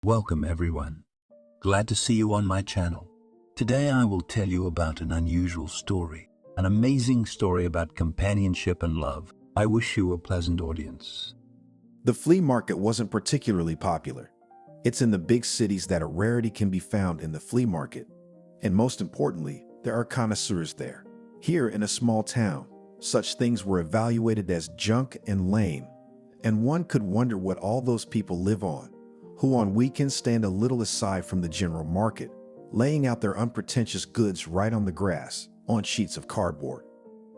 Welcome everyone. Glad to see you on my channel. Today I will tell you about an unusual story, an amazing story about companionship and love. I wish you a pleasant audience. The flea market wasn't particularly popular. It's in the big cities that a rarity can be found in the flea market. And most importantly, there are connoisseurs there. Here in a small town, such things were evaluated as junk and lame. And one could wonder what all those people live on, who on weekends stand a little aside from the general market, laying out their unpretentious goods right on the grass, on sheets of cardboard.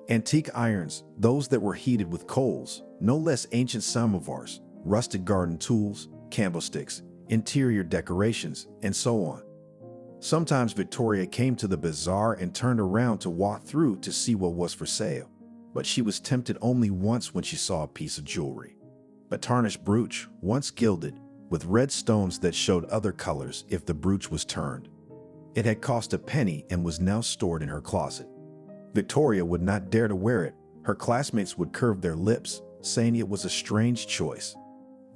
Antique irons, those that were heated with coals, no less ancient samovars, rusted garden tools, candlesticks, interior decorations, and so on. Sometimes Victoria came to the bazaar and turned around to walk through to see what was for sale. But she was tempted only once when she saw a piece of jewelry. A tarnished brooch, once gilded, with red stones that showed other colors if the brooch was turned. It had cost a penny and was now stored in her closet. Victoria would not dare to wear it. Her classmates would curve their lips, saying it was a strange choice.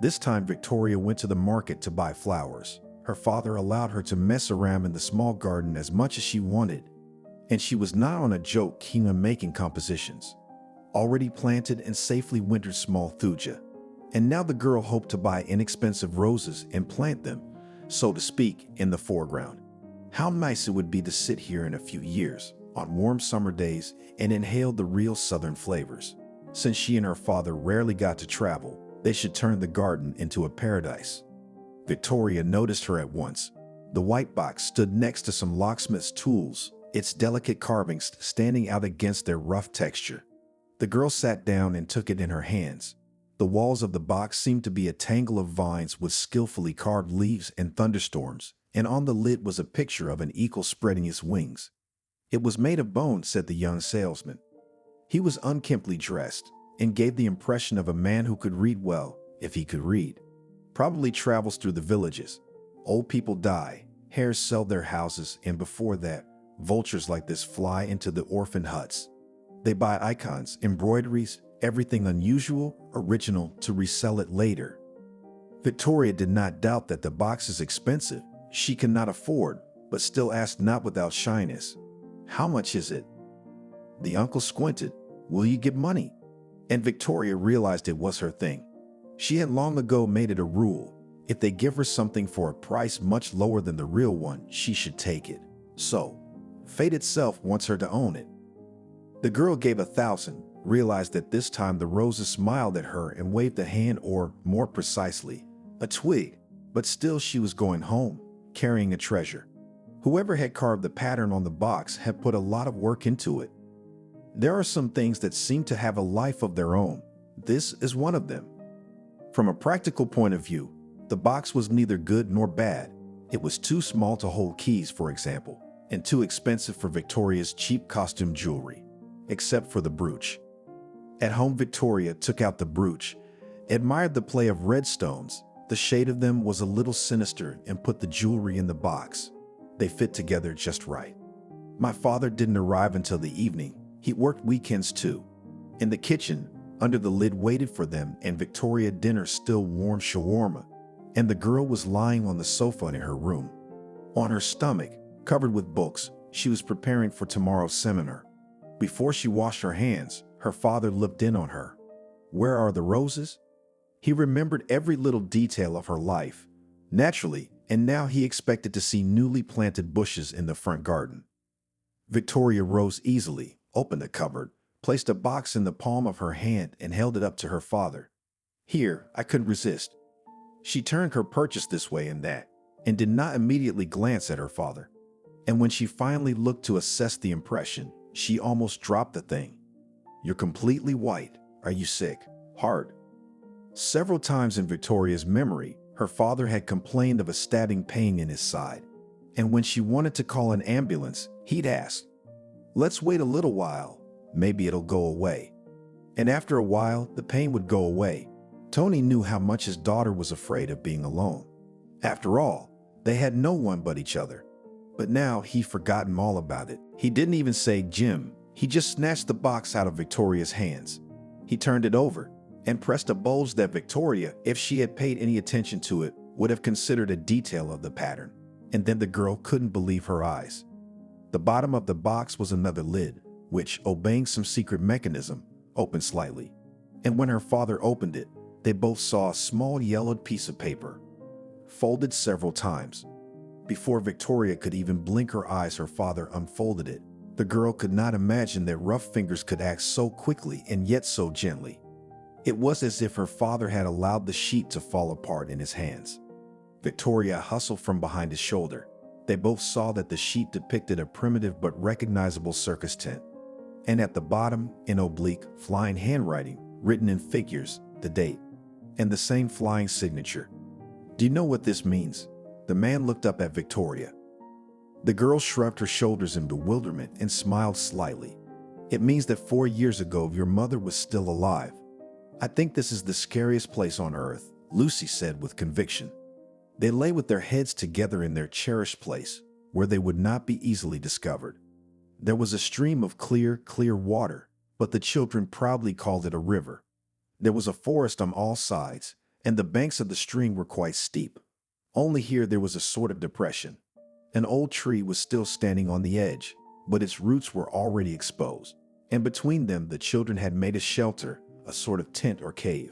This time Victoria went to the market to buy flowers. Her father allowed her to mess around in the small garden as much as she wanted. And she was not on a joke keen on making compositions. Already planted and safely wintered small thuja. And now the girl hoped to buy inexpensive roses and plant them, so to speak, in the foreground. How nice it would be to sit here in a few years, on warm summer days, and inhale the real southern flavors. Since she and her father rarely got to travel, they should turn the garden into a paradise. Victoria noticed her at once. The white box stood next to some locksmith's tools, its delicate carvings standing out against their rough texture. The girl sat down and took it in her hands. The walls of the box seemed to be a tangle of vines with skillfully carved leaves and thunderstorms, and on the lid was a picture of an eagle spreading its wings. "It was made of bone," said the young salesman. He was unkemptly dressed and gave the impression of a man who could read well, if he could read. Probably travels through the villages. Old people die, hares sell their houses, and before that, vultures like this fly into the orphan huts. They buy icons, embroideries, everything unusual, original, to resell it later. Victoria did not doubt that the box is expensive. She cannot afford, but still asked not without shyness, "How much is it?" The uncle squinted. "Will you give money?" And Victoria realized it was her thing. She had long ago made it a rule. If they give her something for a price much lower than the real one, she should take it. So, fate itself wants her to own it. The girl gave 1,000, realized that this time the roses smiled at her and waved a hand, or, more precisely, a twig. But still she was going home, carrying a treasure. Whoever had carved the pattern on the box had put a lot of work into it. There are some things that seem to have a life of their own. This is one of them. From a practical point of view, the box was neither good nor bad. It was too small to hold keys, for example, and too expensive for Victoria's cheap costume jewelry, except for the brooch. At home, Victoria took out the brooch, admired the play of red stones. The shade of them was a little sinister, and put the jewelry in the box. They fit together just right. My father didn't arrive until the evening. He worked weekends too. In the kitchen, under the lid waited for them and Victoria dinner, still warm shawarma, and the girl was lying on the sofa in her room. On her stomach, covered with books, she was preparing for tomorrow's seminar. Before she washed her hands, her father looked in on her. "Where are the roses?" He remembered every little detail of her life, naturally, and now he expected to see newly planted bushes in the front garden. Victoria rose easily, opened a cupboard, placed a box in the palm of her hand, and held it up to her father. "Here, I couldn't resist." She turned her purchase this way and that, and did not immediately glance at her father. And when she finally looked to assess the impression, she almost dropped the thing. "You're completely white. Are you sick? Hard?" Several times in Victoria's memory, her father had complained of a stabbing pain in his side. And when she wanted to call an ambulance, he'd ask, "Let's wait a little while. Maybe it'll go away." And after a while, the pain would go away. Tony knew how much his daughter was afraid of being alone. After all, they had no one but each other. But now he'd forgotten all about it. He didn't even say Jim. He just snatched the box out of Victoria's hands. He turned it over and pressed a bulge that Victoria, if she had paid any attention to it, would have considered a detail of the pattern, and then the girl couldn't believe her eyes. The bottom of the box was another lid, which, obeying some secret mechanism, opened slightly. And when her father opened it, they both saw a small yellowed piece of paper, folded several times. Before Victoria could even blink her eyes, her father unfolded it. The girl could not imagine that rough fingers could act so quickly and yet so gently. It was as if her father had allowed the sheet to fall apart in his hands. Victoria hustled from behind his shoulder. They both saw that the sheet depicted a primitive but recognizable circus tent. And at the bottom, in oblique, flying handwriting, written in figures, the date, and the same flying signature. Do you know what this means? The man looked up at Victoria. The girl shrugged her shoulders in bewilderment and smiled slightly. It means that 4 years ago your mother was still alive. I think this is the scariest place on earth, Lucy said with conviction. They lay with their heads together in their cherished place, where they would not be easily discovered. There was a stream of clear water, but the children proudly called it a river. There was a forest on all sides, and the banks of the stream were quite steep. Only here there was a sort of depression. An old tree was still standing on the edge, but its roots were already exposed, and between them the children had made a shelter, a sort of tent or cave.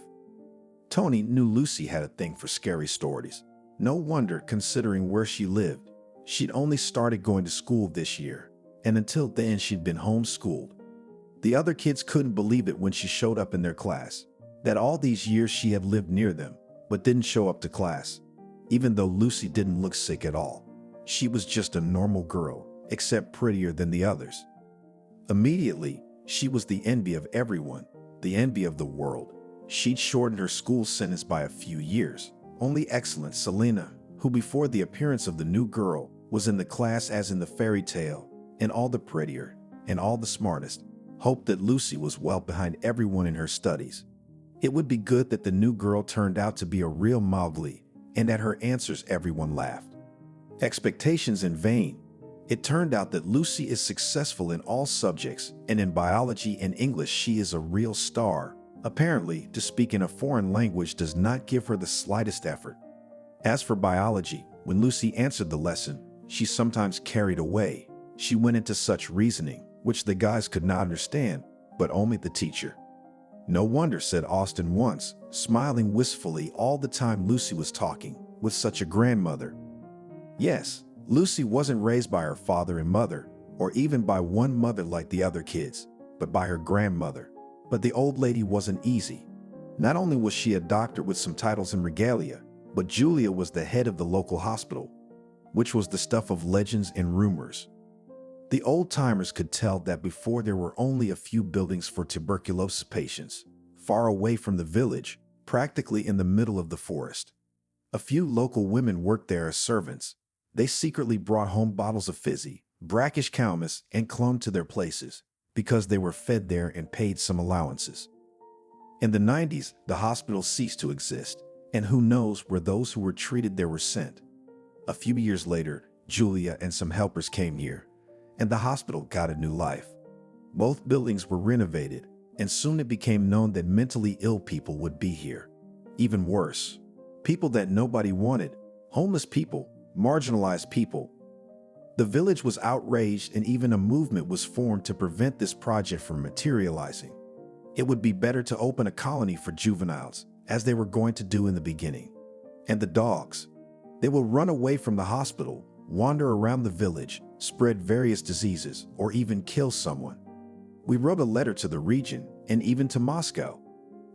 Tony knew Lucy had a thing for scary stories. No wonder, considering where she lived. She'd only started going to school this year, and until then she'd been homeschooled. The other kids couldn't believe it when she showed up in their class, that all these years she had lived near them, but didn't show up to class. Even though Lucy didn't look sick at all, she was just a normal girl, except prettier than the others. Immediately, she was the envy of everyone, the envy of the world. She'd shortened her school sentence by a few years. Only excellent Selena, who before the appearance of the new girl was in the class as in the fairy tale, and all the prettier, and all the smartest, hoped that Lucy was well behind everyone in her studies. It would be good that the new girl turned out to be a real Mowgli, and at her answers everyone laughed. Expectations in vain. It turned out that Lucy is successful in all subjects, and in biology and English she is a real star. Apparently, to speak in a foreign language does not give her the slightest effort. As for biology, when Lucy answered the lesson, she sometimes carried away. She went into such reasoning, which the guys could not understand, but only the teacher. No wonder, said Austin once, smiling wistfully all the time Lucy was talking, with such a grandmother. Yes, Lucy wasn't raised by her father and mother, or even by one mother like the other kids, but by her grandmother. But the old lady wasn't easy. Not only was she a doctor with some titles and regalia, but Julia was the head of the local hospital, which was the stuff of legends and rumors. The old-timers could tell that before there were only a few buildings for tuberculosis patients, far away from the village, practically in the middle of the forest. A few local women worked there as servants. They secretly brought home bottles of fizzy, brackish calmus and clone to their places, because they were fed there and paid some allowances. In the 90s, the hospital ceased to exist, and who knows where those who were treated there were sent. A few years later, Julia and some helpers came here, and the hospital got a new life. Both buildings were renovated, and soon it became known that mentally ill people would be here. Even worse, people that nobody wanted, homeless people, marginalized people. The village was outraged, and even a movement was formed to prevent this project from materializing. It would be better to open a colony for juveniles, as they were going to do in the beginning. And the dogs, they will run away from the hospital, wander around the village, spread various diseases, or even kill someone. We wrote a letter to the region and even to Moscow,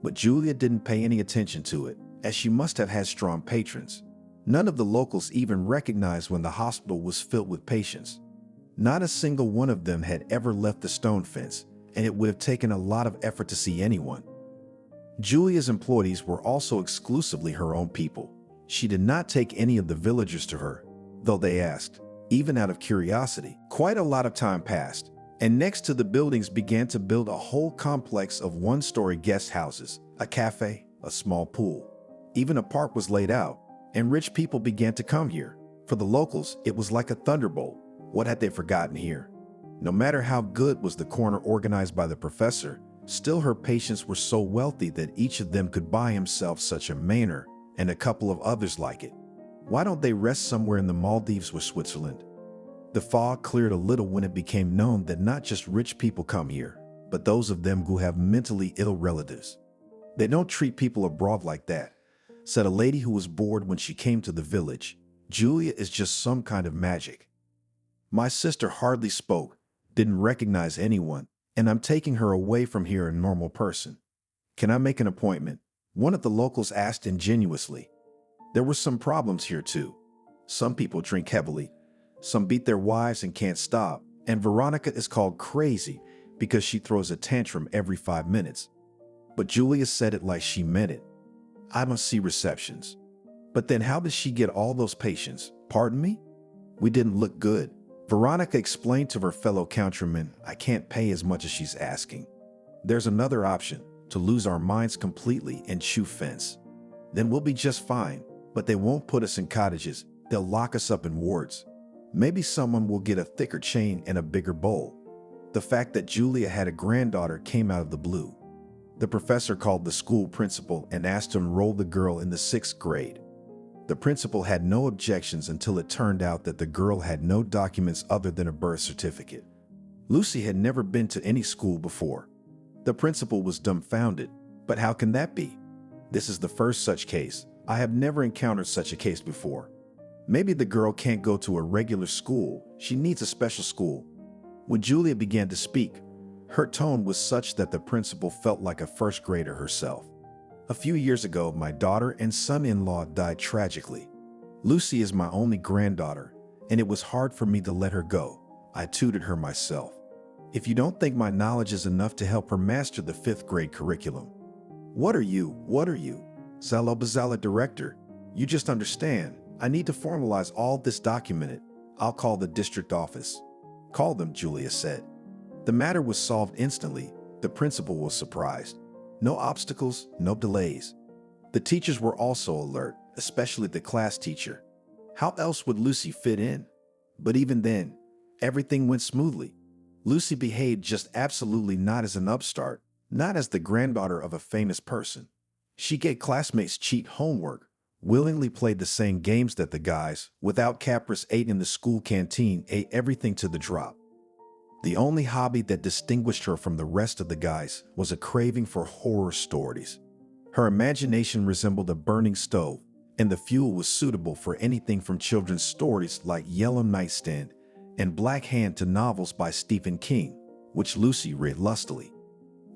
but Julia didn't pay any attention to it, as she must have had strong patrons. None of the locals even recognized when the hospital was filled with patients. Not a single one of them had ever left the stone fence, and it would have taken a lot of effort to see anyone. Julia's employees were also exclusively her own people. She did not take any of the villagers to her, though they asked, even out of curiosity. Quite a lot of time passed, and next to the buildings began to build a whole complex of one-story guest houses, a cafe, a small pool. Even a park was laid out, and rich people began to come here. For the locals, it was like a thunderbolt. What had they forgotten here? No matter how good was the corner organized by the professor, still her patients were so wealthy that each of them could buy himself such a manor and a couple of others like it. Why don't they rest somewhere in the Maldives or Switzerland? The fog cleared a little when it became known that not just rich people come here, but those of them who have mentally ill relatives. They don't treat people abroad like that, said a lady who was bored when she came to the village. Julia is just some kind of magic. My sister hardly spoke, didn't recognize anyone, and I'm taking her away from here a normal person. Can I make an appointment? One of the locals asked ingenuously. There were some problems here too. Some people drink heavily. Some beat their wives and can't stop. And Veronica is called crazy because she throws a tantrum every 5 minutes. But Julia said it like she meant it. I must see receptions. But then how does she get all those patients? Pardon me? We didn't look good. Veronica explained to her fellow countrymen, I can't pay as much as she's asking. There's another option, to lose our minds completely and chew fence. Then we'll be just fine, but they won't put us in cottages. They'll lock us up in wards. Maybe someone will get a thicker chain and a bigger bowl. The fact that Julia had a granddaughter came out of the blue. The professor called the school principal and asked to enroll the girl in the 6th grade. The principal had no objections until it turned out that the girl had no documents other than a birth certificate. Lucy had never been to any school before. The principal was dumbfounded. But how can that be? This is the first such case. I have never encountered such a case before. Maybe the girl can't go to a regular school. She needs a special school. When Julia began to speak, her tone was such that the principal felt like a first grader herself. A few years ago, my daughter and son-in-law died tragically. Lucy is my only granddaughter, and it was hard for me to let her go. I tutored her myself. If you don't think my knowledge is enough to help her master the 5th grade curriculum. What are you? Zalobazala director. You just understand. I need to formalize all this documented. I'll call the district office. Call them, Julia said. The matter was solved instantly. The principal was surprised. No obstacles, no delays. The teachers were also alert, especially the class teacher. How else would Lucy fit in? But even then, everything went smoothly. Lucy behaved just absolutely not as an upstart, not as the granddaughter of a famous person. She gave classmates cheat homework, willingly played the same games that the guys, without caprice, ate in the school canteen, ate everything to the drop. The only hobby that distinguished her from the rest of the guys was a craving for horror stories. Her imagination resembled a burning stove, and the fuel was suitable for anything from children's stories like Yellow Nightstand and Black Hand to novels by Stephen King, which Lucy read lustily.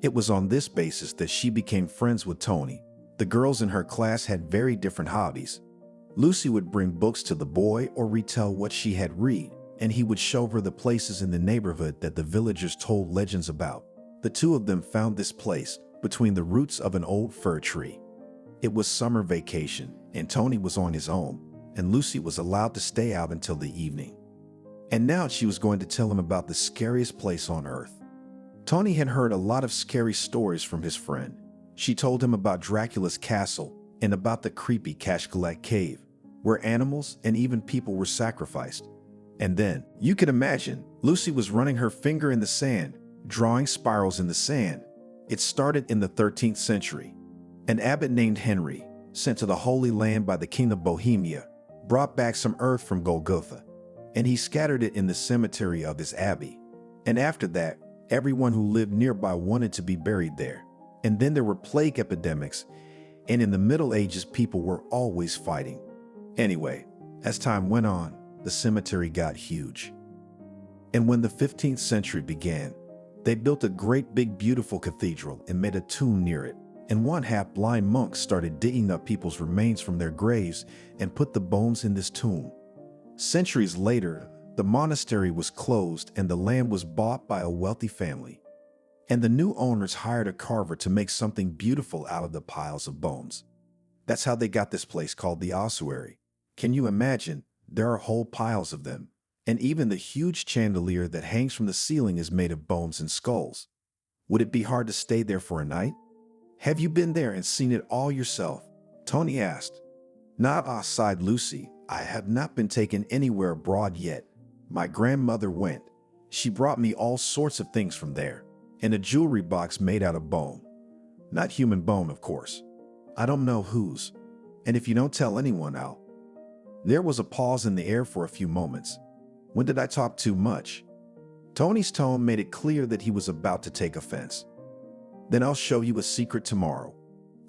It was on this basis that she became friends with Tony. The girls in her class had very different hobbies. Lucy would bring books to the boy or retell what she had read, and he would show her the places in the neighborhood that the villagers told legends about. The two of them found this place between the roots of an old fir tree. It was summer vacation, and Tony was on his own, and Lucy was allowed to stay out until the evening. And now she was going to tell him about the scariest place on earth. Tony had heard a lot of scary stories from his friend. She told him about Dracula's castle and about the creepy Kashkalak cave, where animals and even people were sacrificed. And then, you can imagine, Lucy was running her finger in the sand, drawing spirals in the sand. It started in the 13th century. An abbot named Henry, sent to the Holy Land by the King of Bohemia, brought back some earth from Golgotha, and he scattered it in the cemetery of his abbey. And after that, everyone who lived nearby wanted to be buried there. And then there were plague epidemics, and in the Middle Ages people were always fighting. Anyway, as time went on, the cemetery got huge. And when the 15th century began, they built a great big beautiful cathedral and made a tomb near it. And one half-blind monk started digging up people's remains from their graves and put the bones in this tomb. Centuries later, the monastery was closed and the land was bought by a wealthy family. And the new owners hired a carver to make something beautiful out of the piles of bones. That's how they got this place called the ossuary. Can you imagine? There are whole piles of them. And even the huge chandelier that hangs from the ceiling is made of bones and skulls. Would it be hard to stay there for a night? Have you been there and seen it all yourself? Tony asked. Nah, sighed Lucy. I have not been taken anywhere abroad yet. My grandmother went. She brought me all sorts of things from there. In a jewelry box made out of bone. Not human bone, of course. I don't know whose. And if you don't tell anyone, There was a pause in the air for a few moments. When did I talk too much? Tony's tone made it clear that he was about to take offense. Then I'll show you a secret tomorrow.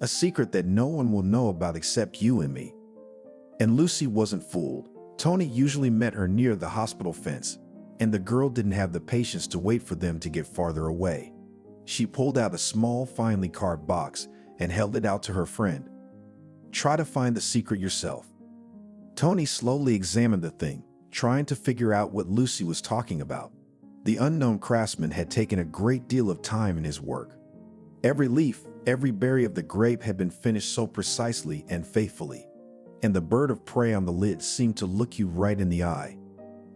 A secret that no one will know about except you and me. And Lucy wasn't fooled. Tony usually met her near the hospital fence, and the girl didn't have the patience to wait for them to get farther away. She pulled out a small, finely carved box and held it out to her friend. Try to find the secret yourself. Tony slowly examined the thing, trying to figure out what Lucy was talking about. The unknown craftsman had taken a great deal of time in his work. Every leaf, every berry of the grape had been finished so precisely and faithfully, and the bird of prey on the lid seemed to look you right in the eye.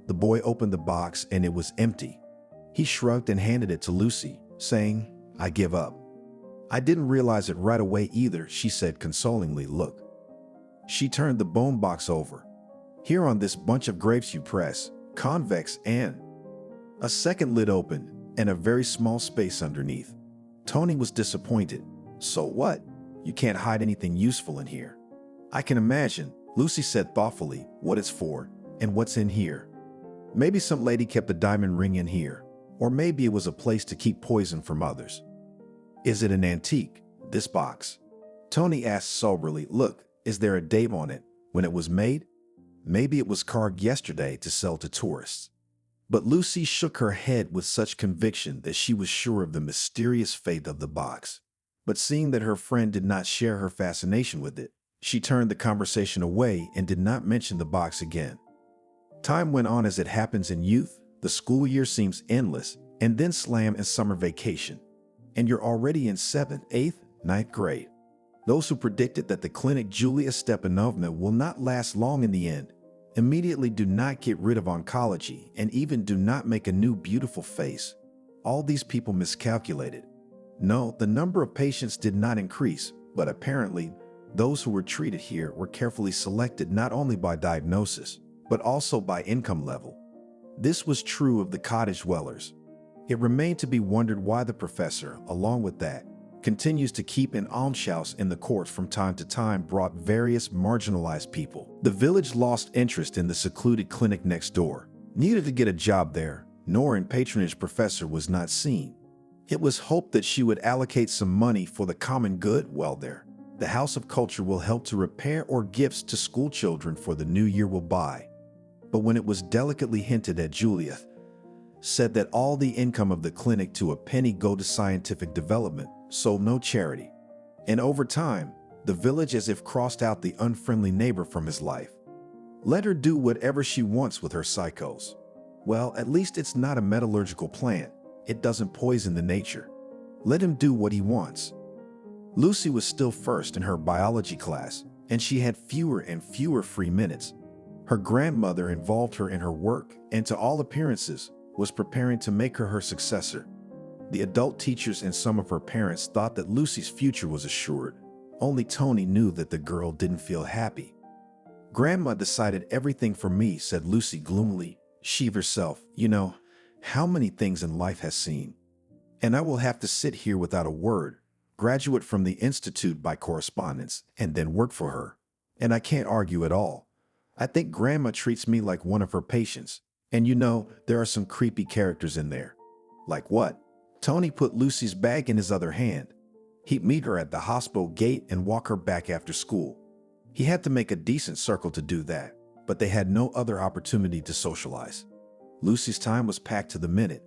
The boy opened the box and it was empty. He shrugged and handed it to Lucy, saying, "I give up." "I didn't realize it right away either," she said consolingly. "Look." She turned the bone box over. "Here on this bunch of grapes you press, convex and—" A second lid opened and a very small space underneath. Tony was disappointed. "So what? You can't hide anything useful in here." "I can imagine," Lucy said thoughtfully, "what it's for and what's in here. Maybe some lady kept a diamond ring in here, or maybe it was a place to keep poison from others." "Is it an antique, this box?" Tony asked soberly. "Look, is there a date on it, when it was made? Maybe it was carved yesterday to sell to tourists." But Lucy shook her head with such conviction that she was sure of the mysterious fate of the box. But seeing that her friend did not share her fascination with it, she turned the conversation away and did not mention the box again. Time went on as it happens in youth. The school year seems endless, and then slam and summer vacation. And you're already in 7th, 8th, 9th grade. Those who predicted that the clinic Julia Stepanovna will not last long in the end immediately do not get rid of oncology and even do not make a new beautiful face. All these people miscalculated. No, the number of patients did not increase, but apparently those who were treated here were carefully selected not only by diagnosis, but also by income level. This was true of the cottage dwellers. It remained to be wondered why the professor, along with that, continues to keep an almshouse in the court from time to time brought various marginalized people. The village lost interest in the secluded clinic next door. Neither to get a job there, nor in patronage professor was not seen. It was hoped that she would allocate some money for the common good. Well, there, the House of Culture will help to repair or gifts to school children for the new year will buy. But when it was delicately hinted at, Julia said that all the income of the clinic to a penny go to scientific development, so no charity. And over time, the village as if crossed out the unfriendly neighbor from his life. Let her do whatever she wants with her psychos. Well, at least it's not a metallurgical plant. It doesn't poison the nature. Let him do what he wants. Lucy was still first in her biology class, and she had fewer and fewer free minutes. Her grandmother involved her in her work and to all appearances was preparing to make her successor. The adult teachers and some of her parents thought that Lucy's future was assured. Only Tony knew that the girl didn't feel happy. "Grandma decided everything for me," said Lucy gloomily. She herself, "You know, how many things in life has seen. And I will have to sit here without a word, graduate from the institute by correspondence, and then work for her. And I can't argue at all. I think Grandma treats me like one of her patients. And you know, there are some creepy characters in there." "Like what?" Tony put Lucy's bag in his other hand. He'd meet her at the hospital gate and walk her back after school. He had to make a decent circle to do that, but they had no other opportunity to socialize. Lucy's time was packed to the minute.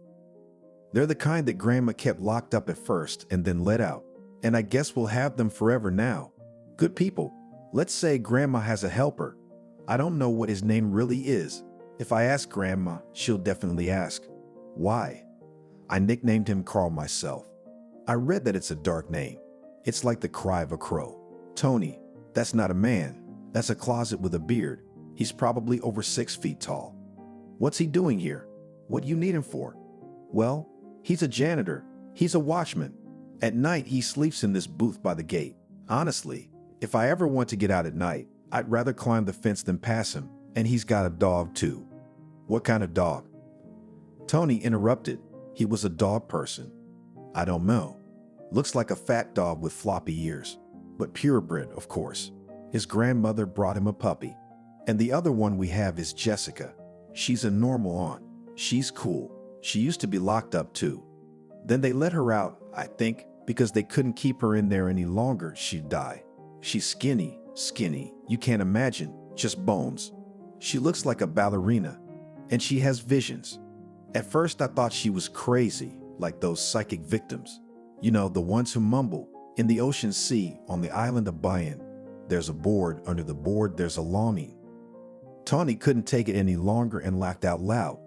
"They're the kind that Grandma kept locked up at first and then let out, and I guess we'll have them forever now. Good people. Let's say Grandma has a helper. I don't know what his name really is. If I ask Grandma, she'll definitely ask, 'Why?' I nicknamed him Carl myself. I read that it's a dark name. It's like the cry of a crow. Tony, that's not a man. That's a closet with a beard. He's probably over 6 feet tall. What's he doing here? What you need him for?" "Well, he's a janitor. He's a watchman. At night, he sleeps in this booth by the gate. Honestly, if I ever want to get out at night, I'd rather climb the fence than pass him. And he's got a dog too." "What kind of dog?" Tony interrupted. He was a dog person. "I don't know. Looks like a fat dog with floppy ears. But purebred, of course. His grandmother brought him a puppy. And the other one we have is Jessica. She's a normal aunt. She's cool. She used to be locked up too. Then they let her out, I think, because they couldn't keep her in there any longer. She'd die. She's skinny, you can't imagine, just bones. She looks like a ballerina, and she has visions. At first I thought she was crazy, like those psychic victims. You know, the ones who mumble. In the ocean sea, on the island of Bayan, there's a board, under the board there's a longing. Tawny couldn't take it any longer and laughed out loud.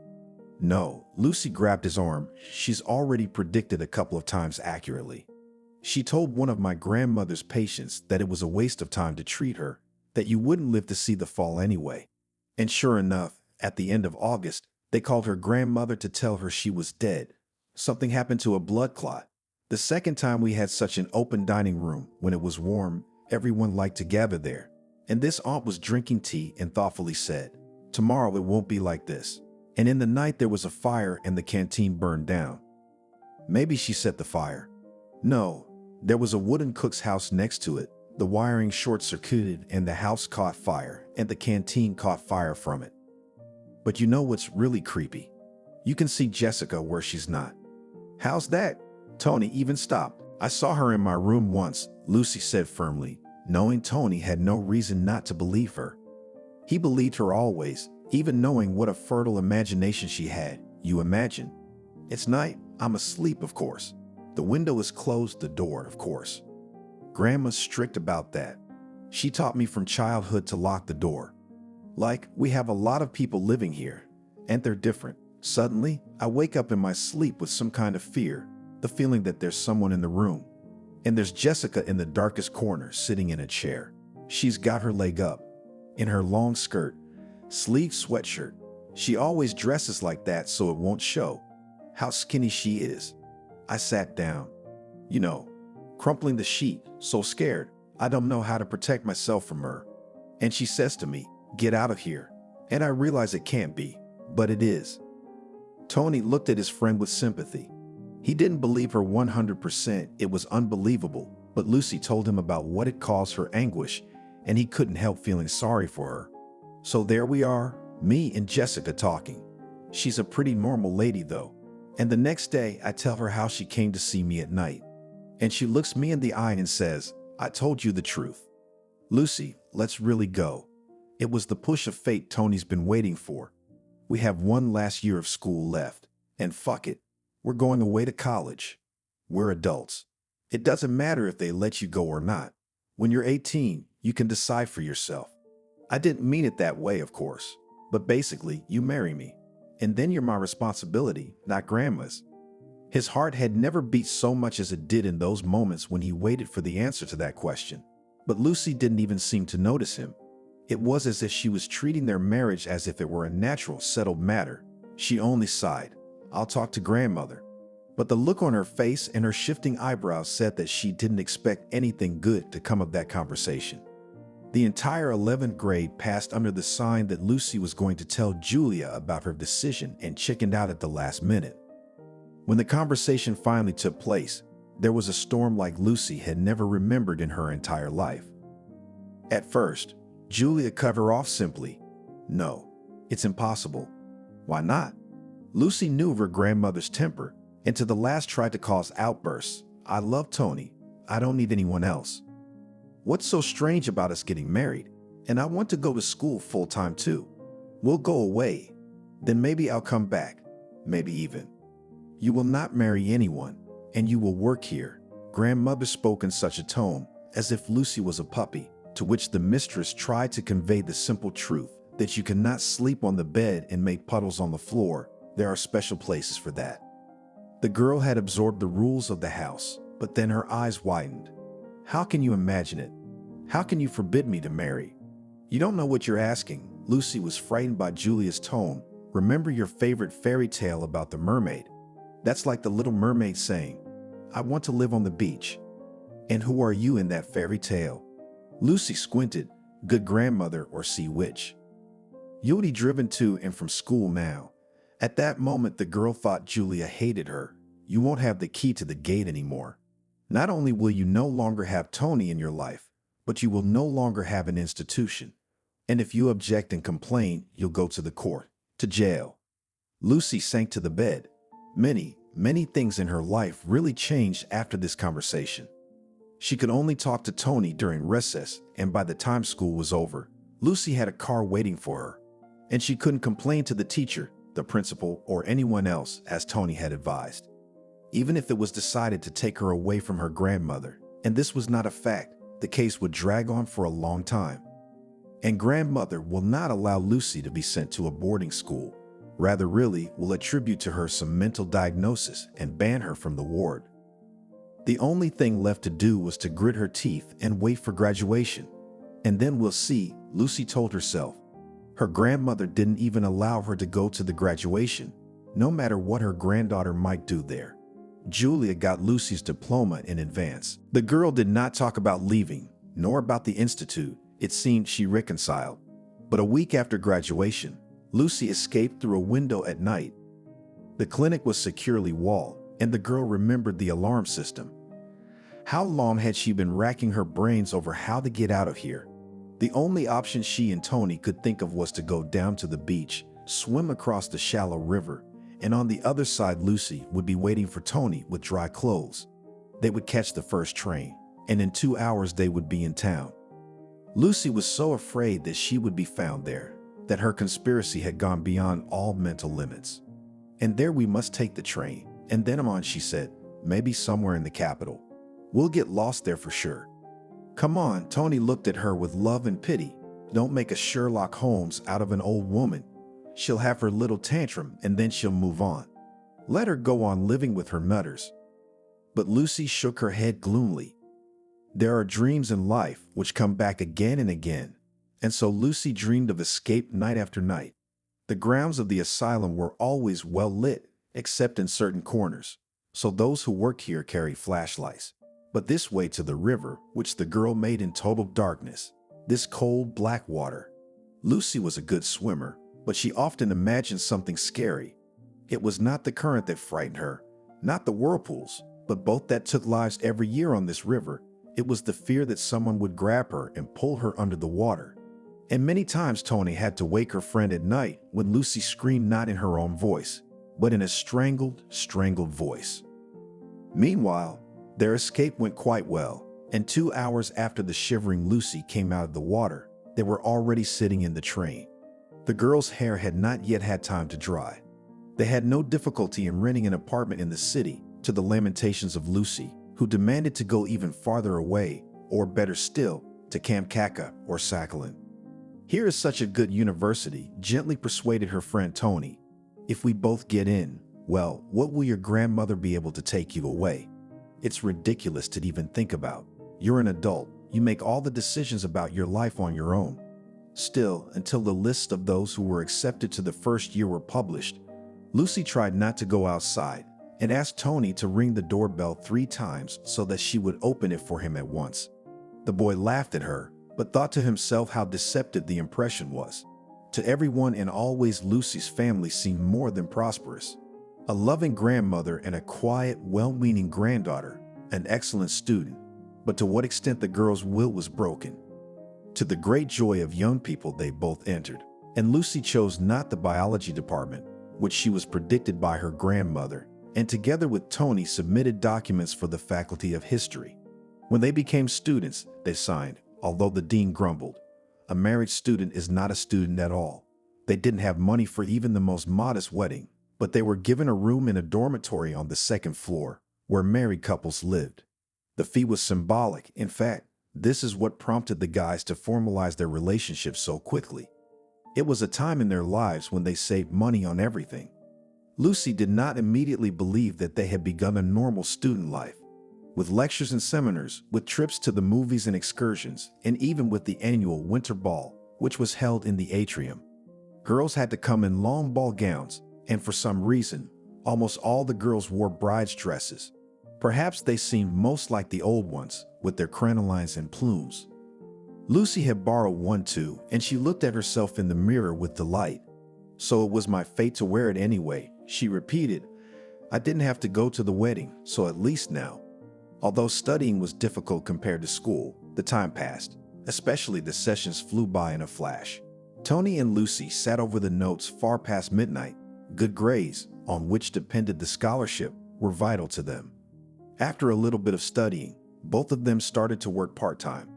No, Lucy grabbed his arm. She's already predicted a couple of times accurately. She told one of my grandmother's patients that it was a waste of time to treat her, that you wouldn't live to see the fall anyway. And sure enough, at the end of August, they called her grandmother to tell her she was dead. Something happened to a blood clot. The second time we had such an open dining room, when it was warm, everyone liked to gather there. And this aunt was drinking tea and thoughtfully said, "Tomorrow it won't be like this." And in the night there was a fire and the canteen burned down. Maybe she set the fire. No, there was a wooden cook's house next to it. The wiring short-circuited and the house caught fire and the canteen caught fire from it. But you know what's really creepy? You can see Jessica where she's not. How's that? Tony even stopped. I saw her in my room once, Lucy said firmly, knowing Tony had no reason not to believe her. He believed her always, even knowing what a fertile imagination she had. You imagine. It's night. I'm asleep, of course. The window is closed, the door, of course. Grandma's strict about that. She taught me from childhood to lock the door. Like, we have a lot of people living here, and they're different. Suddenly, I wake up in my sleep with some kind of fear, the feeling that there's someone in the room. And there's Jessica in the darkest corner, sitting in a chair. She's got her leg up, in her long skirt, sleeved sweatshirt. She always dresses like that so it won't show how skinny she is. I sat down, you know, crumpling the sheet, so scared. I don't know how to protect myself from her. And she says to me, "Get out of here." And I realize it can't be, but it is. Tony looked at his friend with sympathy. He didn't believe her 100%. It was unbelievable, but Lucy told him about what had caused her anguish, and he couldn't help feeling sorry for her. So there we are, me and Jessica talking. She's a pretty normal lady though. And the next day, I tell her how she came to see me at night. And she looks me in the eye and says, "I told you the truth. Lucy, let's really go." It was the push of fate Tony's been waiting for. We have one last year of school left. And fuck it, we're going away to college. We're adults. It doesn't matter if they let you go or not. When you're 18, you can decide for yourself. I didn't mean it that way, of course. But basically, you marry me. And then you're my responsibility, not Grandma's. His heart had never beat so much as it did in those moments when he waited for the answer to that question. But Lucy didn't even seem to notice him. It was as if she was treating their marriage as if it were a natural, settled matter. She only sighed. "I'll talk to Grandmother." But the look on her face and her shifting eyebrows said that she didn't expect anything good to come of that conversation. The entire 11th grade passed under the sign that Lucy was going to tell Julia about her decision and chickened out at the last minute. When the conversation finally took place, there was a storm like Lucy had never remembered in her entire life. At first, Julia cut her off simply. "No, it's impossible." "Why not?" Lucy knew of her grandmother's temper, and to the last tried to cause outbursts. "I love Tony. I don't need anyone else. What's so strange about us getting married? And I want to go to school full-time too. We'll go away. Then maybe I'll come back. Maybe even. You will not marry anyone, and you will work here." Grandmother spoke in such a tone, as if Lucy was a puppy, to which the mistress tried to convey the simple truth that you cannot sleep on the bed and make puddles on the floor. There are special places for that. The girl had absorbed the rules of the house, but then her eyes widened. "How can you imagine it? How can you forbid me to marry? You don't know what you're asking." Lucy was frightened by Julia's tone. "Remember your favorite fairy tale about the mermaid? That's like the Little Mermaid saying, 'I want to live on the beach.' And who are you in that fairy tale?" Lucy squinted. "Good grandmother or sea witch. You'll be driven to and from school now." At that moment, the girl thought Julia hated her. "You won't have the key to the gate anymore. Not only will you no longer have Tony in your life, but you will no longer have an institution. And if you object and complain, you'll go to the court, to jail. Lucy sank to the bed. Many things in her life really changed after this conversation. She could only talk to Tony during recess, and by the time school was over, Lucy had a car waiting for her. And she couldn't complain to the teacher, the principal, or anyone else, as Tony had advised. Even if it was decided to take her away from her grandmother, and this was not a fact, the case would drag on for a long time. And grandmother will not allow Lucy to be sent to a boarding school. Rather, really will attribute to her some mental diagnosis and ban her from the ward. The only thing left to do was to grit her teeth and wait for graduation. And then we'll see, Lucy told herself. Her grandmother didn't even allow her to go to the graduation, no matter what her granddaughter might do there. Julia got Lucy's diploma in advance. The girl did not talk about leaving, nor about the institute. It seemed she reconciled. But a week after graduation, Lucy escaped through a window at night. The clinic was securely walled, and the girl remembered the alarm system. How long had she been racking her brains over how to get out of here? The only option she and Tony could think of was to go down to the beach, swim across the shallow river, and on the other side Lucy would be waiting for Tony with dry clothes. They would catch the first train, and in 2 hours they would be in town. Lucy was so afraid that she would be found there, that her conspiracy had gone beyond all mental limits. And there we must take the train, and then on, she said, maybe somewhere in the capital. We'll get lost there for sure. Come on, Tony looked at her with love and pity. Don't make a Sherlock Holmes out of an old woman. She'll have her little tantrum and then she'll move on. Let her go on living with her nutters. But Lucy shook her head gloomily. There are dreams in life which come back again and again. And so Lucy dreamed of escape night after night. The grounds of the asylum were always well lit, except in certain corners, so those who worked here carried flashlights. But this way to the river, which the girl made in total darkness, this cold black water. Lucy was a good swimmer, but she often imagined something scary. It was not the current that frightened her, not the whirlpools, but both that took lives every year on this river. It was the fear that someone would grab her and pull her under the water. And many times Tony had to wake her friend at night when Lucy screamed not in her own voice, but in a strangled voice. Meanwhile, their escape went quite well, and 2 hours after the shivering Lucy came out of the water, they were already sitting in the train. The girl's hair had not yet had time to dry. They had no difficulty in renting an apartment in the city, to the lamentations of Lucy, who demanded to go even farther away, or better still, to Kamchatka or Sakhalin. Here is such a good university, gently persuaded her friend Tony. If we both get in, well, what will your grandmother be able to take you away? It's ridiculous to even think about. You're an adult. You make all the decisions about your life on your own. Still, until the lists of those who were accepted to the first year were published, Lucy tried not to go outside and asked Tony to ring the doorbell 3 times so that she would open it for him at once. The boy laughed at her, but thought to himself how deceptive the impression was. To everyone and always, Lucy's family seemed more than prosperous. A loving grandmother and a quiet, well-meaning granddaughter, an excellent student, but to what extent the girl's will was broken. To the great joy of young people, they both entered, and Lucy chose not the biology department, which she was predicted by her grandmother, and together with Tony submitted documents for the faculty of history. When they became students, they signed, although the dean grumbled. A married student is not a student at all. They didn't have money for even the most modest wedding, but they were given a room in a dormitory on the 2nd floor, where married couples lived. The fee was symbolic. In fact, this is what prompted the guys to formalize their relationship so quickly. It was a time in their lives when they saved money on everything. Lucy did not immediately believe that they had begun a normal student life, with lectures and seminars, with trips to the movies and excursions, and even with the annual winter ball, which was held in the atrium. Girls had to come in long ball gowns, and for some reason, almost all the girls wore bride's dresses. Perhaps they seemed most like the old ones, with their crinolines and plumes. Lucy had borrowed one too, and she looked at herself in the mirror with delight. So it was my fate to wear it anyway, she repeated. I didn't have to go to the wedding, so at least now. Although studying was difficult compared to school, the time passed. Especially the sessions flew by in a flash. Tony and Lucy sat over the notes far past midnight. Good grades, on which depended the scholarship, were vital to them. After a little bit of studying, both of them started to work part-time.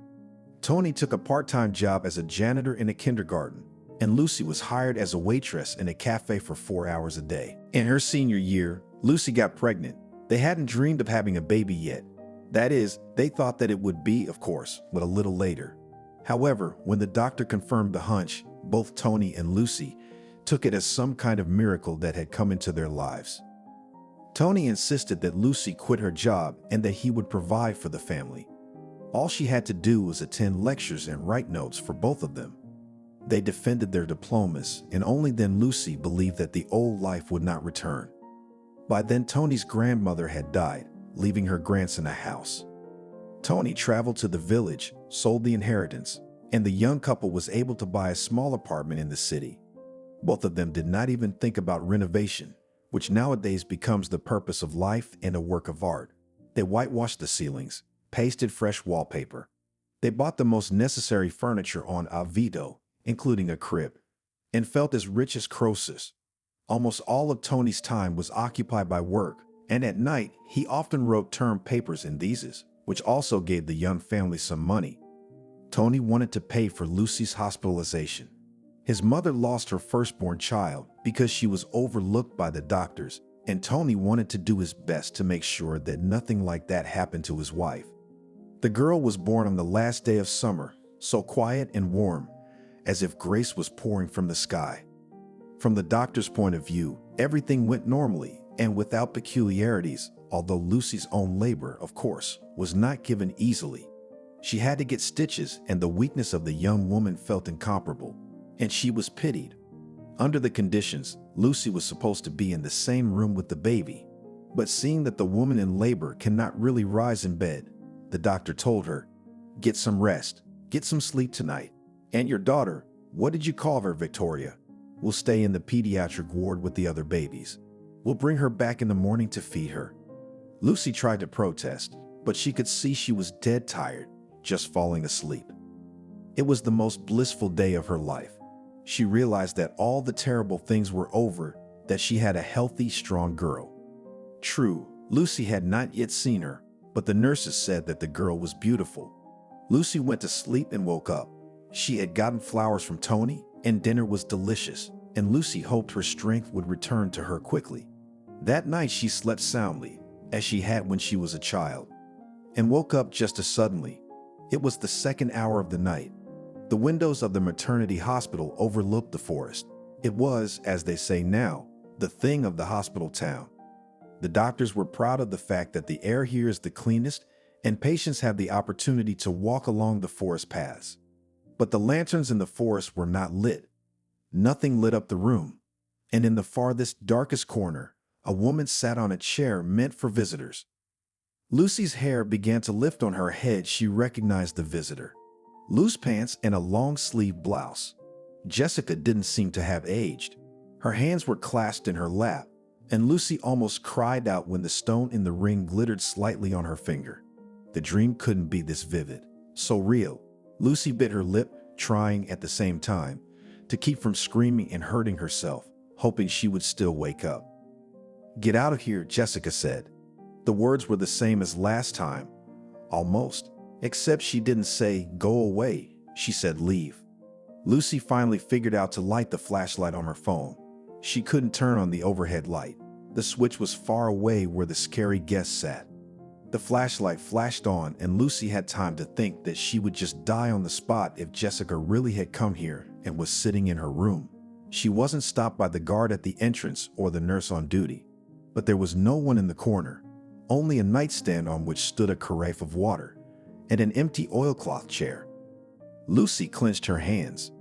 Tony took a part-time job as a janitor in a kindergarten, and Lucy was hired as a waitress in a cafe for 4 hours a day. In her senior year, Lucy got pregnant. They hadn't dreamed of having a baby yet. That is, they thought that it would be, of course, but a little later. However, when the doctor confirmed the hunch, both Tony and Lucy took it as some kind of miracle that had come into their lives. Tony insisted that Lucy quit her job and that he would provide for the family. All she had to do was attend lectures and write notes for both of them. They defended their diplomas, and only then Lucy believed that the old life would not return. By then, Tony's grandmother had died, leaving her grandson a house. Tony traveled to the village, sold the inheritance, and the young couple was able to buy a small apartment in the city. Both of them did not even think about renovation, which nowadays becomes the purpose of life and a work of art. They whitewashed the ceilings, pasted fresh wallpaper. They bought the most necessary furniture on Avito, including a crib, and felt as rich as Croesus. Almost all of Tony's time was occupied by work, and at night he often wrote term papers in theses, which also gave the young family some money. Tony wanted to pay for Lucy's hospitalization. His mother lost her firstborn child because she was overlooked by the doctors, and Tony wanted to do his best to make sure that nothing like that happened to his wife. The girl was born on the last day of summer, so quiet and warm, as if grace was pouring from the sky. From the doctor's point of view, everything went normally and without peculiarities, although Lucy's own labor, of course, was not given easily. She had to get stitches, and the weakness of the young woman felt incomparable, and she was pitied. Under the conditions, Lucy was supposed to be in the same room with the baby, but seeing that the woman in labor cannot really rise in bed, the doctor told her, "Get some rest, get some sleep tonight. And your daughter, what did you call her, Victoria? Will stay in the pediatric ward with the other babies. We'll bring her back in the morning to feed her." Lucy tried to protest, but she could see she was dead tired, just falling asleep. It was the most blissful day of her life. She realized that all the terrible things were over, that she had a healthy, strong girl. True, Lucy had not yet seen her, but the nurses said that the girl was beautiful. Lucy went to sleep and woke up. She had gotten flowers from Tony, and dinner was delicious, and Lucy hoped her strength would return to her quickly. That night she slept soundly, as she had when she was a child, and woke up just as suddenly. It was the second hour of the night. The windows of the maternity hospital overlooked the forest. It was, as they say now, the thing of the hospital town. The doctors were proud of the fact that the air here is the cleanest, and patients have the opportunity to walk along the forest paths. But the lanterns in the forest were not lit. Nothing lit up the room, and in the farthest, darkest corner, a woman sat on a chair meant for visitors. Lucy's hair began to lift on her head. She recognized the visitor. Loose pants and a long-sleeved blouse. Jessica didn't seem to have aged. Her hands were clasped in her lap, and Lucy almost cried out when the stone in the ring glittered slightly on her finger. The dream couldn't be this vivid, so real. Lucy bit her lip, trying at the same time to keep from screaming and hurting herself, hoping she would still wake up. "Get out of here," Jessica said. The words were the same as last time, almost, except she didn't say, "Go away," she said, "Leave." Lucy finally figured out to light the flashlight on her phone. She couldn't turn on the overhead light. The switch was far away where the scary guest sat. The flashlight flashed on, and Lucy had time to think that she would just die on the spot if Jessica really had come here and was sitting in her room. She wasn't stopped by the guard at the entrance or the nurse on duty. But there was no one in the corner, only a nightstand on which stood a carafe of water and an empty oilcloth chair. Lucy clenched her hands.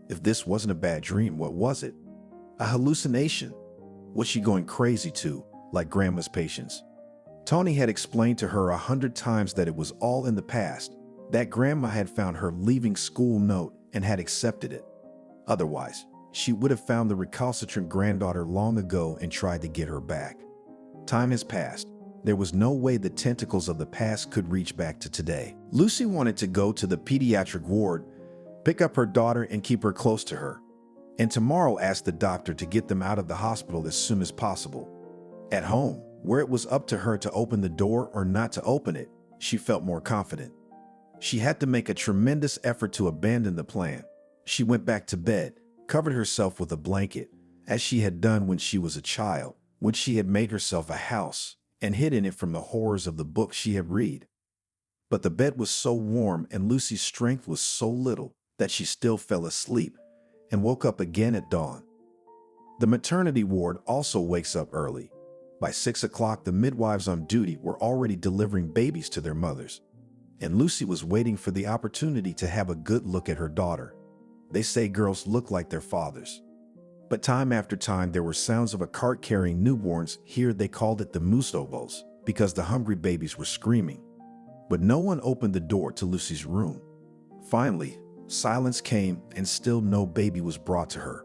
If this wasn't a bad dream, what was it? A hallucination? Was she going crazy too, like Grandma's patients? Tony had explained to her 100 times that it was all in the past, that Grandma had found her leaving school note and had accepted it. Otherwise, she would have found the recalcitrant granddaughter long ago and tried to get her back. Time has passed, There was no way the tentacles of the past could reach back to today. Lucy wanted to go to the pediatric ward, pick up her daughter and keep her close to her, and tomorrow ask the doctor to get them out of the hospital as soon as possible. At home, where it was up to her to open the door or not to open it, she felt more confident. She had to make a tremendous effort to abandon the plan. She went back to bed, covered herself with a blanket, as she had done when she was a child, when she had made herself a house and hidden it from the horrors of the book she had read. But the bed was so warm and Lucy's strength was so little that she still fell asleep and woke up again at dawn. The maternity ward also wakes up early. By 6 o'clock, the midwives on duty were already delivering babies to their mothers, and Lucy was waiting for the opportunity to have a good look at her daughter. They say girls look like their fathers. But time after time, there were sounds of a cart carrying newborns. Here they called it the musovos because the hungry babies were screaming. But no one opened the door to Lucy's room. Finally, silence came and still no baby was brought to her.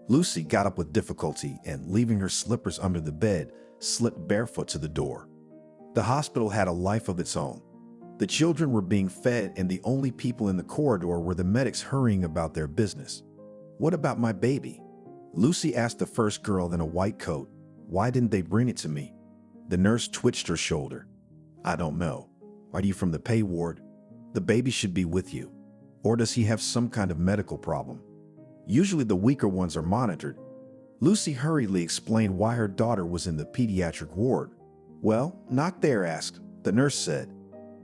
Lucy got up with difficulty and, leaving her slippers under the bed, slipped barefoot to the door. The hospital had a life of its own. The children were being fed and the only people in the corridor were the medics hurrying about their business. "What about my baby?" Lucy asked the first girl in a white coat. "Why didn't they bring it to me?" The nurse twitched her shoulder. "I don't know. Are you from the pay ward? The baby should be with you. Or does he have some kind of medical problem? Usually the weaker ones are monitored." Lucy hurriedly explained why her daughter was in the pediatric ward. "Well, not there, asked," the nurse said.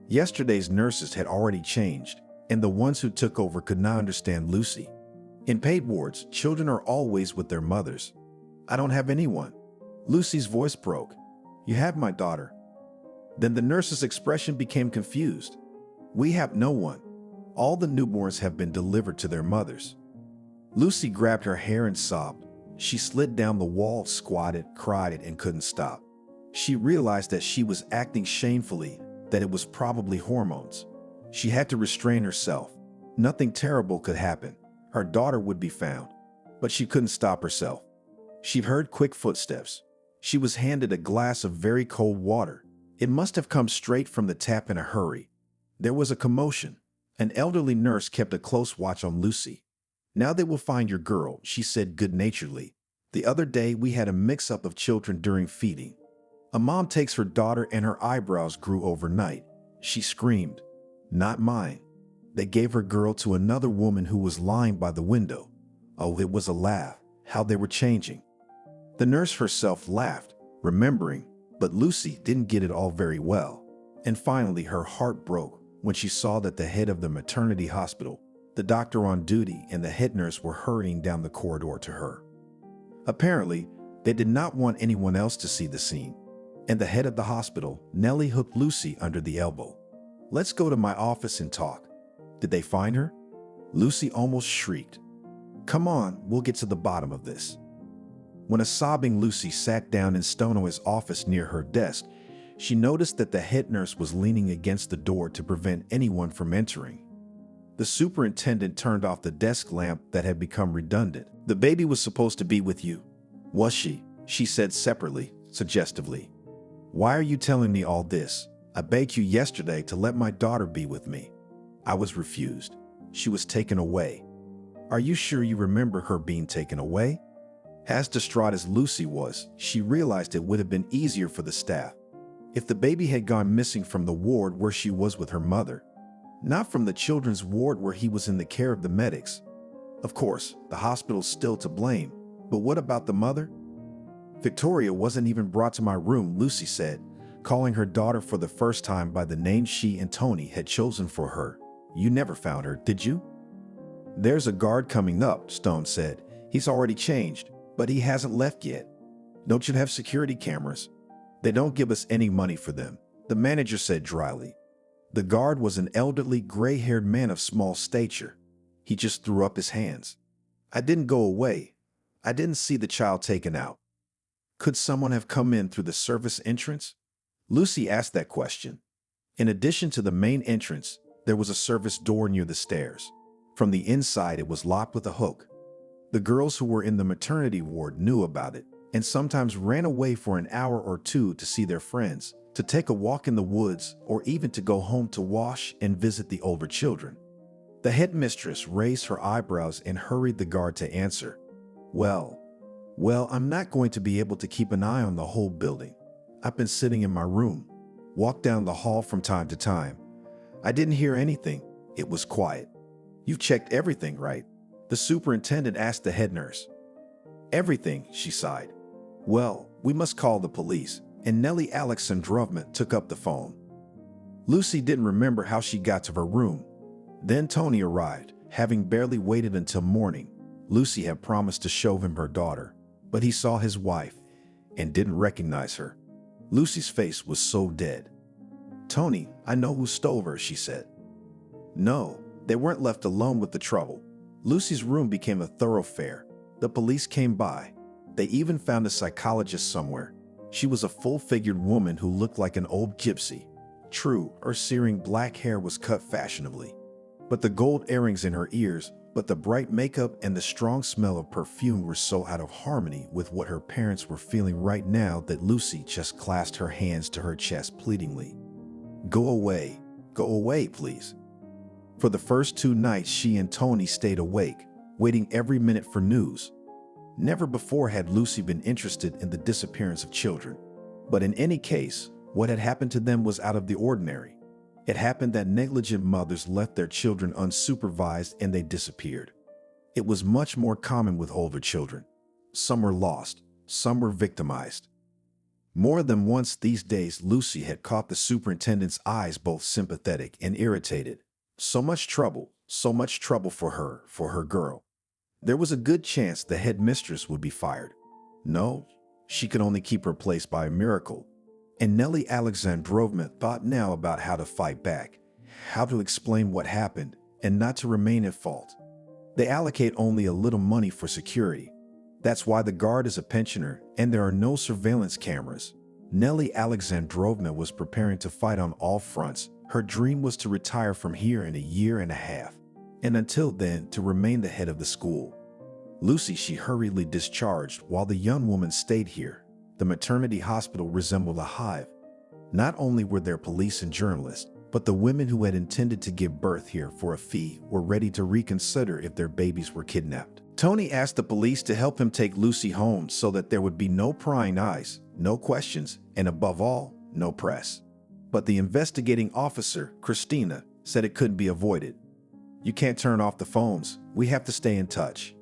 Yesterday's nurses had already changed, and the ones who took over could not understand Lucy. In paid wards, children are always with their mothers. "I don't have anyone." Lucy's voice broke. "You have my daughter." Then the nurse's expression became confused. "We have no one. All the newborns have been delivered to their mothers." Lucy grabbed her hair and sobbed. She slid down the wall, squatted, cried, and couldn't stop. She realized that she was acting shamefully, that it was probably hormones. She had to restrain herself. Nothing terrible could happen. Her daughter would be found. But she couldn't stop herself. She heard quick footsteps. She was handed a glass of very cold water. It must have come straight from the tap in a hurry. There was a commotion. An elderly nurse kept a close watch on Lucy. "Now they will find your girl," she said good-naturedly. "The other day we had a mix-up of children during feeding. A mom takes her daughter and her eyebrows grew overnight." She screamed. "Not mine. They gave her girl to another woman who was lying by the window." Oh, it was a laugh, how they were changing. The nurse herself laughed, remembering, but Lucy didn't get it all very well. And finally her heart broke when she saw that the head of the maternity hospital, the doctor on duty, and the head nurse were hurrying down the corridor to her. Apparently, they did not want anyone else to see the scene. And the head of the hospital, Nellie, hooked Lucy under the elbow. "Let's go to my office and talk." "Did they find her?" Lucy almost shrieked. "Come on, we'll get to the bottom of this." When a sobbing Lucy sat down in Stono's office near her desk, she noticed that the head nurse was leaning against the door to prevent anyone from entering. The superintendent turned off the desk lamp that had become redundant. "The baby was supposed to be with you." "Was she?" she said separately, suggestively. "Why are you telling me all this? I begged you yesterday to let my daughter be with me." "I was refused. She was taken away." "Are you sure you remember her being taken away?" As distraught as Lucy was, she realized it would have been easier for the staff if the baby had gone missing from the ward where she was with her mother, not from the children's ward where he was in the care of the medics. Of course, the hospital's still to blame, but what about the mother? "Victoria wasn't even brought to my room," Lucy said, calling her daughter for the first time by the name she and Tony had chosen for her. "You never found her, did you?" "There's a guard coming up," Stone said. "He's already changed, but he hasn't left yet." "Don't you have security cameras?" "They don't give us any money for them," the manager said dryly. The guard was an elderly, gray-haired man of small stature. He just threw up his hands. "I didn't go away. I didn't see the child taken out." "Could someone have come in through the service entrance?" Lucy asked that question. In addition to the main entrance, there was a service door near the stairs. From the inside, it was locked with a hook. The girls who were in the maternity ward knew about it. and sometimes ran away for an hour or two to see their friends, to take a walk in the woods, or even to go home to wash and visit the older children. The headmistress raised her eyebrows and hurried the guard to answer. Well, I'm not going to be able to keep an eye on the whole building. I've been sitting in my room, walked down the hall from time to time. I didn't hear anything. It was quiet. You've checked everything, right? The superintendent asked the head nurse. Everything, she sighed. Well, we must call the police, and Nellie Alexandrovna took up the phone. Lucy didn't remember how she got to her room. Then Tony arrived, having barely waited until morning. Lucy had promised to show him her daughter, but he saw his wife and didn't recognize her. Lucy's face was so dead. Tony, I know who stole her, she said. No, they weren't left alone with the trouble. Lucy's room became a thoroughfare. The police came by. They even found a psychologist somewhere. She was a full-figured woman who looked like an old gypsy. True, her searing black hair was cut fashionably, but the gold earrings in her ears, but the bright makeup and the strong smell of perfume were so out of harmony with what her parents were feeling right now that Lucy just clasped her hands to her chest pleadingly. Go away, please. For the first 2 nights, she and Tony stayed awake, waiting every minute for news. Never before had Lucy been interested in the disappearance of children. But in any case, what had happened to them was out of the ordinary. It happened that negligent mothers left their children unsupervised and they disappeared. It was much more common with older children. Some were lost, some were victimized. More than once these days, Lucy had caught the superintendent's eyes both sympathetic and irritated. So much trouble for her girl. There was a good chance the headmistress would be fired. No, she could only keep her place by a miracle. And Nellie Alexandrovna thought now about how to fight back, how to explain what happened, and not to remain at fault. They allocate only a little money for security. That's why the guard is a pensioner and there are no surveillance cameras. Nellie Alexandrovna was preparing to fight on all fronts. Her dream was to retire from here in a year and a half, and until then to remain the head of the school. Lucy she hurriedly discharged while the young woman stayed here. The maternity hospital resembled a hive. Not only were there police and journalists, but the women who had intended to give birth here for a fee were ready to reconsider if their babies were kidnapped. Tony asked the police to help him take Lucy home so that there would be no prying eyes, no questions, and above all, no press. But the investigating officer, Christina, said it couldn't be avoided. You can't turn off the phones. We have to stay in touch.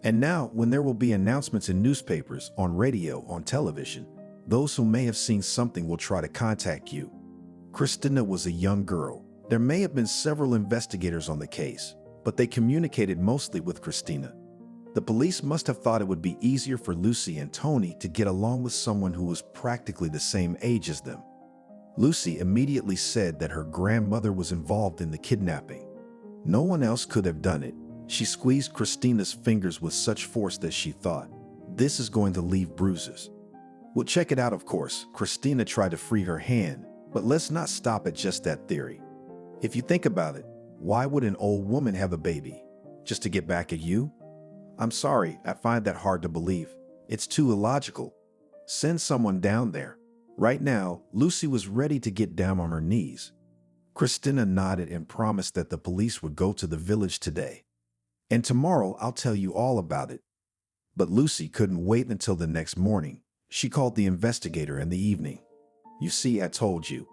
And now, when there will be announcements in newspapers, on radio, on television, those who may have seen something will try to contact you. Christina was a young girl. There may have been several investigators on the case, but they communicated mostly with Christina. The police must have thought it would be easier for Lucy and Tony to get along with someone who was practically the same age as them. Lucy immediately said that her grandmother was involved in the kidnapping. No one else could have done it. She squeezed Christina's fingers with such force that she thought, this is going to leave bruises. We'll check it out, of course. Christina tried to free her hand, but let's not stop at just that theory. If you think about it, why would an old woman have a baby? Just to get back at you? I'm sorry, I find that hard to believe. It's too illogical. Send someone down there. Right now, Lucy was ready to get down on her knees. Christina nodded and promised that the police would go to the village today. And tomorrow I'll tell you all about it. But Lucy couldn't wait until the next morning. She called the investigator in the evening. You see, I told you.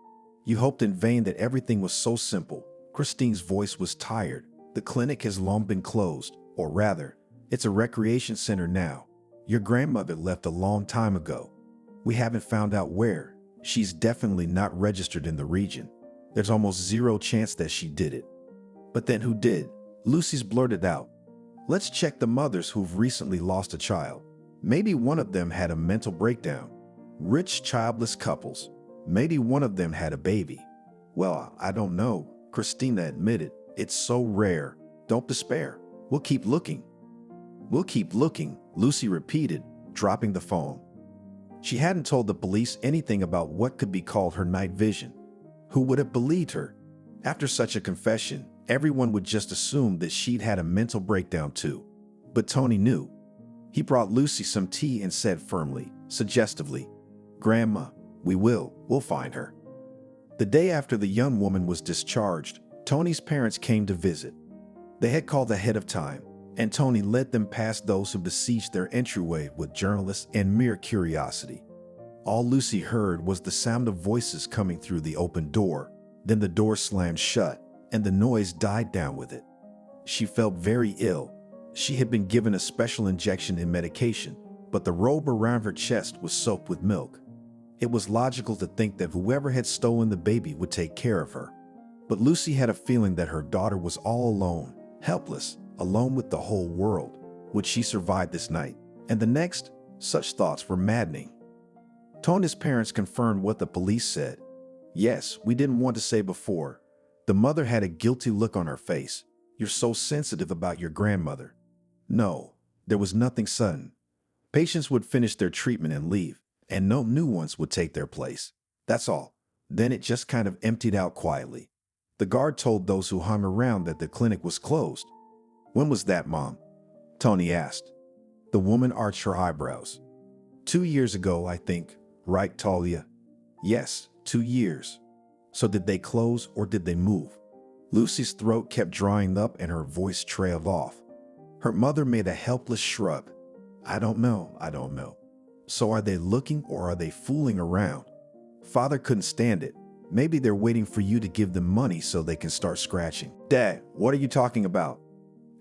You hoped in vain that everything was so simple. Christine's voice was tired. The clinic has long been closed, or rather, it's a recreation center now. Your grandmother left a long time ago. We haven't found out where. She's definitely not registered in the region. There's almost zero chance that she did it. But then who did? Lucy's blurted out. Let's check the mothers who've recently lost a child. Maybe one of them had a mental breakdown. Rich childless couples. Maybe one of them had a baby. Well, I don't know, Christina admitted. It's so rare. Don't despair. We'll keep looking. We'll keep looking, Lucy repeated, dropping the phone. She hadn't told the police anything about what could be called her night vision. Who would have believed her? After such a confession, everyone would just assume that she'd had a mental breakdown too. But Tony knew. He brought Lucy some tea and said firmly, suggestively, "Grandma, we'll find her." The day after the young woman was discharged, Tony's parents came to visit. They had called ahead of time, and Tony led them past those who besieged their entryway with journalists and mere curiosity. All Lucy heard was the sound of voices coming through the open door. Then the door slammed shut, and the noise died down with it. She felt very ill. She had been given a special injection in medication, but the robe around her chest was soaked with milk. It was logical to think that whoever had stolen the baby would take care of her. But Lucy had a feeling that her daughter was all alone, helpless, alone with the whole world. Would she survive this night? And the next? Such thoughts were maddening. Tony's parents confirmed what the police said. "Yes, we didn't want to say before." The mother had a guilty look on her face. "You're so sensitive about your grandmother." No, there was nothing sudden. Patients would finish their treatment and leave, and no new ones would take their place. That's all. Then it just kind of emptied out quietly. The guard told those who hung around that the clinic was closed. "When was that, Mom?" Tony asked. The woman arched her eyebrows. 2 years ago, I think. Right, Talia?" "Yes, 2 years." "So did they close or did they move?" Lucy's throat kept drying up and her voice trailed off. Her mother made a helpless shrug. I don't know. So are they looking or are they fooling around?" Father couldn't stand it. "Maybe they're waiting for you to give them money so they can start scratching." "Dad, what are you talking about?"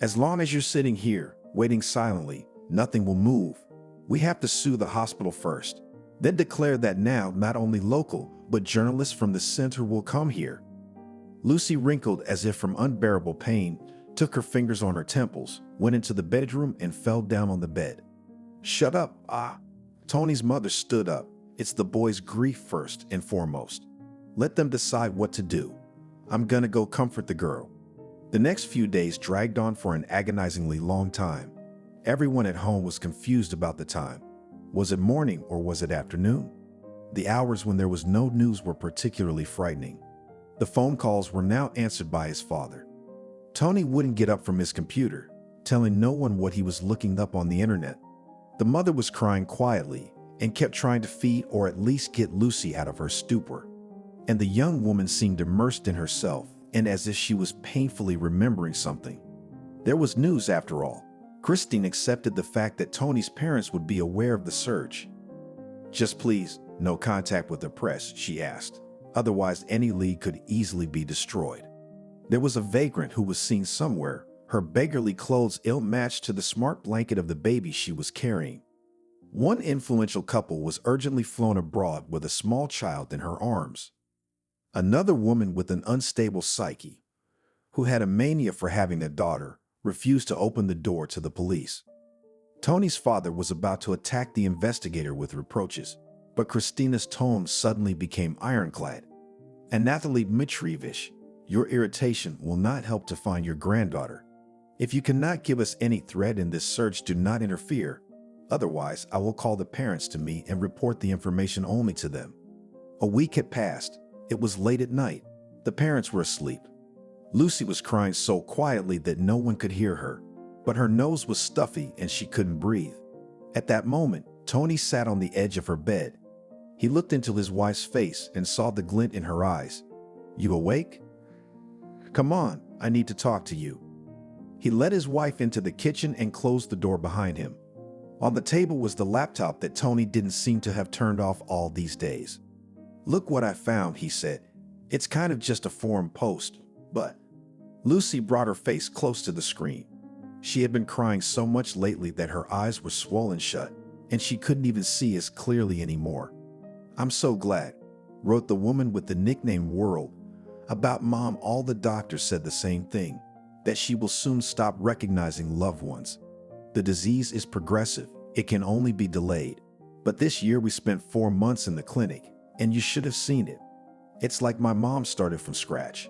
"As long as you're sitting here, waiting silently, nothing will move. We have to sue the hospital first. Then declare that now not only local, but journalists from the center will come here." Lucy wrinkled as if from unbearable pain, took her fingers on her temples, went into the bedroom and fell down on the bed. "Shut up, Tony's mother stood up. "It's the boy's grief first and foremost. Let them decide what to do. I'm gonna go comfort the girl." The next few days dragged on for an agonizingly long time. Everyone at home was confused about the time. Was it morning or was it afternoon? The hours when there was no news were particularly frightening. The phone calls were now answered by his father. Tony wouldn't get up from his computer, telling no one what he was looking up on the internet. The mother was crying quietly and kept trying to feed or at least get Lucy out of her stupor. And the young woman seemed immersed in herself and as if she was painfully remembering something. There was news after all. Christine accepted the fact that Tony's parents would be aware of the search. "Just please, no contact with the press," she asked. "Otherwise, any lead could easily be destroyed." There was a vagrant who was seen somewhere, her beggarly clothes ill-matched to the smart blanket of the baby she was carrying. One influential couple was urgently flown abroad with a small child in her arms. Another woman with an unstable psyche, who had a mania for having a daughter, refused to open the door to the police. Tony's father was about to attack the investigator with reproaches, but Christina's tone suddenly became ironclad. "Anatoly Dmitrievich, your irritation will not help to find your granddaughter. If you cannot give us any threat in this search, do not interfere. Otherwise, I will call the parents to me and report the information only to them." A week had passed. It was late at night. The parents were asleep. Lucy was crying so quietly that no one could hear her, but her nose was stuffy and she couldn't breathe. At that moment, Tony sat on the edge of her bed. He looked into his wife's face and saw the glint in her eyes. "You awake? Come on, I need to talk to you." He led his wife into the kitchen and closed the door behind him. On the table was the laptop that Tony didn't seem to have turned off all these days. "Look what I found," he said. "It's kind of just a forum post, but..." Lucy brought her face close to the screen. She had been crying so much lately that her eyes were swollen shut, and she couldn't even see as clearly anymore. "I'm so glad," wrote the woman with the nickname World. "About Mom, all the doctors said the same thing, that she will soon stop recognizing loved ones. The disease is progressive. It can only be delayed. But this year we spent 4 months in the clinic, and you should have seen it. It's like my mom started from scratch.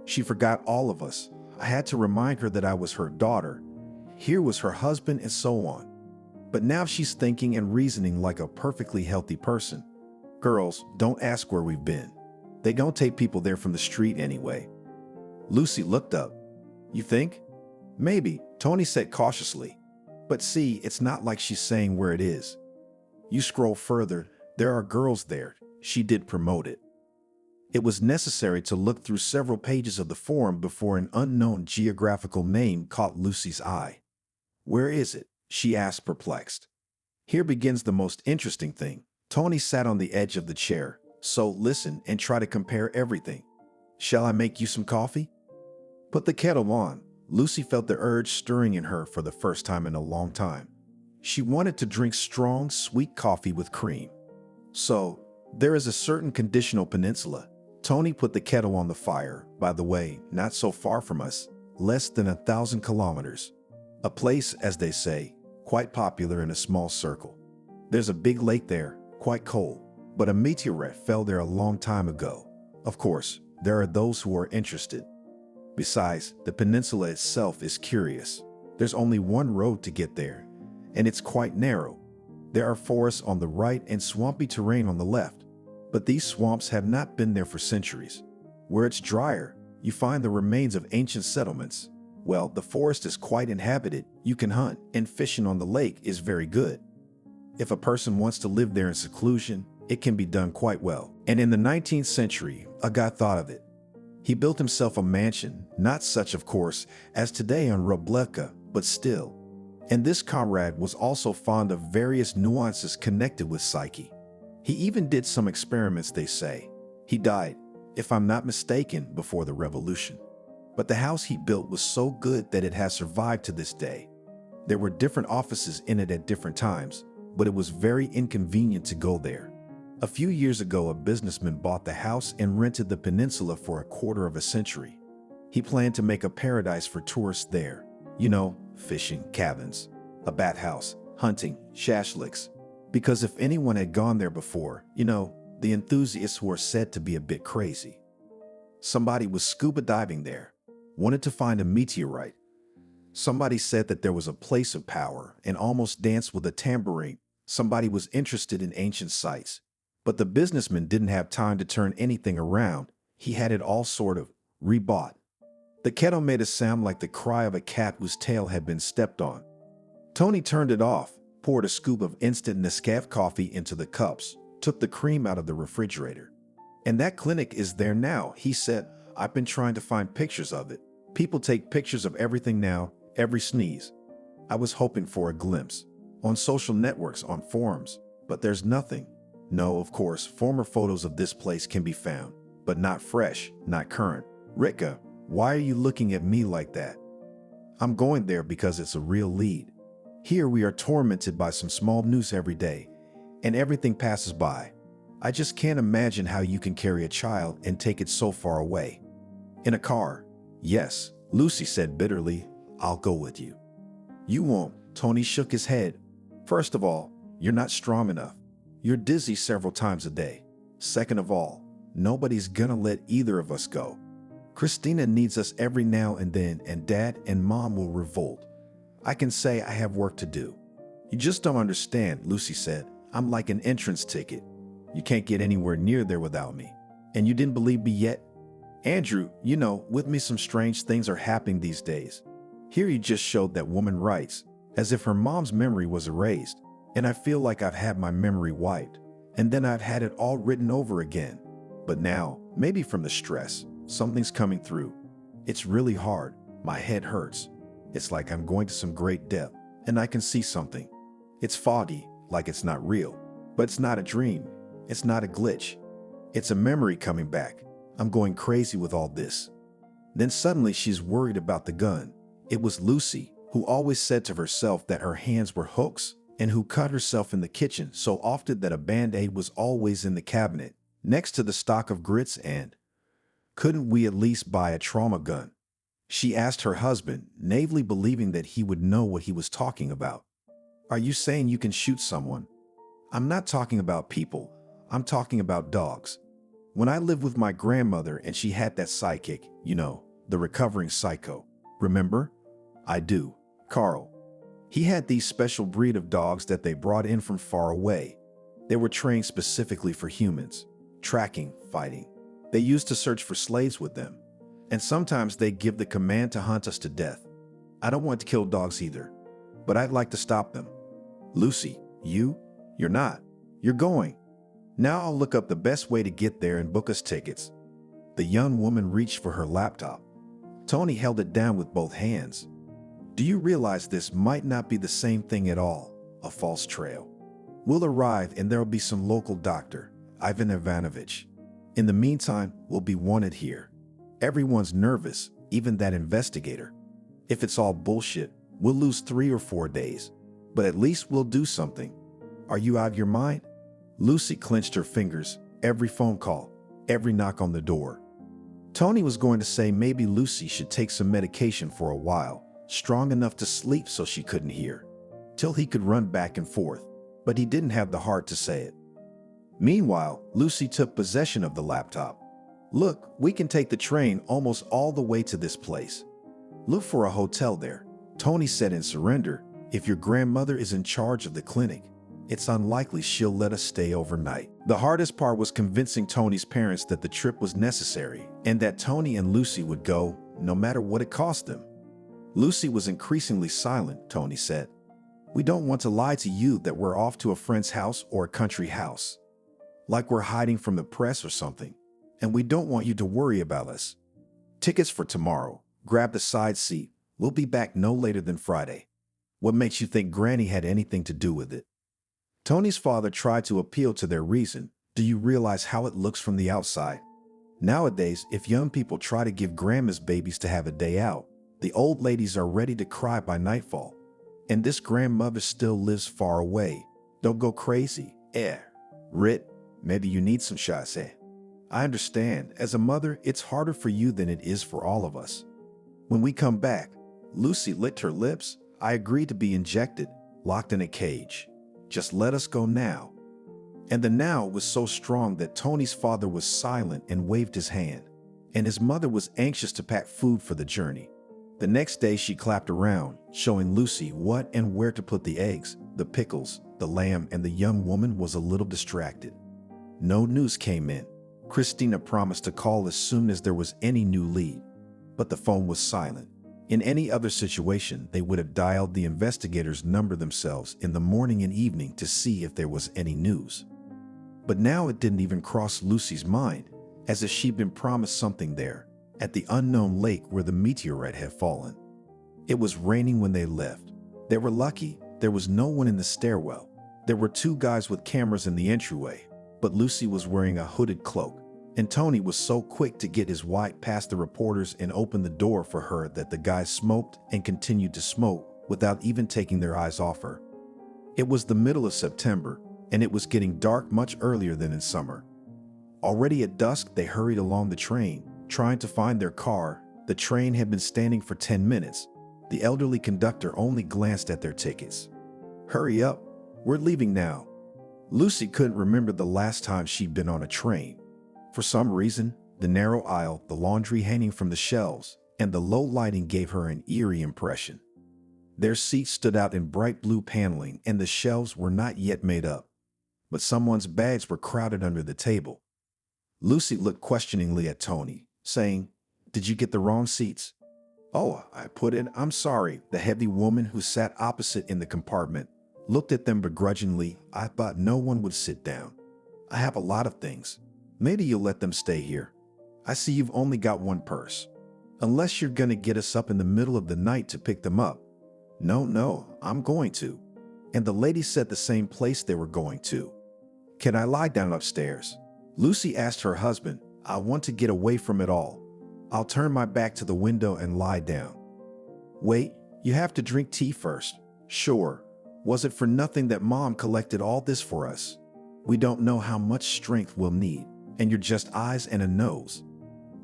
She forgot all of us. I had to remind her that I was her daughter. Here was her husband and so on. But now she's thinking and reasoning like a perfectly healthy person. Girls, don't ask where we've been. They don't take people there from the street anyway." Lucy looked up. "You think?" "Maybe," Tony said cautiously. But see, it's not like she's saying where it is. You scroll further, there are girls there. She did promote it. It was necessary to look through several pages of the forum before an unknown geographical name caught Lucy's eye. Where is it? She asked, perplexed. Here begins the most interesting thing. Tony sat on the edge of the chair. So listen and try to compare everything. Shall I make you some coffee? Put the kettle on. Lucy felt the urge stirring in her for the first time in a long time. She wanted to drink strong, sweet coffee with cream. So, there is a certain conditional peninsula. Tony put the kettle on the fire, by the way, not so far from us, less than 1,000 kilometers. A place, as they say, quite popular in a small circle. There's a big lake there, quite cold, but a meteorite fell there a long time ago. Of course, there are those who are interested. Besides, the peninsula itself is curious. There's only one road to get there, and it's quite narrow. There are forests on the right and swampy terrain on the left, but these swamps have not been there for centuries. Where it's drier, you find the remains of ancient settlements. Well, the forest is quite inhabited, you can hunt, and fishing on the lake is very good. If a person wants to live there in seclusion, it can be done quite well. And in the 19th century, a guy thought of it. He built himself a mansion, not such, of course, as today on Rublevka, but still. And this comrade was also fond of various nuances connected with psyche. He even did some experiments, they say. He died, if I'm not mistaken, before the revolution. But the house he built was so good that it has survived to this day. There were different offices in it at different times, but it was very inconvenient to go there. A few years ago, a businessman bought the house and rented the peninsula for a quarter of a century. He planned to make a paradise for tourists there. You know, fishing, cabins, a bathhouse, hunting, shashliks. Because if anyone had gone there before, you know, the enthusiasts who are said to be a bit crazy. Somebody was scuba diving there, wanted to find a meteorite. Somebody said that there was a place of power and almost danced with a tambourine. Somebody was interested in ancient sites. But the businessman didn't have time to turn anything around. He had it all sort of rebought. The kettle made a sound like the cry of a cat whose tail had been stepped on. Tony turned it off, poured a scoop of instant Nescafe coffee into the cups, took the cream out of the refrigerator. And that clinic is there now, he said. I've been trying to find pictures of it. People take pictures of everything now, every sneeze. I was hoping for a glimpse. On social networks, on forums, but there's nothing. No, of course, former photos of this place can be found, but not fresh, not current. Ritka, why are you looking at me like that? I'm going there because it's a real lead. Here we are tormented by some small news every day, and everything passes by. I just can't imagine how you can carry a child and take it so far away. In a car. Yes, Lucy said bitterly, I'll go with you. You won't. Tony shook his head. First of all, you're not strong enough. You're dizzy several times a day. Second of all, nobody's gonna let either of us go. Christina needs us every now and then, and Dad and Mom will revolt. I can say I have work to do. You just don't understand, Lucy said. I'm like an entrance ticket. You can't get anywhere near there without me. And you didn't believe me yet? Andrew, you know, with me some strange things are happening these days. Here you just showed that woman writes, as if her mom's memory was erased. And I feel like I've had my memory wiped, and then I've had it all written over again. But now, maybe from the stress, something's coming through. It's really hard. My head hurts. It's like I'm going to some great depth, and I can see something. It's foggy, like it's not real. But it's not a dream. It's not a glitch. It's a memory coming back. I'm going crazy with all this. Then suddenly she's worried about the gun. It was Lucy, who always said to herself that her hands were hooks, and who cut herself in the kitchen so often that a Band-Aid was always in the cabinet, next to the stock of grits, and couldn't we at least buy a trauma gun? She asked her husband, naively believing that he would know what he was talking about. Are you saying you can shoot someone? I'm not talking about people. I'm talking about dogs. When I lived with my grandmother and she had that sidekick, you know, the recovering psycho. Remember? I do. Carl. He had these special breed of dogs that they brought in from far away. They were trained specifically for humans. Tracking, fighting. They used to search for slaves with them. And sometimes they give the command to hunt us to death. I don't want to kill dogs either. but I'd like to stop them. Lucy, you're not. You're going. Now I'll look up the best way to get there and book us tickets. The young woman reached for her laptop. Tony held it down with both hands. Do you realize this might not be the same thing at all? A false trail. We'll arrive and there'll be some local doctor, Ivan Ivanovich. In the meantime, we'll be wanted here. Everyone's nervous, even that investigator. If it's all bullshit, we'll lose 3 or 4 days. But at least we'll do something. Are you out of your mind? Lucy clenched her fingers, every phone call, every knock on the door. Tony was going to say maybe Lucy should take some medication for a while, strong enough to sleep so she couldn't hear, till he could run back and forth, but he didn't have the heart to say it. Meanwhile, Lucy took possession of the laptop. Look, we can take the train almost all the way to this place. Look for a hotel there. Tony said in surrender, if your grandmother is in charge of the clinic, it's unlikely she'll let us stay overnight. The hardest part was convincing Tony's parents that the trip was necessary and that Tony and Lucy would go no matter what it cost them. Lucy was increasingly silent, Tony said. We don't want to lie to you that we're off to a friend's house or a country house, like we're hiding from the press or something, and we don't want you to worry about us. Tickets for tomorrow. Grab the side seat. We'll be back no later than Friday. What makes you think Granny had anything to do with it? Tony's father tried to appeal to their reason. Do you realize how it looks from the outside? Nowadays, if young people try to give grandma's babies to have a day out, the old ladies are ready to cry by nightfall. And this grandmother still lives far away. Don't go crazy. Rit, maybe you need some shots, I understand. As a mother, it's harder for you than it is for all of us. When we come back, Lucy licked her lips. I agreed to be injected, locked in a cage. Just let us go now. And the now was so strong that Tony's father was silent and waved his hand, and his mother was anxious to pack food for the journey. The next day she clapped around, showing Lucy what and where to put the eggs, the pickles, the lamb, and the young woman was a little distracted. No news came in. Christina promised to call as soon as there was any new lead, but the phone was silent. In any other situation, they would have dialed the investigator's number themselves in the morning and evening to see if there was any news. But now it didn't even cross Lucy's mind, as if she'd been promised something there, at the unknown lake where the meteorite had fallen. It was raining when they left. They were lucky there was no one in the stairwell. There were 2 guys with cameras in the entryway, but Lucy was wearing a hooded cloak, and Tony was so quick to get his white past the reporters and open the door for her that the guys smoked and continued to smoke without even taking their eyes off her. It was the middle of September, and it was getting dark much earlier than in summer. Already at dusk, they hurried along the train, trying to find their car. The train had been standing for 10 minutes. The elderly conductor only glanced at their tickets. Hurry up, we're leaving now. Lucy couldn't remember the last time she'd been on a train. For some reason, the narrow aisle, the laundry hanging from the shelves, and the low lighting gave her an eerie impression. Their seats stood out in bright blue paneling, and the shelves were not yet made up, but someone's bags were crowded under the table. Lucy looked questioningly at Tony, saying, "Did you get the wrong seats?" "Oh, I put in, I'm sorry." The heavy woman who sat opposite in the compartment looked at them begrudgingly. "I thought no one would sit down. I have a lot of things. Maybe you'll let them stay here. I see you've only got 1 purse. Unless you're gonna get us up in the middle of the night to pick them up." No, I'm going to." And the lady said the same place they were going to. "Can I lie down upstairs?" Lucy asked her husband. "I want to get away from it all. I'll turn my back to the window and lie down." "Wait, you have to drink tea first." "Sure. Was it for nothing that Mom collected all this for us? We don't know how much strength we'll need, and you're just eyes and a nose."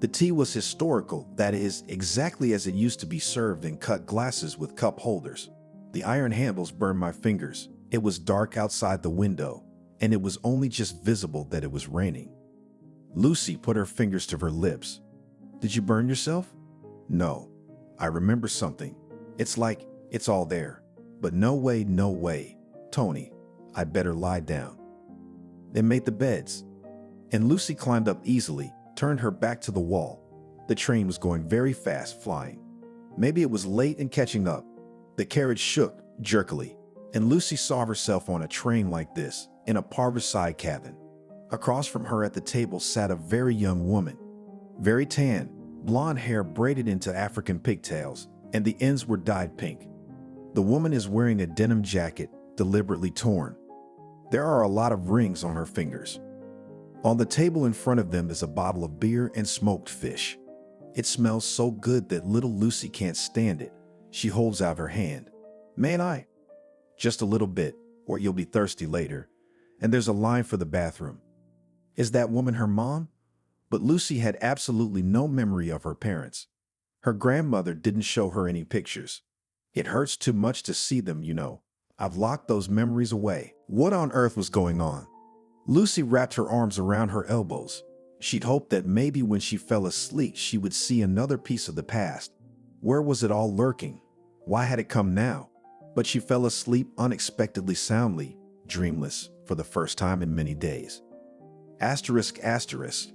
The tea was historical, that is, exactly as it used to be served in cut glasses with cup holders. The iron handles burned my fingers. It was dark outside the window, and it was only just visible that it was raining. Lucy put her fingers to her lips. "Did you burn yourself?" "No. I remember something. It's like it's all there. But no way. Tony, I better lie down." They made the beds, and Lucy climbed up easily, turned her back to the wall. The train was going very fast, flying. Maybe it was late and catching up. The carriage shook, jerkily. And Lucy saw herself on a train like this, in a parverside cabin. Across from her at the table sat a very young woman. Very tan, blonde hair braided into African pigtails, and the ends were dyed pink. The woman is wearing a denim jacket, deliberately torn. There are a lot of rings on her fingers. On the table in front of them is a bottle of beer and smoked fish. It smells so good that little Lucy can't stand it. She holds out her hand. "May I?" "Just a little bit, or you'll be thirsty later." And there's a line for the bathroom. Is that woman her mom? But Lucy had absolutely no memory of her parents. Her grandmother didn't show her any pictures. It hurts too much to see them, you know. I've locked those memories away. What on earth was going on? Lucy wrapped her arms around her elbows. She'd hoped that maybe when she fell asleep she would see another piece of the past. Where was it all lurking? Why had it come now? But she fell asleep unexpectedly soundly, dreamless, for the first time in many days. Asterisk, asterisk.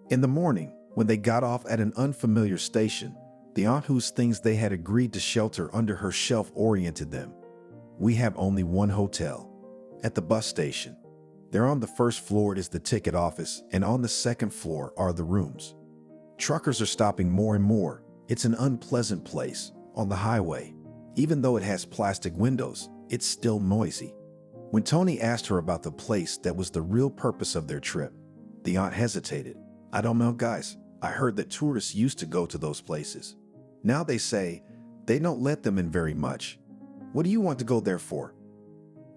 In the morning, when they got off at an unfamiliar station, the aunt whose things they had agreed to shelter under her shelf oriented them. "We have only one hotel. At the bus station. There on the first floor is the ticket office, and on the second floor are the rooms. Truckers are stopping more and more. It's an unpleasant place, on the highway. Even though it has plastic windows, it's still noisy." When Tony asked her about the place that was the real purpose of their trip, the aunt hesitated. "I don't know, guys. I heard that tourists used to go to those places. Now they say they don't let them in very much. What do you want to go there for?"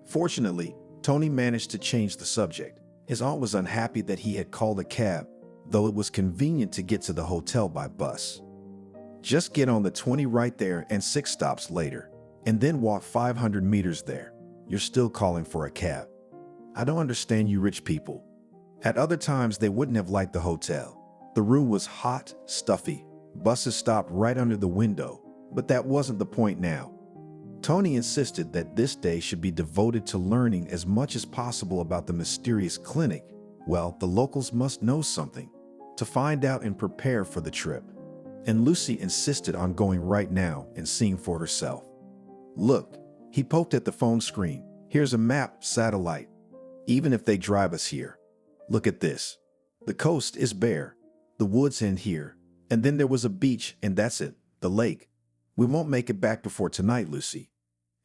Fortunately, Tony managed to change the subject. His aunt was unhappy that he had called a cab, though it was convenient to get to the hotel by bus. "Just get on the 20 right there and 6 stops later, and then walk 500 meters there. You're still calling for a cab. I don't understand you rich people." At other times, they wouldn't have liked the hotel. The room was hot, stuffy. Buses stopped right under the window, but that wasn't the point now. Tony insisted that this day should be devoted to learning as much as possible about the mysterious clinic. Well, the locals must know something, to find out and prepare for the trip. And Lucy insisted on going right now and seeing for herself. "Look," he poked at the phone screen. "Here's a map, satellite. Even if they drive us here. Look at this. The coast is bare. The woods end here. And then there was a beach, and that's it, the lake. We won't make it back before tonight, Lucy.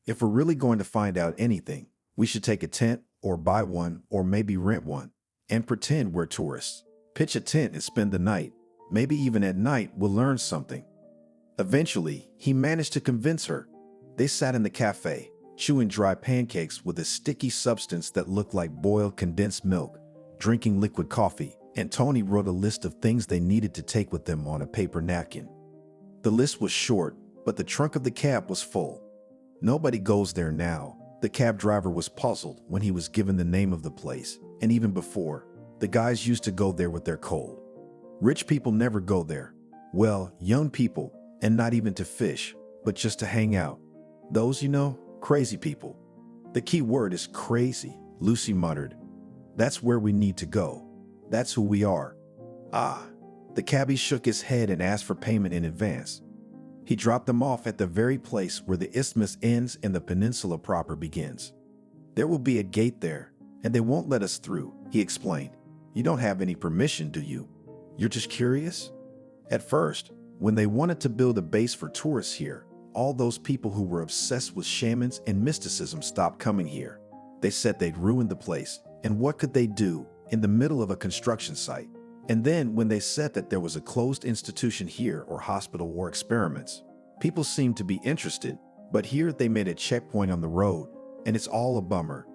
If we're really going to find out anything, we should take a tent, or buy one, or maybe rent one, and pretend we're tourists. Pitch a tent and spend the night. Maybe even at night we'll learn something." Eventually, he managed to convince her. They sat in the cafe, chewing dry pancakes with a sticky substance that looked like boiled condensed milk, drinking liquid coffee, and Tony wrote a list of things they needed to take with them on a paper napkin. The list was short, but the trunk of the cab was full. Nobody goes there now. The cab driver was puzzled when he was given the name of the place, and even before, the guys used to go there with their cold. Rich people never go there. Well, young people, and not even to fish, but just to hang out. Those, you know, crazy people. "The key word is crazy," Lucy muttered. "That's where we need to go. That's who we are." "Ah." The cabbie shook his head and asked for payment in advance. He dropped them off at the very place where the isthmus ends and the peninsula proper begins. "There will be a gate there, and they won't let us through," he explained. "You don't have any permission, do you? You're just curious?" At first, when they wanted to build a base for tourists here, all those people who were obsessed with shamans and mysticism stopped coming here. They said they'd ruined the place, and what could they do in the middle of a construction site? And then when they said that there was a closed institution here or hospital or experiments, people seemed to be interested, but here they made a checkpoint on the road, and it's all a bummer.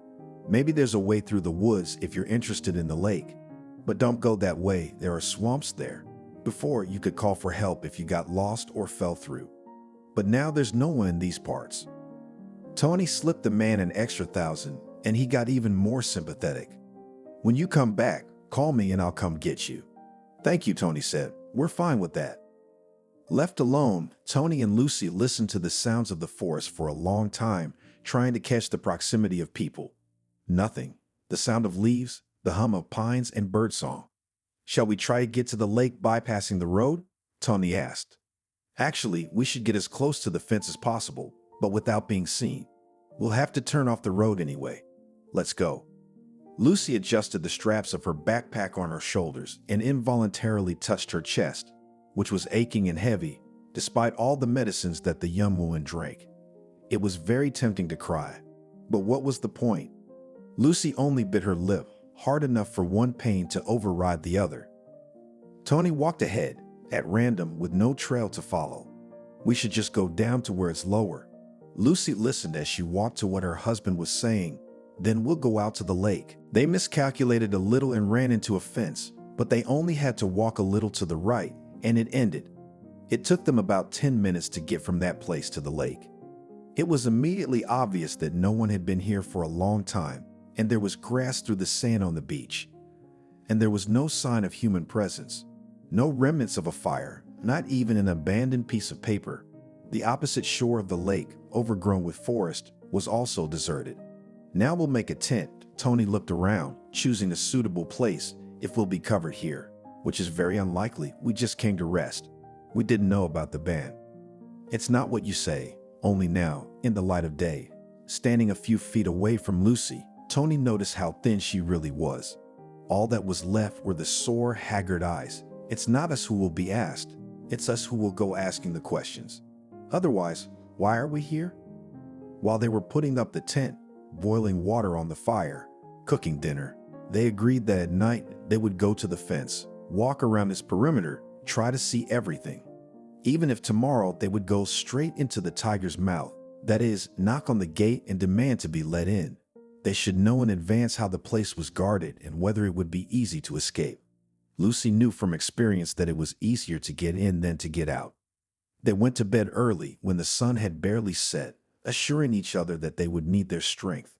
Maybe there's a way through the woods if you're interested in the lake. But don't go that way, there are swamps there. Before, you could call for help if you got lost or fell through. But now there's no one in these parts. Tony slipped the man an extra $1,000, and he got even more sympathetic. "When you come back, call me and I'll come get you." "Thank you," Tony said. "We're fine with that." Left alone, Tony and Lucy listened to the sounds of the forest for a long time, trying to catch the proximity of people. Nothing. The sound of leaves, the hum of pines, and birdsong. "Shall we try to get to the lake bypassing the road?" Tony asked. "Actually, we should get as close to the fence as possible, but without being seen. We'll have to turn off the road anyway. Let's go. Lucy adjusted the straps of her backpack on her shoulders and involuntarily touched her chest, which was aching and heavy, despite all the medicines that the young woman drank. It was very tempting to cry. But what was the point? Lucy only bit her lip hard enough for one pain to override the other. Tony walked ahead, at random with no trail to follow. We should just go down to where it's lower. Lucy listened as she walked to what her husband was saying. Then we'll go out to the lake. They miscalculated a little and ran into a fence, but they only had to walk a little to the right, and it ended. It took them about 10 minutes to get from that place to the lake. It was immediately obvious that no one had been here for a long time, and there was grass through the sand on the beach. And there was no sign of human presence. No remnants of a fire, not even an abandoned piece of paper. The opposite shore of the lake, overgrown with forest, was also deserted. Now we'll make a tent. Tony looked around, choosing a suitable place if we'll be covered here, which is very unlikely. We just came to rest. We didn't know about the band. It's not what you say. Only now, in the light of day, standing a few feet away from Lucy, Tony noticed how thin she really was. All that was left were the sore, haggard eyes. It's not us who will be asked. It's us who will go asking the questions. Otherwise, why are we here? While they were putting up the tent, boiling water on the fire, cooking dinner, they agreed that at night they would go to the fence, walk around its perimeter, try to see everything. Even if tomorrow they would go straight into the tiger's mouth, that is, knock on the gate and demand to be let in. They should know in advance how the place was guarded and whether it would be easy to escape. Lucy knew from experience that it was easier to get in than to get out. They went to bed early when the sun had barely set, assuring each other that they would need their strength.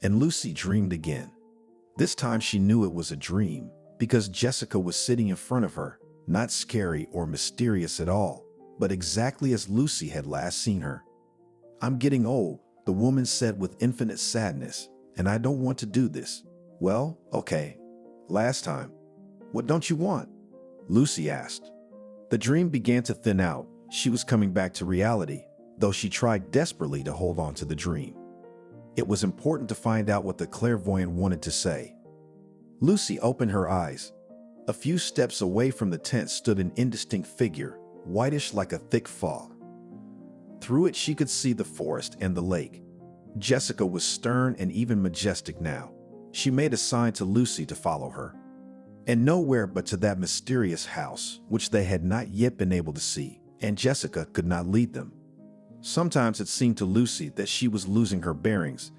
And Lucy dreamed again. This time she knew it was a dream because Jessica was sitting in front of her, not scary or mysterious at all, but exactly as Lucy had last seen her. "I'm getting old," the woman said with infinite sadness, "and I don't want to do this." "Well, okay. Last time. What don't you want?" Lucy asked. The dream began to thin out. She was coming back to reality, though she tried desperately to hold on to the dream. It was important to find out what the clairvoyant wanted to say. Lucy opened her eyes. A few steps away from the tent stood an indistinct figure, whitish like a thick fog. Through it she could see the forest and the lake. Jessica was stern and even majestic now. She made a sign to Lucy to follow her. And nowhere but to that mysterious house, which they had not yet been able to see, and Jessica could not lead them. Sometimes it seemed to Lucy that she was losing her bearings,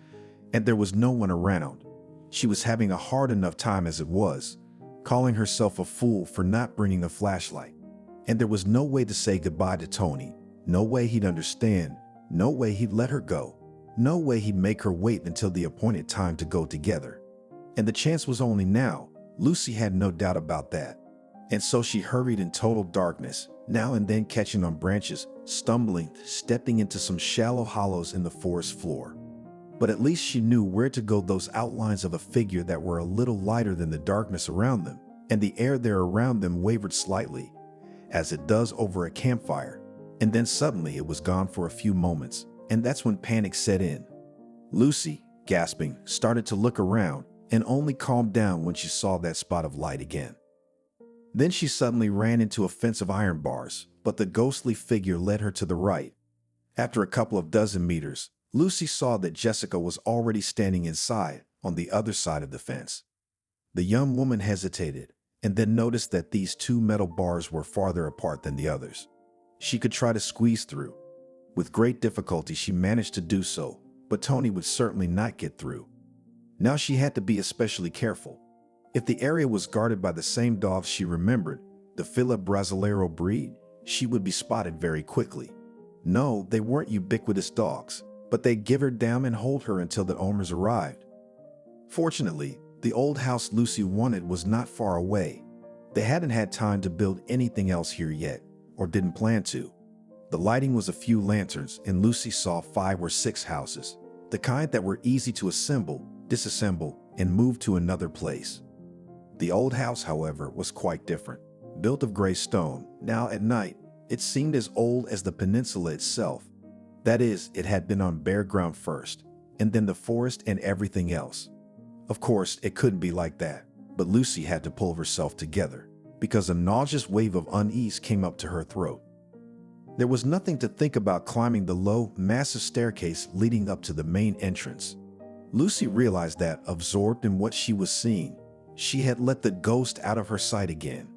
and there was no one around. She was having a hard enough time as it was, calling herself a fool for not bringing a flashlight. And there was no way to say goodbye to Tony, no way he'd understand, no way he'd let her go, no way he'd make her wait until the appointed time to go together. And the chance was only now. Lucy had no doubt about that. And so she hurried in total darkness, now and then catching on branches, stumbling, stepping into some shallow hollows in the forest floor. But at least she knew where to go. Those outlines of a figure that were a little lighter than the darkness around them, and the air there around them wavered slightly, as it does over a campfire. And then suddenly it was gone for a few moments, and that's when panic set in. Lucy, gasping, started to look around, and only calmed down when she saw that spot of light again. Then she suddenly ran into a fence of iron bars, but the ghostly figure led her to the right. After a couple of dozen meters, Lucy saw that Jessica was already standing inside, on the other side of the fence. The young woman hesitated, and then noticed that these two metal bars were farther apart than the others. She could try to squeeze through. With great difficulty she managed to do so, but Tony would certainly not get through. Now she had to be especially careful. If the area was guarded by the same dogs she remembered, the Fila Brasileiro breed, she would be spotted very quickly. No, they weren't ubiquitous dogs, but they'd give her down and hold her until the owners arrived. Fortunately, the old house Lucy wanted was not far away. They hadn't had time to build anything else here yet, or didn't plan to. The lighting was a few lanterns, and Lucy saw 5 or 6 houses, the kind that were easy to assemble, disassemble, and move to another place. The old house, however, was quite different. Built of gray stone, now at night, it seemed as old as the peninsula itself. That is, it had been on bare ground first, and then the forest and everything else. Of course, it couldn't be like that, but Lucy had to pull herself together because a nauseous wave of unease came up to her throat. There was nothing to think about climbing the low, massive staircase leading up to the main entrance. Lucy realized that, absorbed in what she was seeing, she had let the ghost out of her sight again.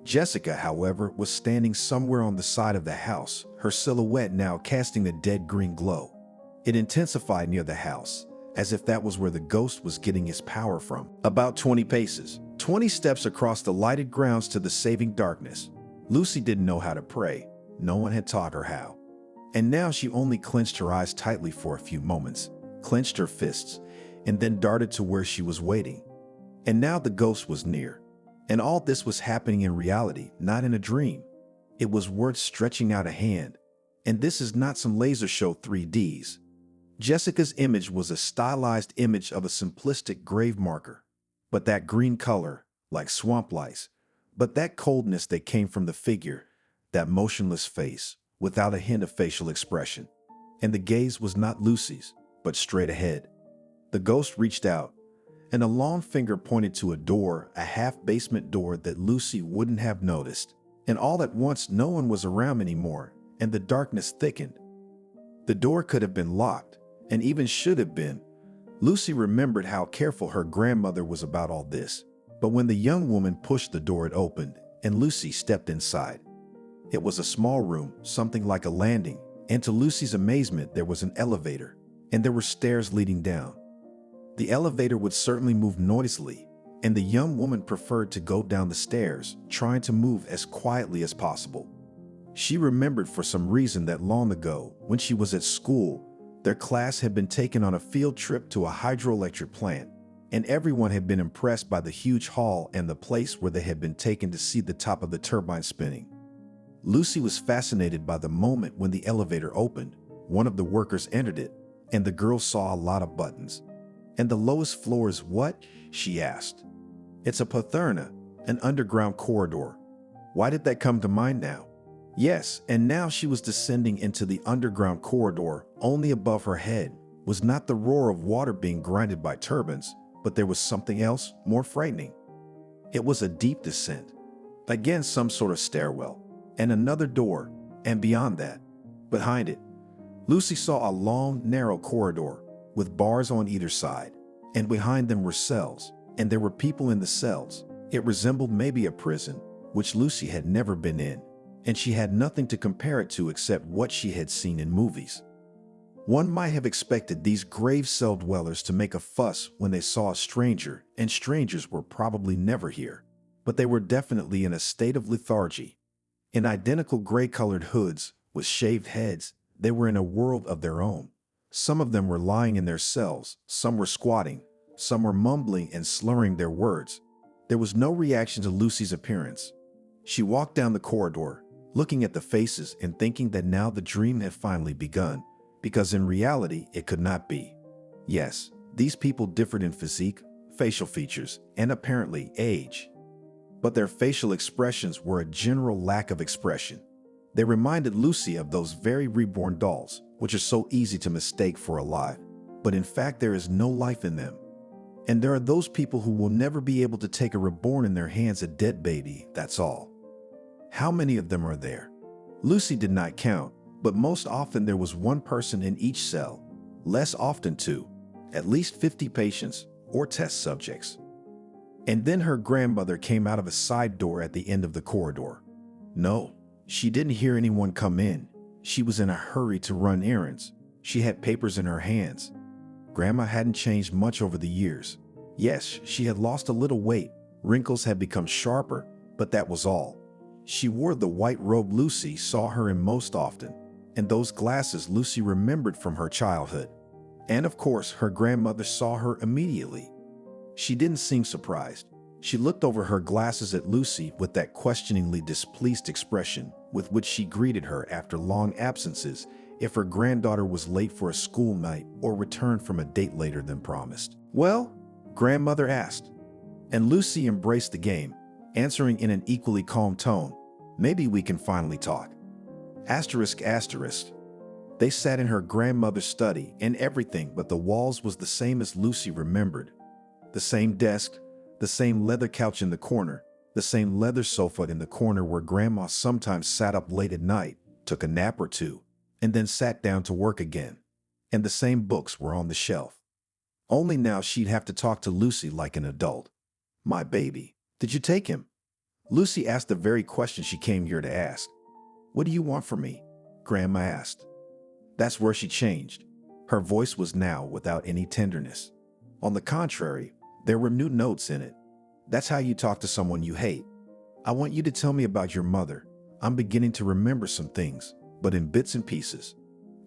Jessica, however, was standing somewhere on the side of the house, her silhouette now casting a dead green glow. It intensified near the house, as if that was where the ghost was getting his power from. About 20 paces, 20 steps across the lighted grounds to the saving darkness. Lucy didn't know how to pray. No one had taught her how. And now she only clenched her eyes tightly for a few moments, clenched her fists, and then darted to where she was waiting. And now the ghost was near. And all this was happening in reality, not in a dream. It was worth stretching out a hand. And this is not some laser show 3Ds. Jessica's image was a stylized image of a simplistic grave marker. But that green color, like swamp lice, but that coldness that came from the figure, that motionless face, without a hint of facial expression. And the gaze was not Lucy's, but straight ahead. The ghost reached out, and a long finger pointed to a door, a half-basement door that Lucy wouldn't have noticed. And all at once, no one was around anymore, and the darkness thickened. The door could have been locked, and even should have been. Lucy remembered how careful her grandmother was about all this. But when the young woman pushed the door, it opened, and Lucy stepped inside. It was a small room, something like a landing, and to Lucy's amazement, there was an elevator, and there were stairs leading down. The elevator would certainly move noisily, and the young woman preferred to go down the stairs, trying to move as quietly as possible. She remembered for some reason that long ago, when she was at school, their class had been taken on a field trip to a hydroelectric plant, and everyone had been impressed by the huge hall and the place where they had been taken to see the top of the turbine spinning. Lucy was fascinated by the moment when the elevator opened. One of the workers entered it, and the girl saw a lot of buttons. "And the lowest floor is what?" she asked. "It's a patherna, an underground corridor." Why did that come to mind now? Yes, and now she was descending into the underground corridor. Only above her head was not the roar of water being grinded by turbines, but there was something else more frightening. It was a deep descent. Again, some sort of stairwell, and another door, and beyond that, behind it, Lucy saw a long, narrow corridor with bars on either side, and behind them were cells, and there were people in the cells. It resembled maybe a prison, which Lucy had never been in, and she had nothing to compare it to except what she had seen in movies. One might have expected these grave cell dwellers to make a fuss when they saw a stranger, and strangers were probably never here, but they were definitely in a state of lethargy. In identical gray-colored hoods, with shaved heads, they were in a world of their own. Some of them were lying in their cells, some were squatting, some were mumbling and slurring their words. There was no reaction to Lucy's appearance. She walked down the corridor, looking at the faces and thinking that now the dream had finally begun, because in reality it could not be. Yes, these people differed in physique, facial features, and apparently age. But their facial expressions were a general lack of expression. They reminded Lucy of those very reborn dolls, which are so easy to mistake for alive, but in fact there is no life in them. And there are those people who will never be able to take a reborn in their hands, a dead baby, that's all. How many of them are there? Lucy did not count, but most often there was one person in each cell, less often two, at least 50 patients or test subjects. And then her grandmother came out of a side door at the end of the corridor. No, she didn't hear anyone come in. She was in a hurry to run errands. She had papers in her hands. Grandma hadn't changed much over the years. Yes, she had lost a little weight. Wrinkles had become sharper, but that was all. She wore the white robe Lucy saw her in most often, and those glasses Lucy remembered from her childhood. And of course, her grandmother saw her immediately. She didn't seem surprised. She looked over her glasses at Lucy with that questioningly displeased expression with which she greeted her after long absences if her granddaughter was late for a school night or returned from a date later than promised. "Well?" grandmother asked. And Lucy embraced the game, answering in an equally calm tone, "Maybe we can finally talk." Asterisk, asterisk. They sat in her grandmother's study, and everything but the walls was the same as Lucy remembered. The same desk, the same leather couch in the corner, the same leather sofa in the corner where Grandma sometimes sat up late at night, took a nap or two, and then sat down to work again. And the same books were on the shelf. Only now she'd have to talk to Lucy like an adult. "My baby, did you take him?" Lucy asked the very question she came here to ask. "What do you want from me?" Grandma asked. That's where she changed. Her voice was now without any tenderness. On the contrary, there were new notes in it. "That's how you talk to someone you hate. I want you to tell me about your mother. I'm beginning to remember some things, but in bits and pieces.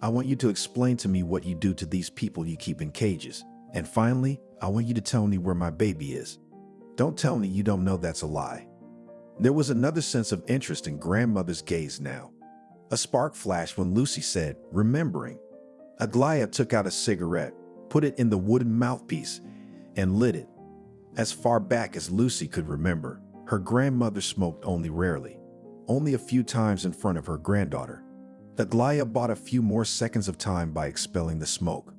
I want you to explain to me what you do to these people you keep in cages. And finally, I want you to tell me where my baby is. Don't tell me you don't know that's a lie." There was another sense of interest in Grandmother's gaze now. A spark flashed when Lucy said, remembering. Aglaia took out a cigarette, put it in the wooden mouthpiece, and lit it. As far back as Lucy could remember, her grandmother smoked only rarely, only a few times in front of her granddaughter. Aglaia bought a few more seconds of time by expelling the smoke.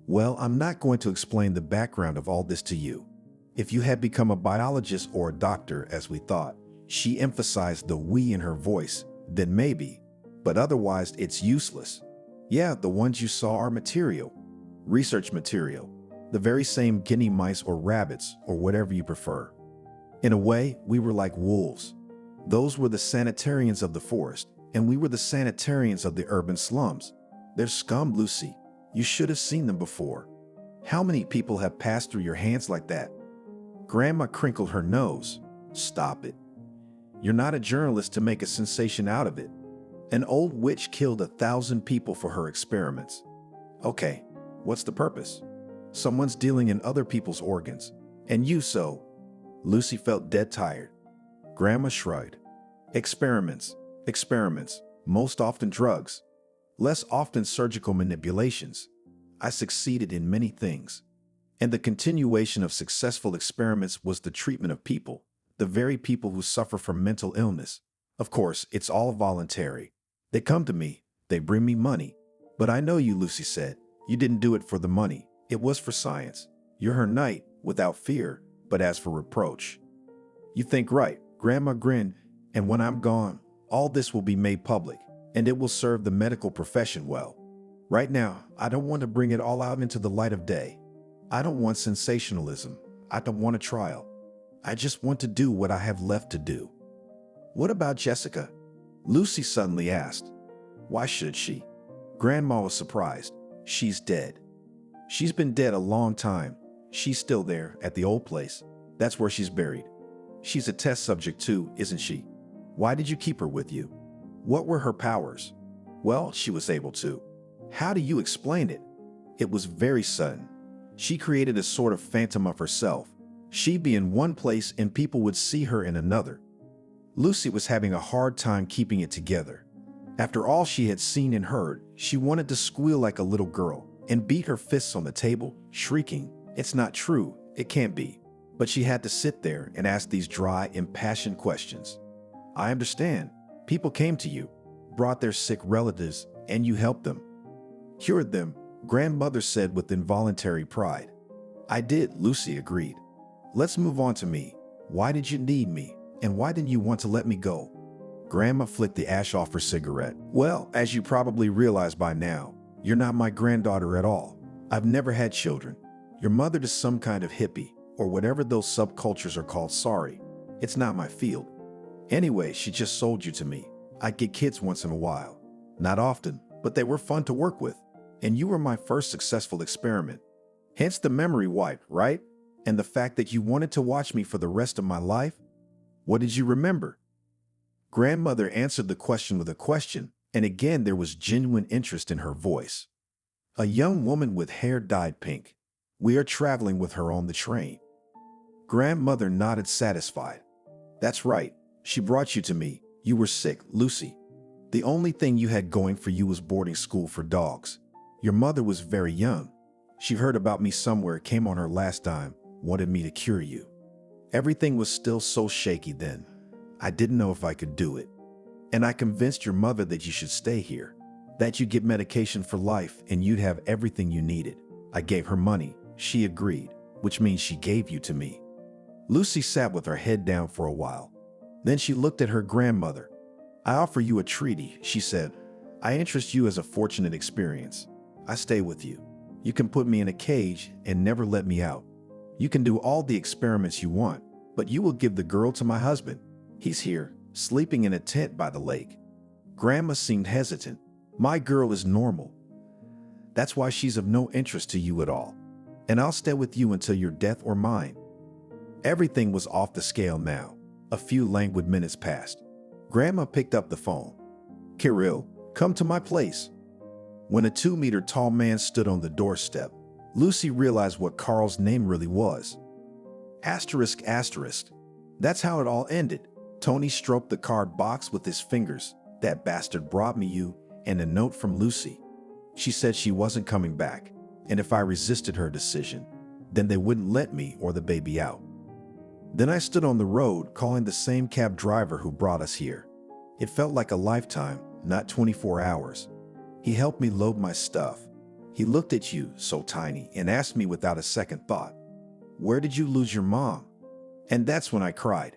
"Well, I'm not going to explain the background of all this to you. If you had become a biologist or a doctor, as we thought," she emphasized the we in her voice, "then maybe. But otherwise, it's useless. Yeah, the ones you saw are material. Research material. The very same guinea mice or rabbits or whatever you prefer. In a way, we were like wolves. Those were the sanitarians of the forest, and we were the sanitarians of the urban slums. They're scum, Lucy. You should have seen them before. How many people have passed through your hands like that?" Grandma crinkled her nose. "Stop it. You're not a journalist to make a sensation out of it. An old witch killed 1,000 people for her experiments. Okay, what's the purpose? Someone's dealing in other people's organs. And you so." Lucy felt dead tired. Grandma shrugged. "Experiments, experiments, most often drugs. Less often surgical manipulations. I succeeded in many things. And the continuation of successful experiments was the treatment of people, the very people who suffer from mental illness. Of course, it's all voluntary. They come to me, they bring me money. But I know you," Lucy said. "You didn't do it for the money. It was for science. You're her knight, without fear, but as for reproach." "You think right," Grandma grinned. "And when I'm gone, all this will be made public, and it will serve the medical profession well. Right now, I don't want to bring it all out into the light of day. I don't want sensationalism. I don't want a trial. I just want to do what I have left to do." "What about Jessica?" Lucy suddenly asked. "Why should she?" Grandma was surprised. "She's dead. She's been dead a long time. She's still there at the old place. That's where she's buried. She's a test subject too, isn't she? Why did you keep her with you? What were her powers?" "Well, she was able to." "How do you explain it?" "It was very sudden. She created a sort of phantom of herself. She'd be in one place and people would see her in another." Lucy was having a hard time keeping it together. After all she had seen and heard, she wanted to squeal like a little girl and beat her fists on the table, shrieking, "It's not true, it can't be." But she had to sit there and ask these dry, impassioned questions. "I understand. People came to you, brought their sick relatives, and you helped them." "Cured them," Grandmother said with involuntary pride. "I did," Lucy agreed. "Let's move on to me. Why did you need me? And why didn't you want to let me go?" Grandma flicked the ash off her cigarette. "Well, as you probably realize by now, you're not my granddaughter at all. I've never had children. Your mother is some kind of hippie, or whatever those subcultures are called. Sorry, it's not my field. Anyway, she just sold you to me. I'd get kids once in a while. Not often, but they were fun to work with. And you were my first successful experiment. Hence the memory wipe, right? And the fact that you wanted to watch me for the rest of my life? What did you remember?" Grandmother answered the question with a question, and again there was genuine interest in her voice. "A young woman with hair dyed pink. We are traveling with her on the train." Grandmother nodded satisfied. "That's right. She brought you to me. You were sick, Lucy. The only thing you had going for you was boarding school for dogs. Your mother was very young. She heard about me somewhere, came on her last dime, wanted me to cure you. Everything was still so shaky then. I didn't know if I could do it. And I convinced your mother that you should stay here. that you get medication for life and you'd have everything you needed. I gave her money. She agreed, which means she gave you to me. Lucy sat with her head down for a while. Then she looked at her grandmother. I offer you a treaty, she said. I interest you as a fortunate experience. I stay with you. You can put me in a cage and never let me out. You can do all the experiments you want, but you will give the girl to my husband. He's here, sleeping in a tent by the lake. Grandma seemed hesitant. My girl is normal. That's why she's of no interest to you at all. And I'll stay with you until your death or mine. Everything was off the scale now. A few languid minutes passed. Grandma picked up the phone. Kirill, come to my place. When a 2-meter tall man stood on the doorstep, Lucy realized what Carl's name really was. Asterisk, asterisk. That's how it all ended. Tony stroked the card box with his fingers. That bastard brought me you and a note from Lucy. She said she wasn't coming back, and if I resisted her decision, then they wouldn't let me or the baby out. Then I stood on the road calling the same cab driver who brought us here. It felt like a lifetime, not 24 hours. He helped me load my stuff. He looked at you, so tiny, and asked me without a second thought, "Where did you lose your mom?" And that's when I cried.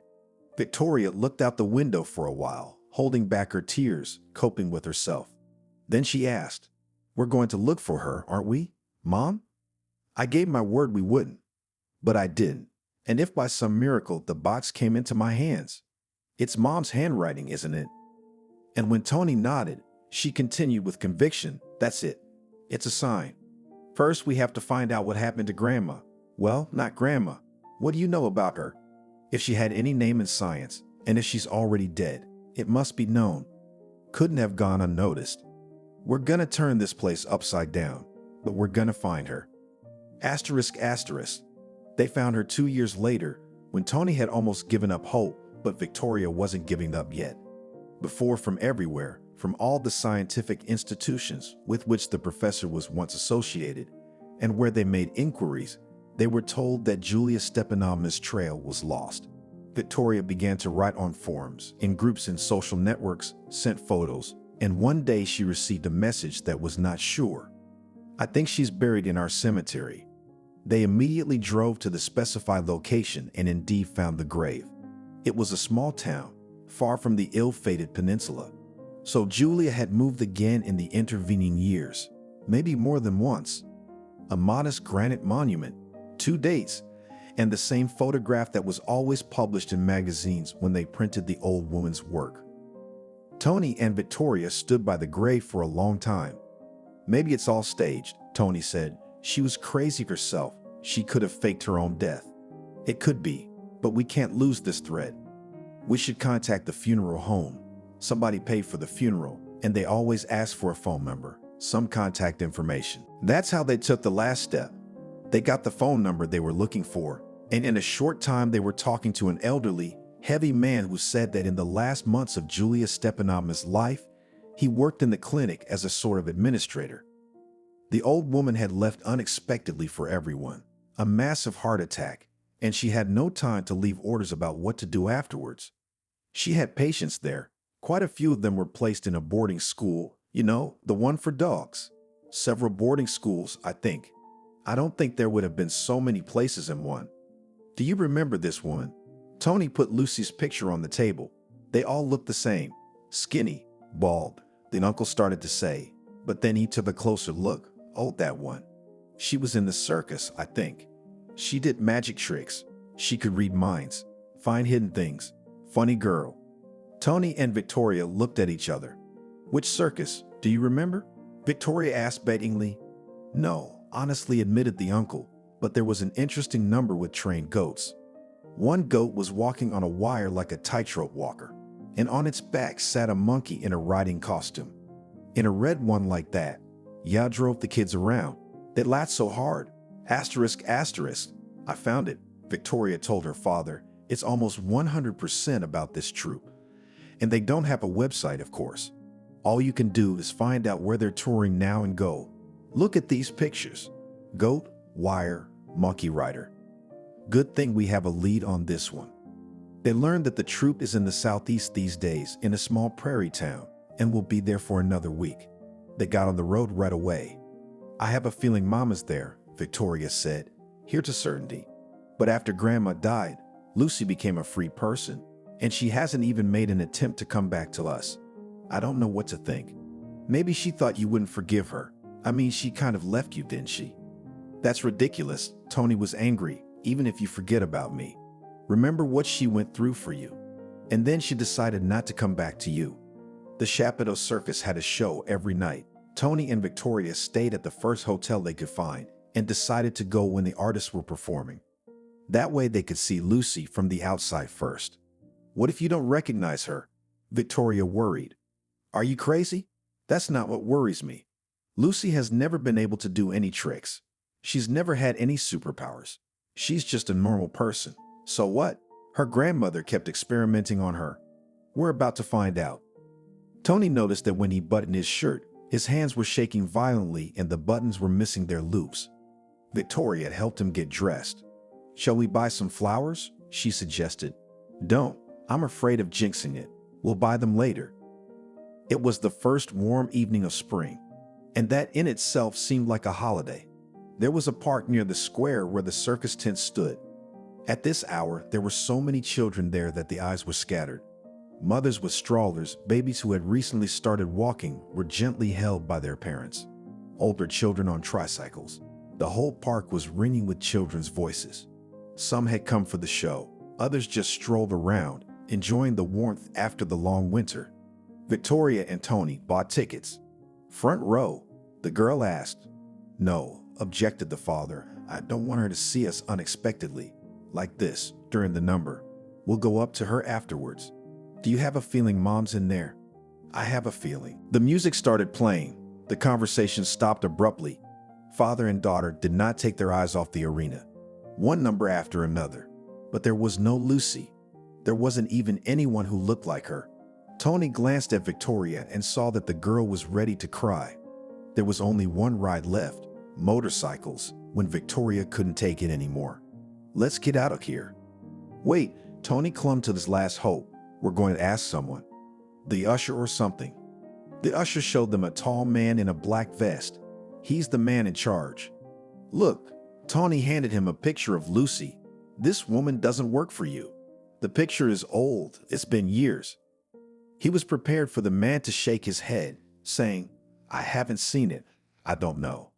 Victoria looked out the window for a while, holding back her tears, coping with herself. Then she asked, "We're going to look for her, aren't we, Mom?" I gave my word we wouldn't, but I didn't. And if by some miracle the box came into my hands, it's Mom's handwriting, isn't it? And when Tony nodded, she continued with conviction, "That's it. It's a sign. First, we have to find out what happened to Grandma." "Well, not Grandma. What do you know about her? If she had any name in science, and if she's already dead, it must be known. Couldn't have gone unnoticed. We're gonna turn this place upside down, but we're gonna find her." Asterisk, asterisk. They found her 2 years later, when Tony had almost given up hope, but Victoria wasn't giving up yet. Before, from everywhere, from all the scientific institutions with which the professor was once associated, and where they made inquiries, they were told that Julia Stepanovna's trail was lost. Victoria began to write on forums, in groups and social networks, sent photos, and one day she received a message that was not sure. "I think she's buried in our cemetery." They immediately drove to the specified location and indeed found the grave. It was a small town, far from the ill-fated peninsula. So Julia had moved again in the intervening years, maybe more than once. A modest granite monument, 2 dates, and the same photograph that was always published in magazines when they printed the old woman's work. Tony and Victoria stood by the grave for a long time. "Maybe it's all staged," Tony said. "She was crazy herself. She could have faked her own death." "It could be, but we can't lose this thread. We should contact the funeral home. Somebody paid for the funeral, and they always ask for a phone number, some contact information." That's how they took the last step. They got the phone number they were looking for, and in a short time they were talking to an elderly, heavy man who said that in the last months of Julia Stepanovna's life, he worked in the clinic as a sort of administrator. The old woman had left unexpectedly for everyone, a massive heart attack, and she had no time to leave orders about what to do afterwards. She had patients there. Quite a few of them were placed in a boarding school, you know, the one for dogs. Several boarding schools, I think. I don't think there would have been so many places in one. "Do you remember this woman?" Tony put Lucy's picture on the table. They all looked the same, skinny, bald. The uncle started to say, but then he took a closer look. "Oh, that one. She was in the circus, I think. She did magic tricks. She could read minds, find hidden things. Funny girl." Tony and Victoria looked at each other. "Which circus? Do you remember?" Victoria asked bettingly. "No," honestly admitted the uncle, "but there was an interesting number with trained goats. One goat was walking on a wire like a tightrope walker, and on its back sat a monkey in a riding costume. In a red one like that. Yeah, drove the kids around. They laughed so hard. Asterisk, asterisk. I found it," Victoria told her father. "It's almost 100% about this troupe. And they don't have a website, of course. All you can do is find out where they're touring now and go. Look at these pictures. Goat, wire, monkey rider. Good thing we have a lead on this one." They learned that the troupe is in the southeast these days in a small prairie town and will be there for another week. They got on the road right away. I have a feeling Mama's there, Victoria said, here to certainty. But after Grandma died, Lucy became a free person, and she hasn't even made an attempt to come back to us. I don't know what to think. Maybe she thought you wouldn't forgive her. I mean, she kind of left you, didn't she? That's ridiculous. Tony was angry, even if you forget about me. Remember what she went through for you. And then she decided not to come back to you. The Chapineau Circus had a show every night. Tony and Victoria stayed at the first hotel they could find and decided to go when the artists were performing. That way they could see Lucy from the outside first. What if you don't recognize her? Victoria worried. Are you crazy? That's not what worries me. Lucy has never been able to do any tricks. She's never had any superpowers. She's just a normal person. So what? Her grandmother kept experimenting on her. We're about to find out. Tony noticed that when he buttoned his shirt, his hands were shaking violently and the buttons were missing their loops. Victoria had helped him get dressed. Shall we buy some flowers? She suggested. Don't. I'm afraid of jinxing it. We'll buy them later. It was the first warm evening of spring, and that in itself seemed like a holiday. There was a park near the square where the circus tent stood. At this hour, there were so many children there that the eyes were scattered. Mothers with strollers, babies who had recently started walking, were gently held by their parents. Older children on tricycles. The whole park was ringing with children's voices. Some had come for the show. Others just strolled around, enjoying the warmth after the long winter. Victoria and Tony bought tickets. Front row, the girl asked. No, objected the father. I don't want her to see us unexpectedly, like this, during the number. We'll go up to her afterwards. Do you have a feeling Mom's in there? I have a feeling. The music started playing. The conversation stopped abruptly. Father and daughter did not take their eyes off the arena. One number after another. But there was no Lucy. There wasn't even anyone who looked like her. Tony glanced at Victoria and saw that the girl was ready to cry. There was only one ride left, motorcycles, when Victoria couldn't take it anymore. Let's get out of here. Wait, Tony clung to his last hope. We're going to ask someone. The usher or something. The usher showed them a tall man in a black vest. He's the man in charge. Look, Tony handed him a picture of Lucy. This woman doesn't work for you. The picture is old. It's been years. He was prepared for the man to shake his head, saying, I haven't seen it. I don't know.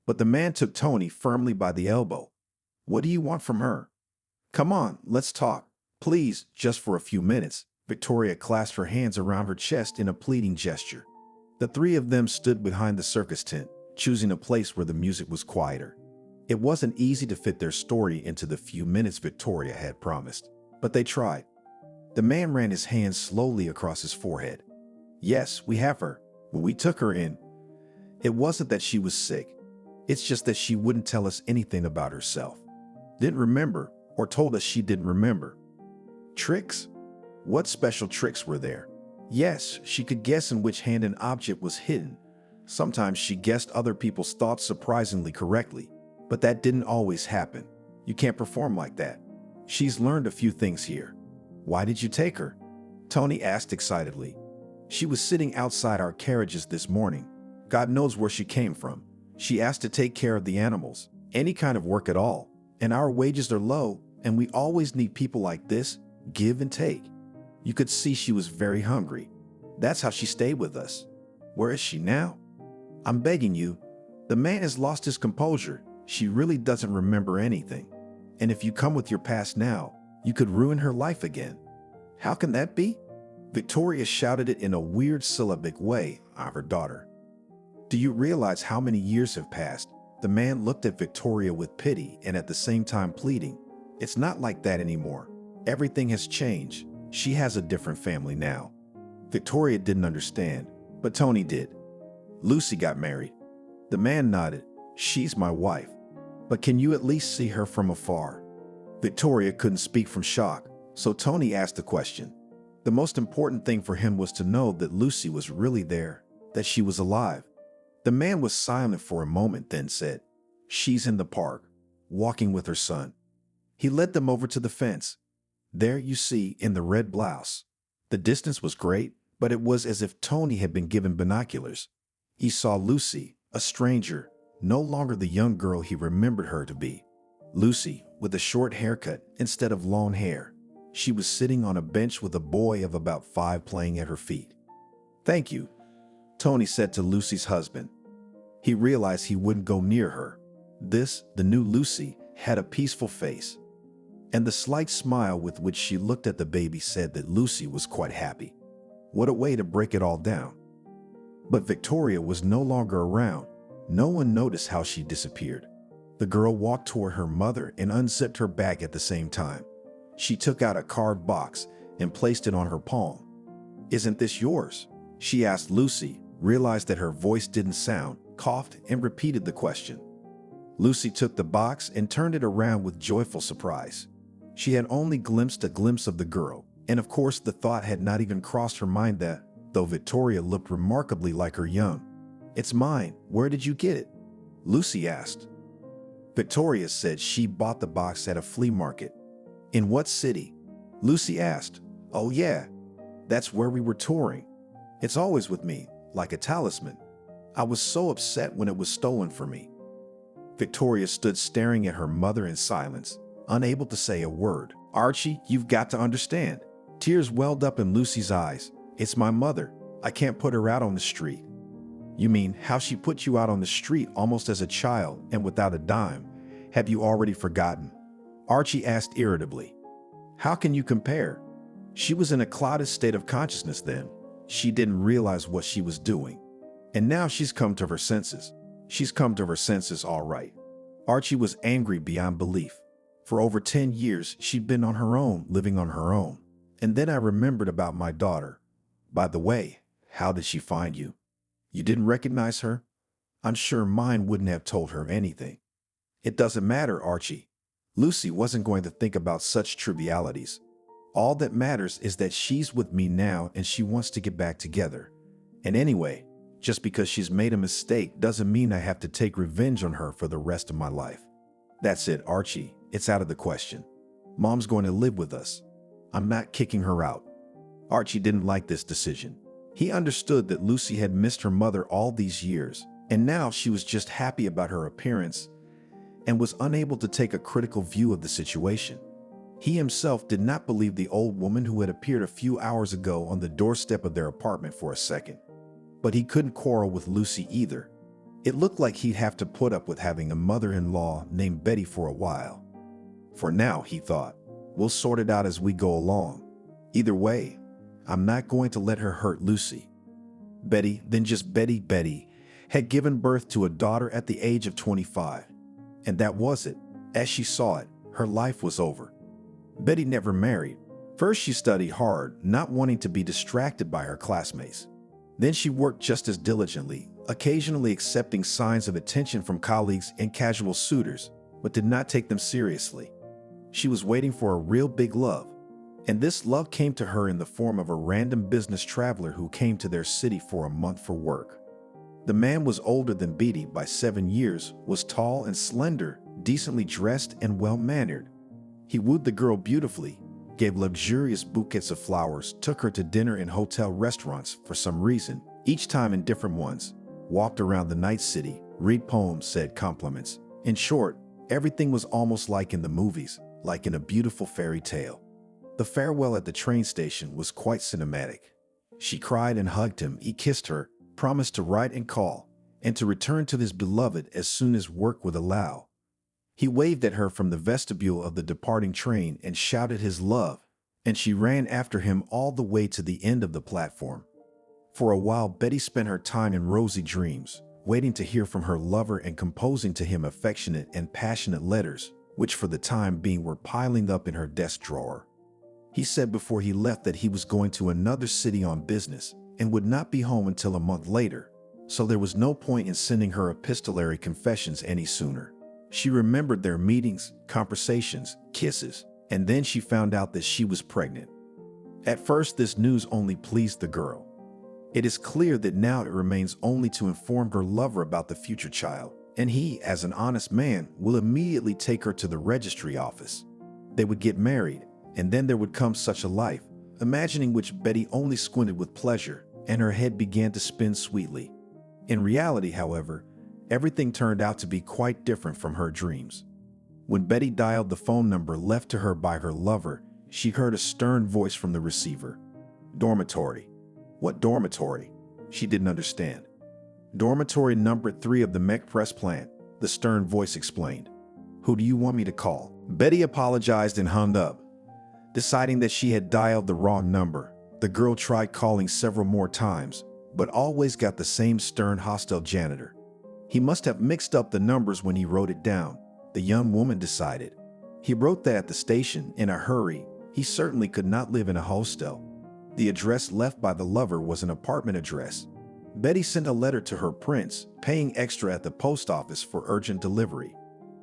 But the man took Tony firmly by the elbow. What do you want from her? Come on, let's talk. Please, just for a few minutes. Victoria clasped her hands around her chest in a pleading gesture. The three of them stood behind the circus tent, choosing a place where the music was quieter. It wasn't easy to fit their story into the few minutes Victoria had promised, but they tried. The man ran his hands slowly across his forehead. Yes, we have her. When we took her in, it wasn't that she was sick. It's just that she wouldn't tell us anything about herself. Didn't remember, or told us she didn't remember. Tricks? What special tricks were there? Yes, she could guess in which hand an object was hidden. Sometimes she guessed other people's thoughts surprisingly correctly, but that didn't always happen. You can't perform like that. She's learned a few things here. Why did you take her? Tony asked excitedly. She was sitting outside our carriages this morning. God knows where she came from. She asked to take care of the animals, any kind of work at all. And our wages are low, and we always need people like this, give and take. You could see she was very hungry. That's how she stayed with us. Where is she now? I'm begging you. The man has lost his composure. She really doesn't remember anything. And if you come with your past now, you could ruin her life again. How can that be? Victoria shouted it in a weird syllabic way of her daughter. Do you realize how many years have passed? The man looked at Victoria with pity and at the same time pleading. It's not like that anymore. Everything has changed. She has a different family now. Victoria didn't understand, but Tony did. Lucy got married. The man nodded. She's my wife. But can you at least see her from afar? Victoria couldn't speak from shock, so Tony asked the question. The most important thing for him was to know that Lucy was really there, that she was alive. The man was silent for a moment, then said, She's in the park, walking with her son. He led them over to the fence. There you see, in the red blouse. The distance was great, but it was as if Tony had been given binoculars. He saw Lucy, a stranger, no longer the young girl he remembered her to be. Lucy, with a short haircut instead of long hair. She was sitting on a bench with a boy of about 5 playing at her feet. "Thank you," Tony said to Lucy's husband. He realized he wouldn't go near her. The new Lucy, had a peaceful face. And the slight smile with which she looked at the baby said that Lucy was quite happy. What a way to break it all down. But Victoria was no longer around. No one noticed how she disappeared. The girl walked toward her mother and unzipped her bag at the same time. She took out a card box and placed it on her palm. "Isn't this yours?" she asked Lucy, realized that her voice didn't sound, coughed, and repeated the question. Lucy took the box and turned it around with joyful surprise. She had only glimpsed a glimpse of the girl, and of course the thought had not even crossed her mind that, though Victoria looked remarkably like her young. "It's mine. Where did you get it?" Lucy asked. Victoria said she bought the box at a flea market. "In what city?" Lucy asked. "Oh yeah, that's where we were touring. It's always with me, like a talisman. I was so upset when it was stolen from me." Victoria stood staring at her mother in silence, unable to say a word. "Archie, you've got to understand." Tears welled up in Lucy's eyes. "It's my mother. I can't put her out on the street." "You mean how she put you out on the street almost as a child and without a dime? Have you already forgotten?" Archie asked irritably. "How can you compare?" She was in a clouded state of consciousness then. She didn't realize what she was doing. And now she's come to her senses. She's come to her senses all right. Archie was angry beyond belief. For over 10 years, she'd been on her own, living on her own. And then I remembered about my daughter. "By the way, how did she find you? You didn't recognize her?" "I'm sure mine wouldn't have told her anything." "It doesn't matter, Archie." Lucy wasn't going to think about such trivialities. "All that matters is that she's with me now and she wants to get back together. And anyway, just because she's made a mistake doesn't mean I have to take revenge on her for the rest of my life." "That's it, Archie. It's out of the question. Mom's going to live with us. I'm not kicking her out." Archie didn't like this decision. He understood that Lucy had missed her mother all these years, and now she was just happy about her appearance and was unable to take a critical view of the situation. He himself did not believe the old woman who had appeared a few hours ago on the doorstep of their apartment for a second. But he couldn't quarrel with Lucy either. It looked like he'd have to put up with having a mother-in-law named Betty for a while. For now, he thought, we'll sort it out as we go along. Either way, I'm not going to let her hurt Lucy. Betty, then just Betty, had given birth to a daughter at the age of 25. And that was it. As she saw it, her life was over. Betty never married. First, she studied hard, not wanting to be distracted by her classmates. Then she worked just as diligently, occasionally accepting signs of attention from colleagues and casual suitors, but did not take them seriously. She was waiting for a real big love, and this love came to her in the form of a random business traveler who came to their city for a month for work. The man was older than Betty by 7 years, was tall and slender, decently dressed and well-mannered. He wooed the girl beautifully, gave luxurious bouquets of flowers, took her to dinner in hotel restaurants for some reason, each time in different ones, walked around the night city, read poems, said compliments. In short, everything was almost like in the movies, like in a beautiful fairy tale. The farewell at the train station was quite cinematic. She cried and hugged him, he kissed her, promised to write and call, and to return to his beloved as soon as work would allow. He waved at her from the vestibule of the departing train and shouted his love, and she ran after him all the way to the end of the platform. For a while, Betty spent her time in rosy dreams, waiting to hear from her lover and composing to him affectionate and passionate letters, which for the time being were piling up in her desk drawer. He said before he left that he was going to another city on business and would not be home until a month later, so there was no point in sending her epistolary confessions any sooner. She remembered their meetings, conversations, kisses, and then she found out that she was pregnant. At first, this news only pleased the girl. It is clear that now it remains only to inform her lover about the future child, and he, as an honest man, will immediately take her to the registry office. They would get married, and then there would come such a life, imagining which Betty only squinted with pleasure, and her head began to spin sweetly. In reality, however, everything turned out to be quite different from her dreams. When Betty dialed the phone number left to her by her lover, she heard a stern voice from the receiver. Dormitory. What dormitory? She didn't understand. Dormitory number 3 of the Mech Press plant, the stern voice explained. Who do you want me to call? Betty apologized and hung up. Deciding that she had dialed the wrong number, the girl tried calling several more times, but always got the same stern, hostile janitor. He must have mixed up the numbers when he wrote it down, the young woman decided. He wrote that at the station in a hurry. He certainly could not live in a hostel. The address left by the lover was an apartment address. Betty sent a letter to her prince, paying extra at the post office for urgent delivery.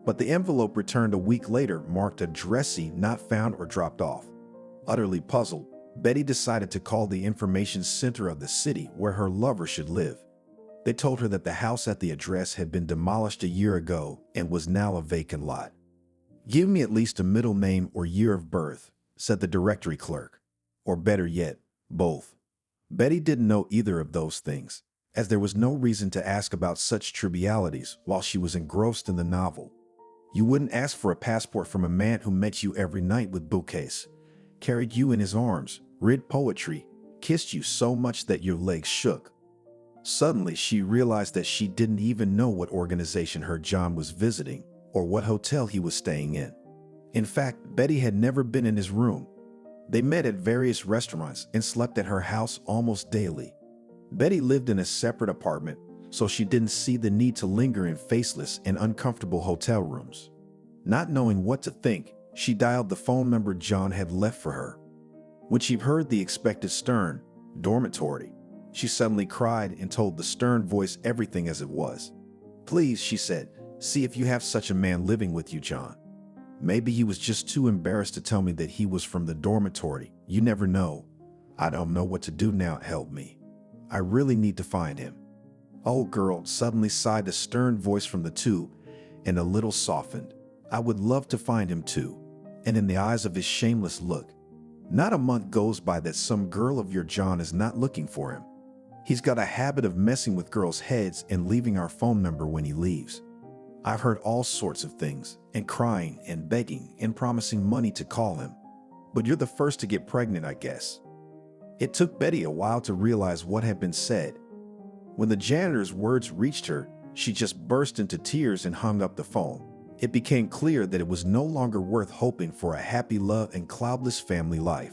But the envelope returned a week later marked addressee not found or dropped off. Utterly puzzled, Betty decided to call the information center of the city where her lover should live. They told her that the house at the address had been demolished a year ago and was now a vacant lot. Give me at least a middle name or year of birth, said the directory clerk. Or better yet, both. Betty didn't know either of those things, as there was no reason to ask about such trivialities while she was engrossed in the novel. You wouldn't ask for a passport from a man who met you every night with bouquets, carried you in his arms, read poetry, kissed you so much that your legs shook. Suddenly, she realized that she didn't even know what organization her John was visiting or what hotel he was staying in. In fact, Betty had never been in his room. They met at various restaurants and slept at her house almost daily. Betty lived in a separate apartment, so she didn't see the need to linger in faceless and uncomfortable hotel rooms. Not knowing what to think, she dialed the phone number John had left for her. When she heard the expected stern dormitory, she suddenly cried and told the stern voice everything as it was. Please, she said, see if you have such a man living with you, John. Maybe he was just too embarrassed to tell me that he was from the dormitory. You never know. I don't know what to do now. Help me. I really need to find him. Oh, girl, suddenly sighed a stern voice from the tube and a little softened. I would love to find him too. And in the eyes of his shameless look, not a month goes by that some girl of your John is not looking for him. He's got a habit of messing with girls' heads and leaving our phone number when he leaves. I've heard all sorts of things, and crying and begging and promising money to call him. But you're the first to get pregnant, I guess. It took Betty a while to realize what had been said. When the janitor's words reached her, she just burst into tears and hung up the phone. It became clear that it was no longer worth hoping for a happy love and cloudless family life.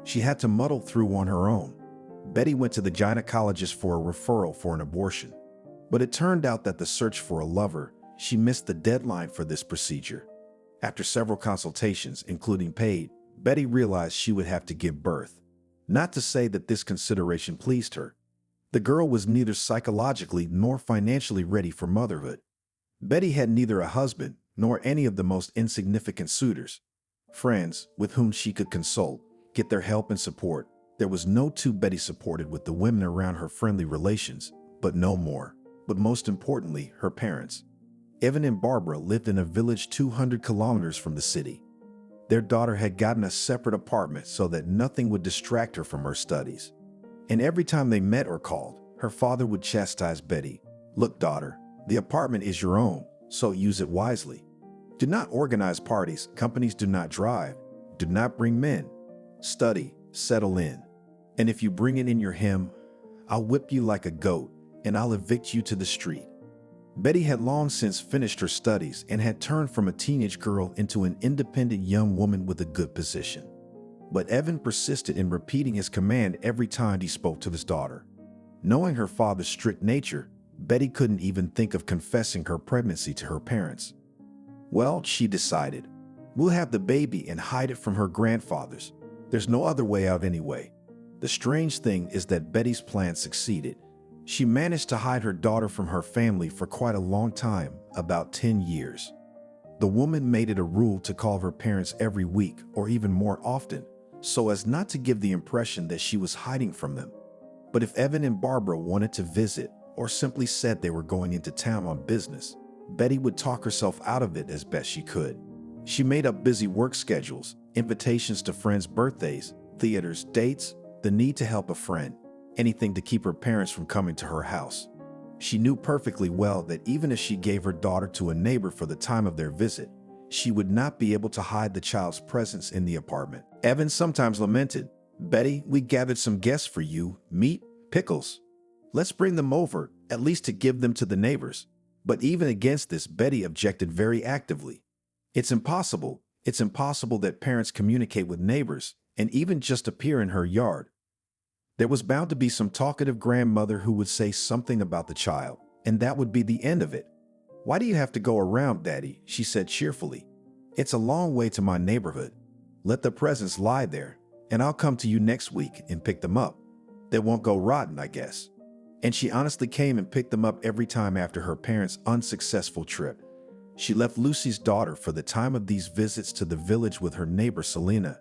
She had to muddle through on her own. Betty went to the gynecologist for a referral for an abortion. But it turned out that the search for a lover, she missed the deadline for this procedure. After several consultations, including paid, Betty realized she would have to give birth. Not to say that this consideration pleased her. The girl was neither psychologically nor financially ready for motherhood. Betty had neither a husband nor any of the most insignificant suitors. Friends with whom she could consult, get their help and support. There was no two Betty supported with the women around her friendly relations, but no more. But most importantly, her parents. Evan and Barbara lived in a village 200 kilometers from the city. Their daughter had gotten a separate apartment so that nothing would distract her from her studies. And every time they met or called, her father would chastise Betty. Look, daughter, the apartment is your own, so use it wisely. Do not organize parties, companies do not drive, do not bring men. Study, settle in. And if you bring it in your hem, I'll whip you like a goat and I'll evict you to the street. Betty had long since finished her studies and had turned from a teenage girl into an independent young woman with a good position. But Evan persisted in repeating his command every time he spoke to his daughter. Knowing her father's strict nature, Betty couldn't even think of confessing her pregnancy to her parents. Well, she decided, we'll have the baby and hide it from her grandfathers. There's no other way out anyway. The strange thing is that Betty's plan succeeded. She managed to hide her daughter from her family for quite a long time, about 10 years. The woman made it a rule to call her parents every week or even more often, so as not to give the impression that she was hiding from them. But if Evan and Barbara wanted to visit or simply said they were going into town on business, Betty would talk herself out of it as best she could. She made up busy work schedules, invitations to friends' birthdays, theaters, dates, the need to help a friend, anything to keep her parents from coming to her house. She knew perfectly well that even if she gave her daughter to a neighbor for the time of their visit, she would not be able to hide the child's presence in the apartment. Evan sometimes lamented, "Betty, we gathered some guests for you, meat, pickles. Let's bring them over, at least to give them to the neighbors." But even against this, Betty objected very actively. It's impossible. It's impossible that parents communicate with neighbors and even just appear in her yard. There was bound to be some talkative grandmother who would say something about the child, and that would be the end of it. "Why do you have to go around, Daddy?" she said cheerfully. "It's a long way to my neighborhood. Let the presents lie there, and I'll come to you next week and pick them up. They won't go rotten, I guess." And she honestly came and picked them up every time after her parents' unsuccessful trip. She left Lucy's daughter for the time of these visits to the village with her neighbor Selena,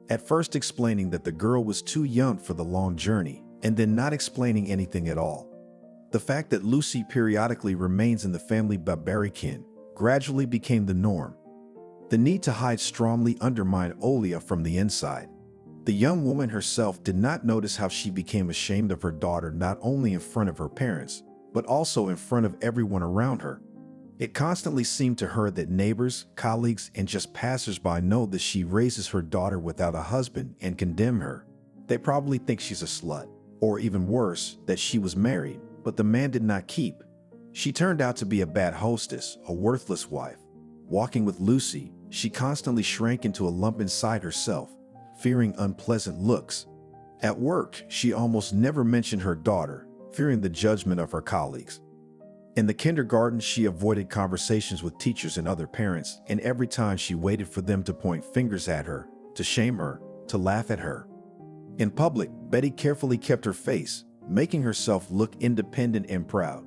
at first explaining that the girl was too young for the long journey, and then not explaining anything at all. The fact that Lucy periodically remains in the family Barbarican gradually became the norm. The need to hide strongly undermined Olia from the inside. The young woman herself did not notice how she became ashamed of her daughter not only in front of her parents, but also in front of everyone around her. It constantly seemed to her that neighbors, colleagues, and just passers-by know that she raises her daughter without a husband and condemn her. They probably think she's a slut, or even worse, that she was married, but the man did not keep. She turned out to be a bad hostess, a worthless wife. Walking with Lucy, she constantly shrank into a lump inside herself, fearing unpleasant looks. At work, she almost never mentioned her daughter, fearing the judgment of her colleagues. In the kindergarten, she avoided conversations with teachers and other parents, and every time she waited for them to point fingers at her, to shame her, to laugh at her. In public, Betty carefully kept her face, making herself look independent and proud.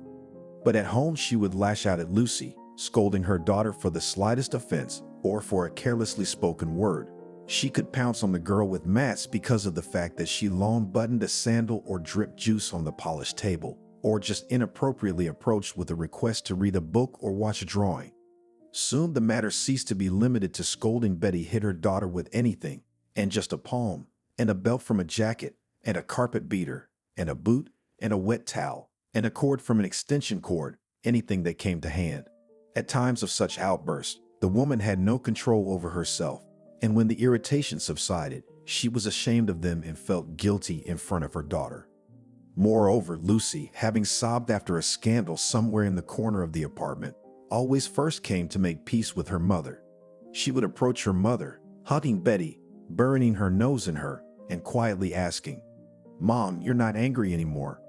But at home, she would lash out at Lucy, scolding her daughter for the slightest offense or for a carelessly spoken word. She could pounce on the girl with mats because of the fact that she long buttoned a sandal or dripped juice on the polished table, or just inappropriately approached with a request to read a book or watch a drawing. Soon the matter ceased to be limited to scolding. Betty hit her daughter with anything, and just a palm, and a belt from a jacket, and a carpet beater, and a boot, and a wet towel, and a cord from an extension cord, anything that came to hand. At times of such outbursts, the woman had no control over herself, and when the irritation subsided, she was ashamed of them and felt guilty in front of her daughter. Moreover, Lucy, having sobbed after a scandal somewhere in the corner of the apartment, always first came to make peace with her mother. She would approach her mother, hugging Betty, burying her nose in her, and quietly asking, "Mom, you're not angry anymore."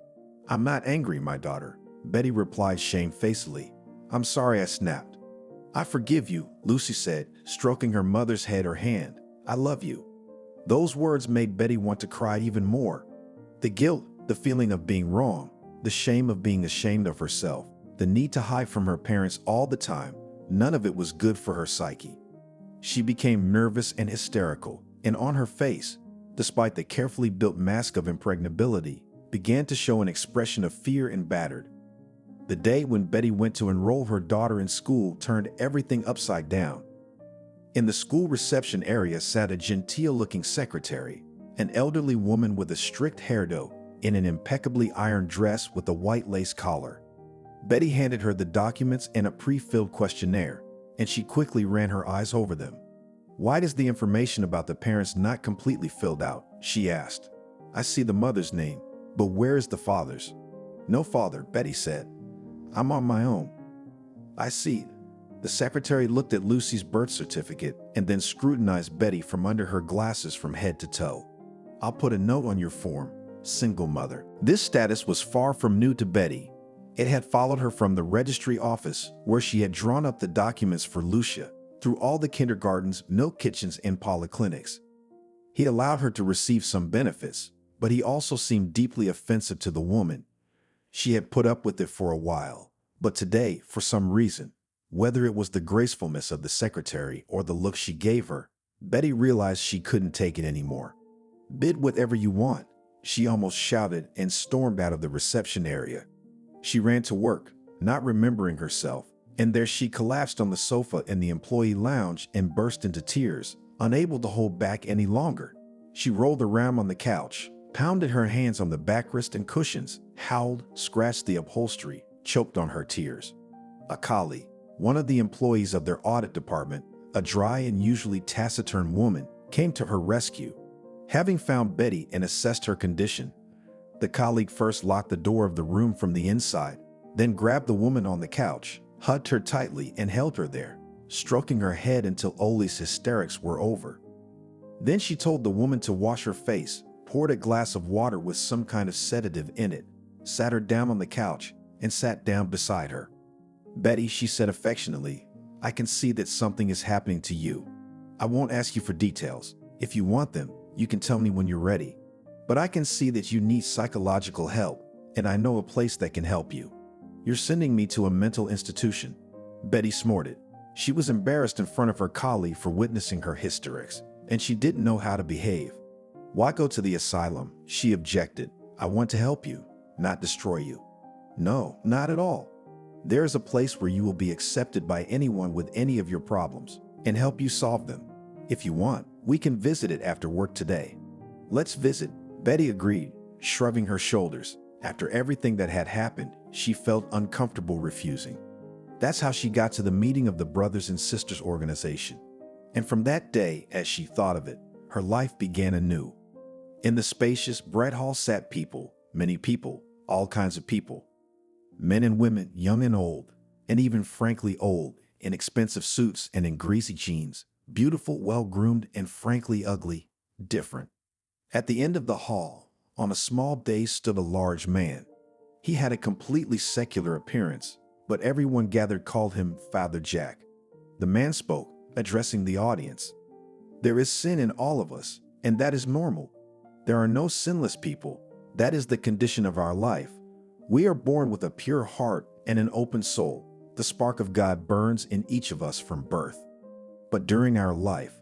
"I'm not angry, my daughter," Betty replied shamefacedly. "I'm sorry I snapped." "I forgive you," Lucy said, stroking her mother's head or hand. "I love you." Those words made Betty want to cry even more. The guilt, the feeling of being wrong, the shame of being ashamed of herself, the need to hide from her parents all the time, none of it was good for her psyche. She became nervous and hysterical, and on her face, despite the carefully built mask of impregnability, began to show an expression of fear and battered. The day when Betty went to enroll her daughter in school turned everything upside down. In the school reception area sat a genteel-looking secretary, an elderly woman with a strict hairdo, in an impeccably ironed dress with a white lace collar. Betty handed her the documents and a pre-filled questionnaire, and she quickly ran her eyes over them. "Why is the information about the parents not completely filled out?" she asked. "I see the mother's name, but where is the father's?" "No father," Betty said. "I'm on my own." "I see." The secretary looked at Lucy's birth certificate and then scrutinized Betty from under her glasses from head to toe. "I'll put a note on your form. Single mother." This status was far from new to Betty. It had followed her from the registry office, where she had drawn up the documents for Lucia, through all the kindergartens, milk kitchens, and polyclinics. He allowed her to receive some benefits, but he also seemed deeply offensive to the woman. She had put up with it for a while, but today, for some reason, whether it was the gracefulness of the secretary or the look she gave her, Betty realized she couldn't take it anymore. "Bid whatever you want," she almost shouted, and stormed out of the reception area. She ran to work, not remembering herself, and there she collapsed on the sofa in the employee lounge and burst into tears, unable to hold back any longer. She rolled around on the couch, pounded her hands on the backrest and cushions, howled, scratched the upholstery, choked on her tears. A colleague, one of the employees of their audit department, a dry and usually taciturn woman, came to her rescue. Having found Betty and assessed her condition, the colleague first locked the door of the room from the inside, then grabbed the woman on the couch, hugged her tightly and held her there, stroking her head until Oli's hysterics were over. Then she told the woman to wash her face, poured a glass of water with some kind of sedative in it, sat her down on the couch, and sat down beside her. "Betty," she said affectionately, "I can see that something is happening to you. I won't ask you for details. If you want them, you can tell me when you're ready. But I can see that you need psychological help, and I know a place that can help you. You're sending me to a mental institution." Betty snorted. She was embarrassed in front of her colleague for witnessing her hysterics, and she didn't know how to behave. "Why go to the asylum?" she objected. "I want to help you, not destroy you." "No, not at all. There is a place where you will be accepted by anyone with any of your problems and help you solve them. If you want, we can visit it after work today." "Let's visit," Betty agreed, shrugging her shoulders. After everything that had happened, she felt uncomfortable refusing. That's how she got to the meeting of the Brothers and Sisters organization. And from that day, as she thought of it, her life began anew. In the spacious bread hall sat people, many people, all kinds of people. Men and women, young and old, and even frankly old, in expensive suits and in greasy jeans, beautiful, well-groomed, and frankly ugly, different. At the end of the hall, on a small dais stood a large man. He had a completely secular appearance, but everyone gathered called him Father Jack. The man spoke, addressing the audience. "There is sin in all of us, and that is normal. There are no sinless people. That is the condition of our life. We are born with a pure heart and an open soul. The spark of God burns in each of us from birth. But during our life,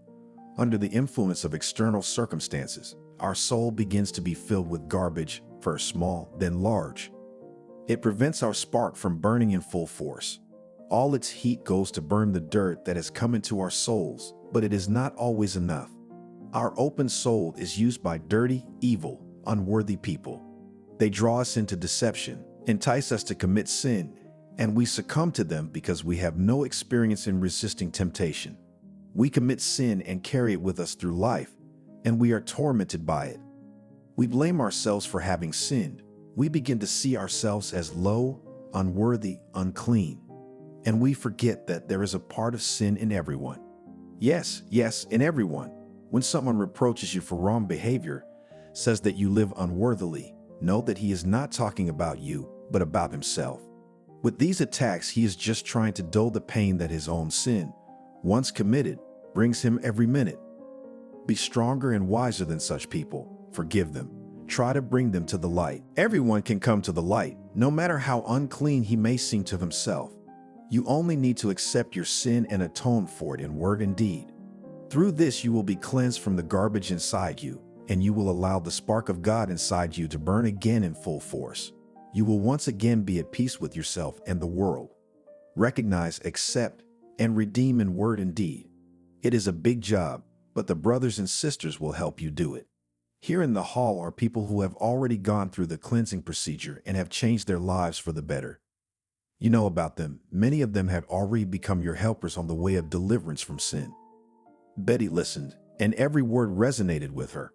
under the influence of external circumstances, our soul begins to be filled with garbage, first small, then large. It prevents our spark from burning in full force. All its heat goes to burn the dirt that has come into our souls, but it is not always enough. Our open soul is used by dirty, evil, unworthy people. They draw us into deception, entice us to commit sin, and we succumb to them because we have no experience in resisting temptation. We commit sin and carry it with us through life, and we are tormented by it. We blame ourselves for having sinned. We begin to see ourselves as low, unworthy, unclean, and we forget that there is a part of sin in everyone. Yes, in everyone. When someone reproaches you for wrong behavior, says that you live unworthily, know that he is not talking about you, but about himself. With these attacks, he is just trying to dull the pain that his own sin, once committed, brings him every minute. Be stronger and wiser than such people. Forgive them. Try to bring them to the light. Everyone can come to the light, no matter how unclean he may seem to himself. You only need to accept your sin and atone for it in word and deed. Through this, you will be cleansed from the garbage inside you, and you will allow the spark of God inside you to burn again in full force. You will once again be at peace with yourself and the world. Recognize, accept, and redeem in word and deed. It is a big job, but the brothers and sisters will help you do it. Here in the hall are people who have already gone through the cleansing procedure and have changed their lives for the better. You know about them. Many of them have already become your helpers on the way of deliverance from sin. Betty listened, and every word resonated with her.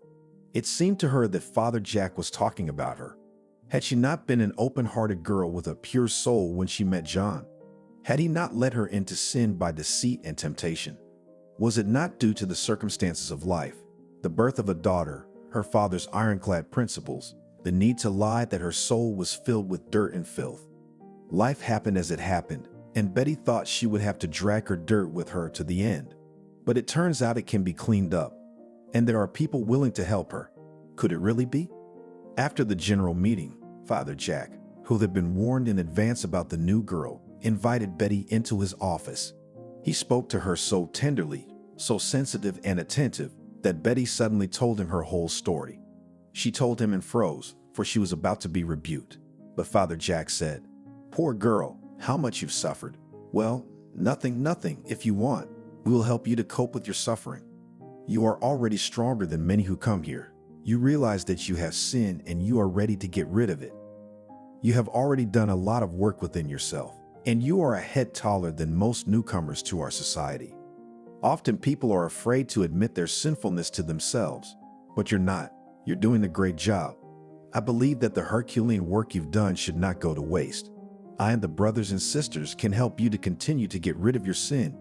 It seemed to her that Father Jack was talking about her. Had she not been an open-hearted girl with a pure soul when she met John? Had he not led her into sin by deceit and temptation? Was it not due to the circumstances of life, the birth of a daughter, her father's ironclad principles, the need to lie, that her soul was filled with dirt and filth? Life happened as it happened, and Betty thought she would have to drag her dirt with her to the end. But it turns out it can be cleaned up, and there are people willing to help her. Could it really be? After the general meeting, Father Jack, who had been warned in advance about the new girl, invited Betty into his office. He spoke to her so tenderly, so sensitive and attentive, that Betty suddenly told him her whole story. She told him and froze, for she was about to be rebuked. But Father Jack said, "Poor girl, how much you've suffered. Well, nothing, if you want. We will help you to cope with your suffering. You are already stronger than many who come here. You realize that you have sinned and you are ready to get rid of it. You have already done a lot of work within yourself, and you are a head taller than most newcomers to our society. Often people are afraid to admit their sinfulness to themselves, but you're not. You're doing a great job. I believe that the Herculean work you've done should not go to waste. I and the brothers and sisters can help you to continue to get rid of your sin,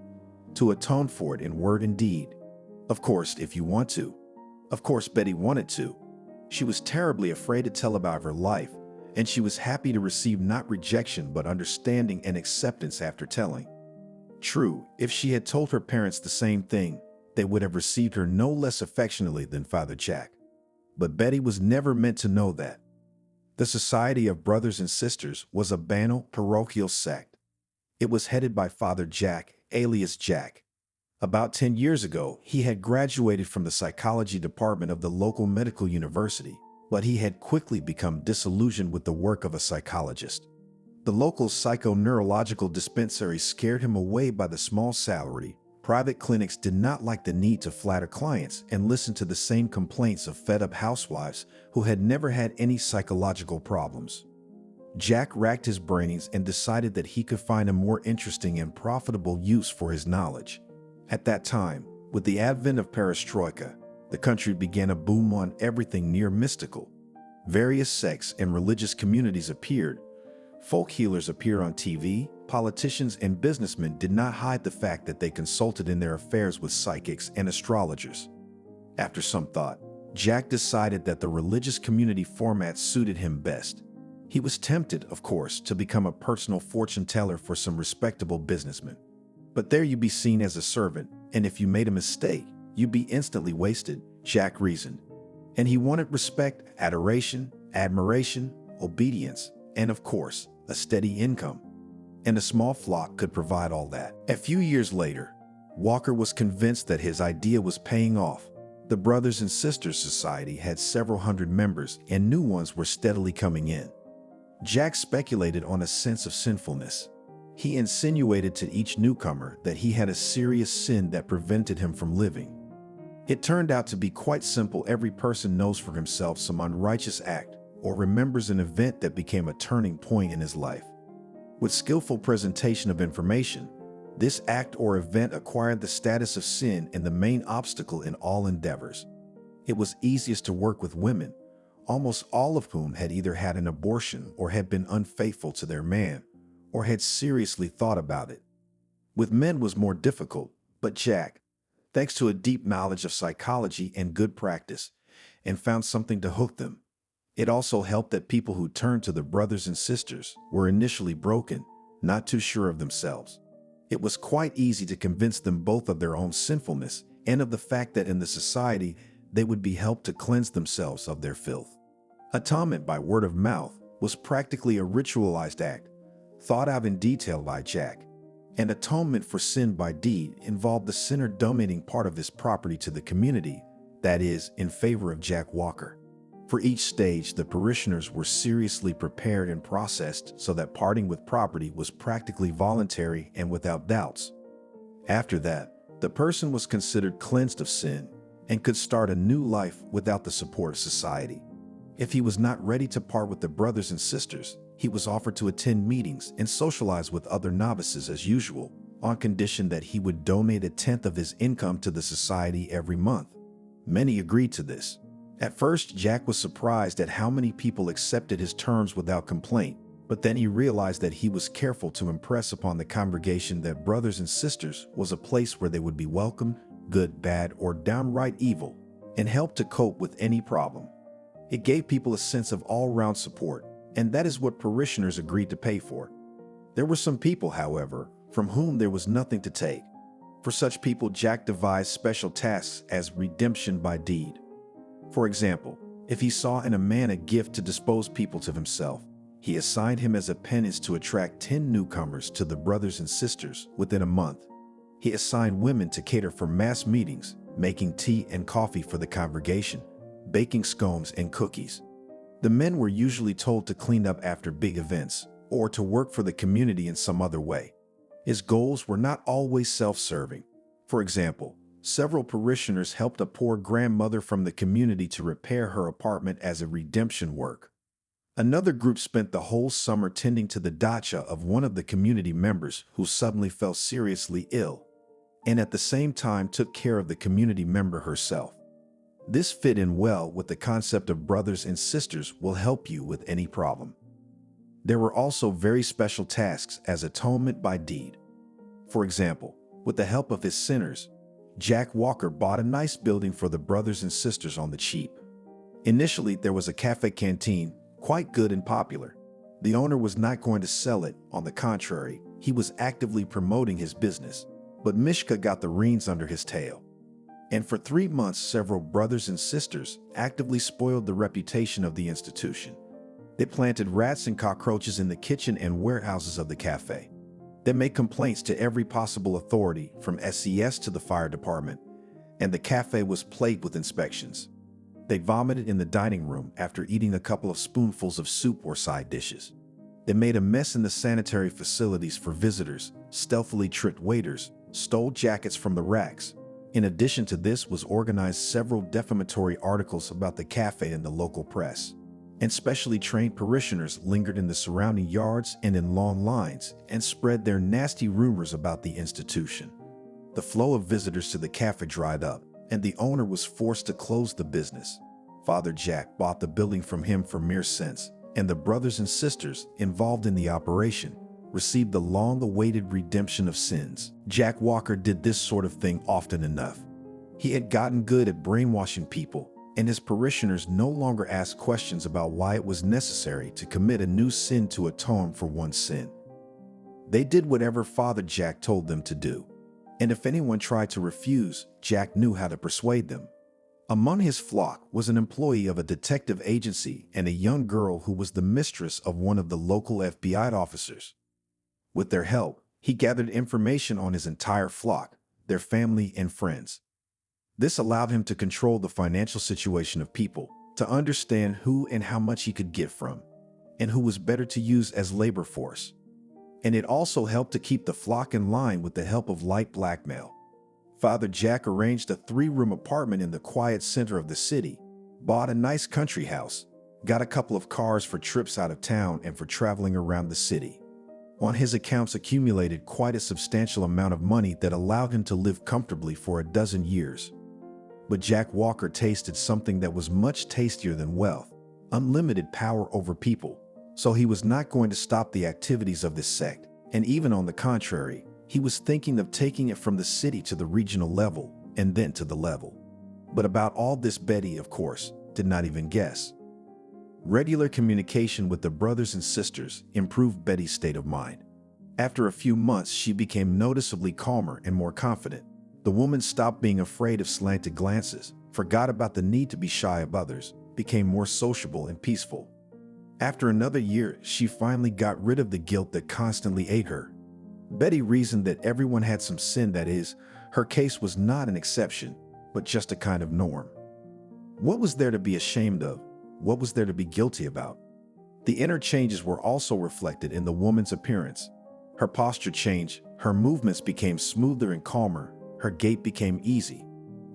to atone for it in word and deed. Of course, if you want to. Of course, Betty wanted to. She was terribly afraid to tell about her life, and she was happy to receive not rejection but understanding and acceptance after telling. True, if she had told her parents the same thing, they would have received her no less affectionately than Father Jack. But Betty was never meant to know that. The Society of Brothers and Sisters was a banal, parochial sect. It was headed by Father Jack, alias Jack. About 10 years ago, he had graduated from the psychology department of the local medical university, but he had quickly become disillusioned with the work of a psychologist. The local psychoneurological dispensary scared him away by the small salary. Private clinics did not like the need to flatter clients and listen to the same complaints of fed-up housewives who had never had any psychological problems. Jack racked his brains and decided that he could find a more interesting and profitable use for his knowledge. At that time, with the advent of perestroika, the country began a boom on everything near mystical. Various sects and religious communities appeared. Folk healers appeared on TV. Politicians and businessmen did not hide the fact that they consulted in their affairs with psychics and astrologers. After some thought, Jack decided that the religious community format suited him best. He was tempted, of course, to become a personal fortune teller for some respectable businessmen. But there you'd be seen as a servant, and if you made a mistake, you'd be instantly wasted, Jack reasoned. And he wanted respect, adoration, admiration, obedience, and of course, a steady income. And a small flock could provide all that. A few years later, Walker was convinced that his idea was paying off. The Brothers and Sisters Society had several hundred members, and new ones were steadily coming in. Jack speculated on a sense of sinfulness. He insinuated to each newcomer that he had a serious sin that prevented him from living. It turned out to be quite simple. Every person knows for himself some unrighteous act or remembers an event that became a turning point in his life. With skillful presentation of information, this act or event acquired the status of sin and the main obstacle in all endeavors. It was easiest to work with women, almost all of whom had either had an abortion or had been unfaithful to their man, or had seriously thought about it. With men was more difficult, but Jack, thanks to a deep knowledge of psychology and good practice, and found something to hook them. It also helped that people who turned to the Brothers and Sisters were initially broken, not too sure of themselves. It was quite easy to convince them both of their own sinfulness and of the fact that in the society they would be helped to cleanse themselves of their filth. Atonement by word of mouth was practically a ritualized act, thought out in detail by Jack. And atonement for sin by deed involved the sinner donating part of his property to the community, that is, in favor of Jack Walker. For each stage, the parishioners were seriously prepared and processed so that parting with property was practically voluntary and without doubts. After that, the person was considered cleansed of sin and could start a new life without the support of society. If he was not ready to part with the brothers and sisters, he was offered to attend meetings and socialize with other novices as usual, on condition that he would donate a tenth of his income to the society every month. Many agreed to this. At first, Jack was surprised at how many people accepted his terms without complaint, but then he realized that he was careful to impress upon the congregation that Brothers and Sisters was a place where they would be welcomed, good, bad, or downright evil, and help to cope with any problem. It gave people a sense of all-round support, and that is what parishioners agreed to pay for. There were some people, however, from whom there was nothing to take. For such people, Jack devised special tasks as redemption by deed. For example, if he saw in a man a gift to dispose people to himself, he assigned him as a penance to attract 10 newcomers to the Brothers and Sisters within a month. He assigned women to cater for mass meetings, making tea and coffee for the congregation, baking scones and cookies. The men were usually told to clean up after big events or to work for the community in some other way. His goals were not always self-serving. For example, several parishioners helped a poor grandmother from the community to repair her apartment as a redemption work. Another group spent the whole summer tending to the dacha of one of the community members who suddenly fell seriously ill, and at the same time took care of the community member herself. This fit in well with the concept of brothers and sisters will help you with any problem. There were also very special tasks as atonement by deed. For example, with the help of his sinners, Jack Walker bought a nice building for the brothers and sisters on the cheap. Initially, there was a cafe canteen, quite good and popular. The owner was not going to sell it, on the contrary, he was actively promoting his business. But Mishka got the reins under his tail. And for 3 months, several brothers and sisters actively spoiled the reputation of the institution. They planted rats and cockroaches in the kitchen and warehouses of the cafe. They made complaints to every possible authority, from SES to the fire department, and the cafe was plagued with inspections. They vomited in the dining room after eating a couple of spoonfuls of soup or side dishes. They made a mess in the sanitary facilities for visitors, stealthily tricked waiters, stole jackets from the racks. In addition to this was organized several defamatory articles about the cafe in the local press. And specially trained parishioners lingered in the surrounding yards and in long lines and spread their nasty rumors about the institution. The flow of visitors to the cafe dried up, and the owner was forced to close the business. Father Jack bought the building from him for mere cents, and the brothers and sisters involved in the operation received the long-awaited redemption of sins. Jack Walker did this sort of thing often enough. He had gotten good at brainwashing people, and his parishioners no longer asked questions about why it was necessary to commit a new sin to atone for one sin. They did whatever Father Jack told them to do, and if anyone tried to refuse, Jack knew how to persuade them. Among his flock was an employee of a detective agency and a young girl who was the mistress of one of the local FBI officers. With their help, he gathered information on his entire flock, their family and friends. This allowed him to control the financial situation of people, to understand who and how much he could get from, and who was better to use as labor force. And it also helped to keep the flock in line with the help of light blackmail. Father Jack arranged a 3-room apartment in the quiet center of the city, bought a nice country house, got a couple of cars for trips out of town and for traveling around the city. On his accounts accumulated quite a substantial amount of money that allowed him to live comfortably for a dozen years. But Jack Walker tasted something that was much tastier than wealth, unlimited power over people. So he was not going to stop the activities of this sect, and even on the contrary, he was thinking of taking it from the city to the regional level, and then to the level. But about all this Betty, of course, did not even guess. Regular communication with the brothers and sisters improved Betty's state of mind. After a few months, she became noticeably calmer and more confident. The woman stopped being afraid of slanted glances, forgot about the need to be shy of others, became more sociable and peaceful. After another year, she finally got rid of the guilt that constantly ate her. Betty reasoned that everyone had some sin, that is, her case was not an exception, but just a kind of norm. What was there to be ashamed of? What was there to be guilty about? The inner changes were also reflected in the woman's appearance. Her posture changed, her movements became smoother and calmer, her gait became easy.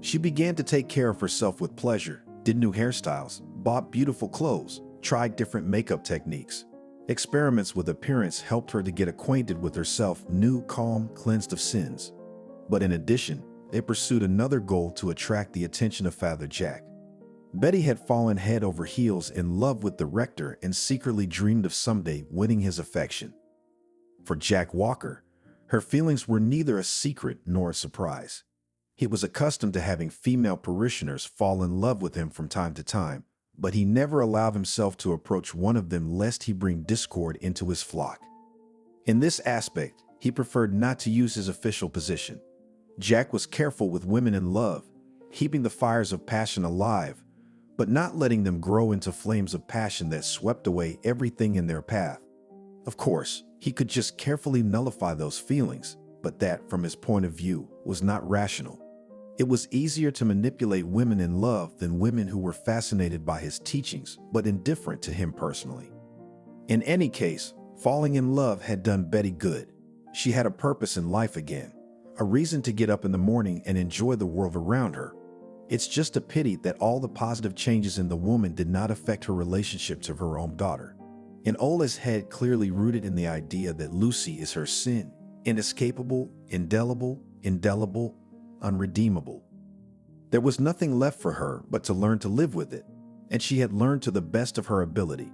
She began to take care of herself with pleasure, did new hairstyles, bought beautiful clothes, tried different makeup techniques. Experiments with appearance helped her to get acquainted with herself, new, calm, cleansed of sins. But in addition, they pursued another goal to attract the attention of Father Jack. Betty had fallen head over heels in love with the rector and secretly dreamed of someday winning his affection. For Jack Walker, her feelings were neither a secret nor a surprise. He was accustomed to having female parishioners fall in love with him from time to time, but he never allowed himself to approach one of them lest he bring discord into his flock. In this aspect, he preferred not to use his official position. Jack was careful with women in love, keeping the fires of passion alive, but not letting them grow into flames of passion that swept away everything in their path. Of course, he could just carefully nullify those feelings, but that, from his point of view, was not rational. It was easier to manipulate women in love than women who were fascinated by his teachings, but indifferent to him personally. In any case, falling in love had done Betty good. She had a purpose in life again, a reason to get up in the morning and enjoy the world around her. It's just a pity that all the positive changes in the woman did not affect her relationship to her own daughter. In Ola's head clearly rooted in the idea that Lucy is her sin, inescapable, indelible, unredeemable. There was nothing left for her but to learn to live with it, and she had learned to the best of her ability.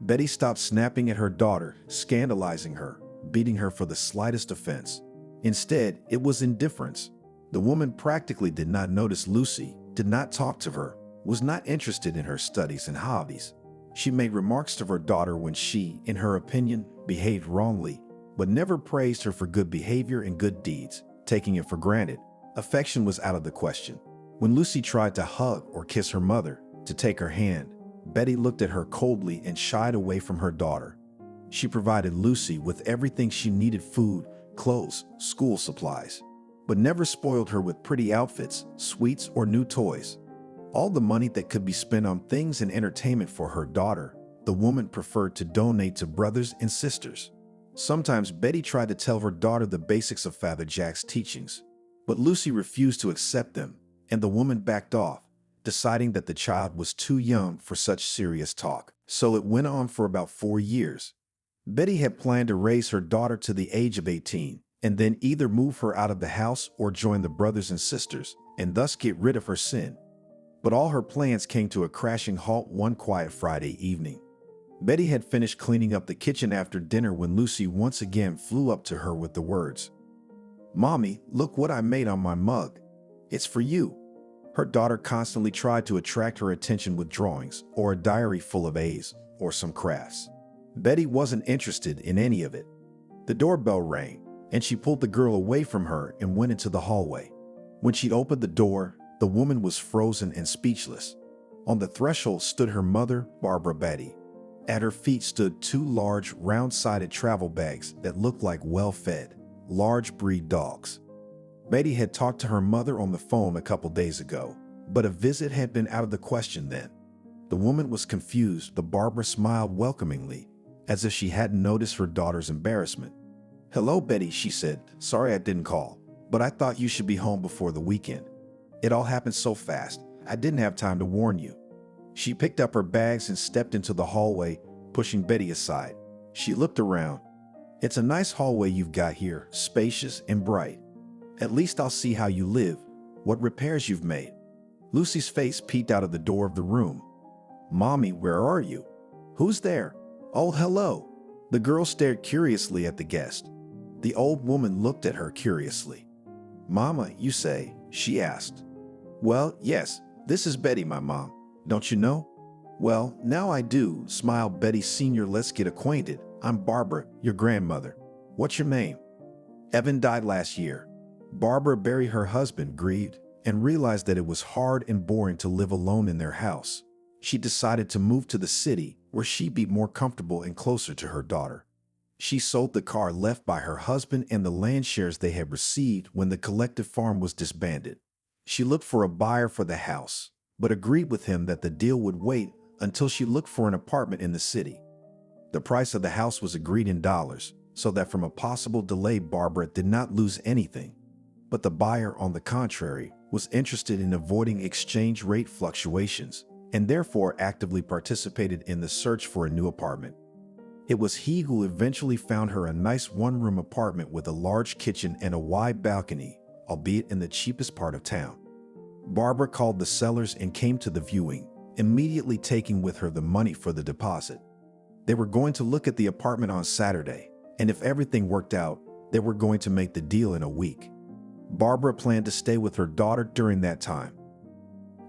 Betty stopped snapping at her daughter, scandalizing her, beating her for the slightest offense. Instead, it was indifference. The woman practically did not notice Lucy, did not talk to her, was not interested in her studies and hobbies. She made remarks to her daughter when she, in her opinion, behaved wrongly, but never praised her for good behavior and good deeds, taking it for granted. Affection was out of the question. When Lucy tried to hug or kiss her mother, to take her hand, Betty looked at her coldly and shied away from her daughter. She provided Lucy with everything she needed: food, clothes, school supplies, but never spoiled her with pretty outfits, sweets, or new toys. All the money that could be spent on things and entertainment for her daughter, the woman preferred to donate to brothers and sisters. Sometimes Betty tried to tell her daughter the basics of Father Jack's teachings, but Lucy refused to accept them, and the woman backed off, deciding that the child was too young for such serious talk. So it went on for about 4 years. Betty had planned to raise her daughter to the age of 18, and then either move her out of the house or join the brothers and sisters, and thus get rid of her sin. But all her plans came to a crashing halt one quiet Friday evening. Betty had finished cleaning up the kitchen after dinner when Lucy once again flew up to her with the words, "Mommy, look what I made on my mug. It's for you." Her daughter constantly tried to attract her attention with drawings or a diary full of A's or some crafts. Betty wasn't interested in any of it. The doorbell rang, and she pulled the girl away from her and went into the hallway. When she opened the door, the woman was frozen and speechless. On the threshold stood her mother, Barbara Betty. At her feet stood 2 large, round-sided travel bags that looked like well-fed, large breed dogs. Betty had talked to her mother on the phone a couple days ago, but a visit had been out of the question then. The woman was confused, but Barbara smiled welcomingly, as if she hadn't noticed her daughter's embarrassment. "Hello, Betty," she said. "Sorry I didn't call, but I thought you should be home before the weekend. It all happened so fast, I didn't have time to warn you." She picked up her bags and stepped into the hallway, pushing Betty aside. She looked around. "It's a nice hallway you've got here, spacious and bright. At least I'll see how you live, what repairs you've made." Lucy's face peeked out of the door of the room. "Mommy, where are you? Who's there? Oh, hello." The girl stared curiously at the guest. The old woman looked at her curiously. "Mama, you say?" she asked. "Well, yes, this is Betty, my mom. Don't you know?" "Well, now I do," smiled Betty Sr. "Let's get acquainted. I'm Barbara, your grandmother. What's your name?" "Evan died last year." Barbara buried her husband, grieved, and realized that it was hard and boring to live alone in their house. She decided to move to the city, where she'd be more comfortable and closer to her daughter. She sold the car left by her husband and the land shares they had received when the collective farm was disbanded. She looked for a buyer for the house, but agreed with him that the deal would wait until she looked for an apartment in the city. The price of the house was agreed in dollars, so that from a possible delay Barbara did not lose anything. But the buyer, on the contrary, was interested in avoiding exchange rate fluctuations, and therefore actively participated in the search for a new apartment. It was he who eventually found her a nice one-room apartment with a large kitchen and a wide balcony, albeit in the cheapest part of town. Barbara called the sellers and came to the viewing, immediately taking with her the money for the deposit. They were going to look at the apartment on Saturday, and if everything worked out, they were going to make the deal in a week. Barbara planned to stay with her daughter during that time.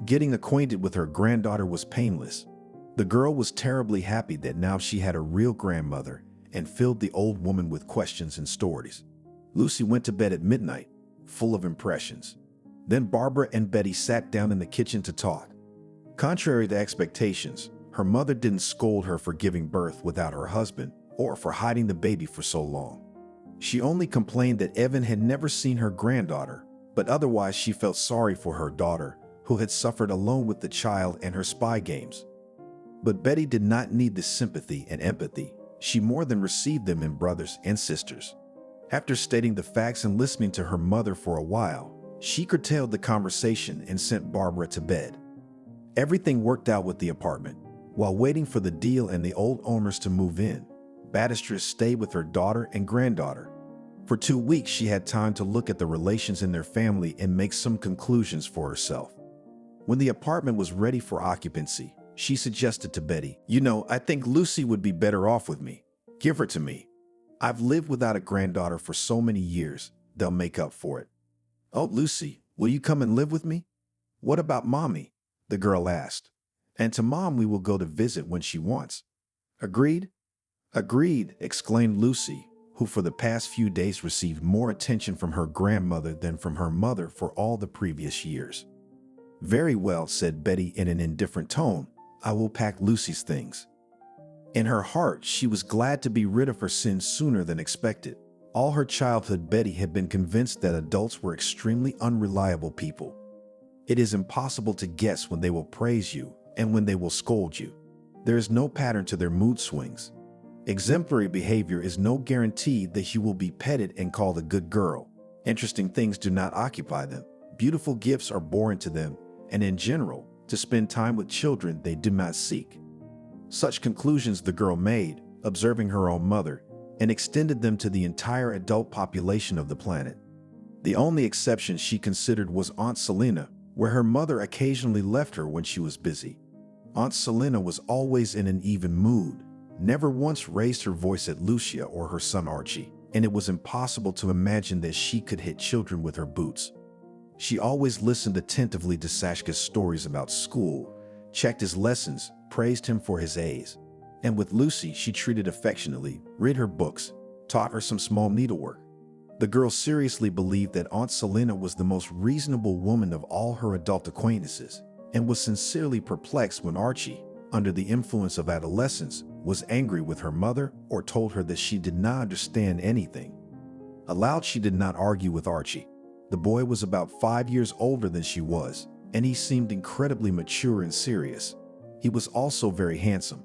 Getting acquainted with her granddaughter was painless. The girl was terribly happy that now she had a real grandmother and filled the old woman with questions and stories. Lucy went to bed at midnight, full of impressions. Then Barbara and Betty sat down in the kitchen to talk. Contrary to expectations, her mother didn't scold her for giving birth without her husband or for hiding the baby for so long. She only complained that Evan had never seen her granddaughter, but otherwise she felt sorry for her daughter, who had suffered alone with the child and her spy games. But Betty did not need this sympathy and empathy. She more than received them in brothers and sisters. After stating the facts and listening to her mother for a while, She curtailed the conversation and sent Barbara to bed. Everything worked out with the apartment. While waiting for the deal and the old owners to move in, Beatrice stayed with her daughter and granddaughter. For 2 weeks, she had time to look at the relations in their family and make some conclusions for herself. When the apartment was ready for occupancy, she suggested to Betty, I think Lucy would be better off with me. Give her to me. I've lived without a granddaughter for so many years, they'll make up for it. Oh, Lucy, will you come and live with me? What about Mommy? The girl asked. And to Mom we will go to visit when she wants. Agreed? Agreed, exclaimed Lucy, who for the past few days received more attention from her grandmother than from her mother for all the previous years. Very well, said Betty in an indifferent tone. I will pack Lucy's things. In her heart, she was glad to be rid of her sins sooner than expected. All her childhood, Betty had been convinced that adults were extremely unreliable people. It is impossible to guess when they will praise you and when they will scold you. There is no pattern to their mood swings. Exemplary behavior is no guarantee that you will be petted and called a good girl. Interesting things do not occupy them. Beautiful gifts are boring to them, and in general, to spend time with children they do not seek. Such conclusions the girl made, observing her own mother, and extended them to the entire adult population of the planet. The only exception she considered was Aunt Selina, where her mother occasionally left her when she was busy. Aunt Selina was always in an even mood, never once raised her voice at Lucia or her son Archie, and it was impossible to imagine that she could hit children with her boots. She always listened attentively to Sashka's stories about school, checked his lessons, praised him for his A's. And with Lucy, she treated affectionately, read her books, taught her some small needlework. The girl seriously believed that Aunt Selina was the most reasonable woman of all her adult acquaintances, and was sincerely perplexed when Archie, under the influence of adolescence, was angry with her mother or told her that she did not understand anything. Aloud, she did not argue with Archie. The boy was about 5 years older than she was, and he seemed incredibly mature and serious. He was also very handsome.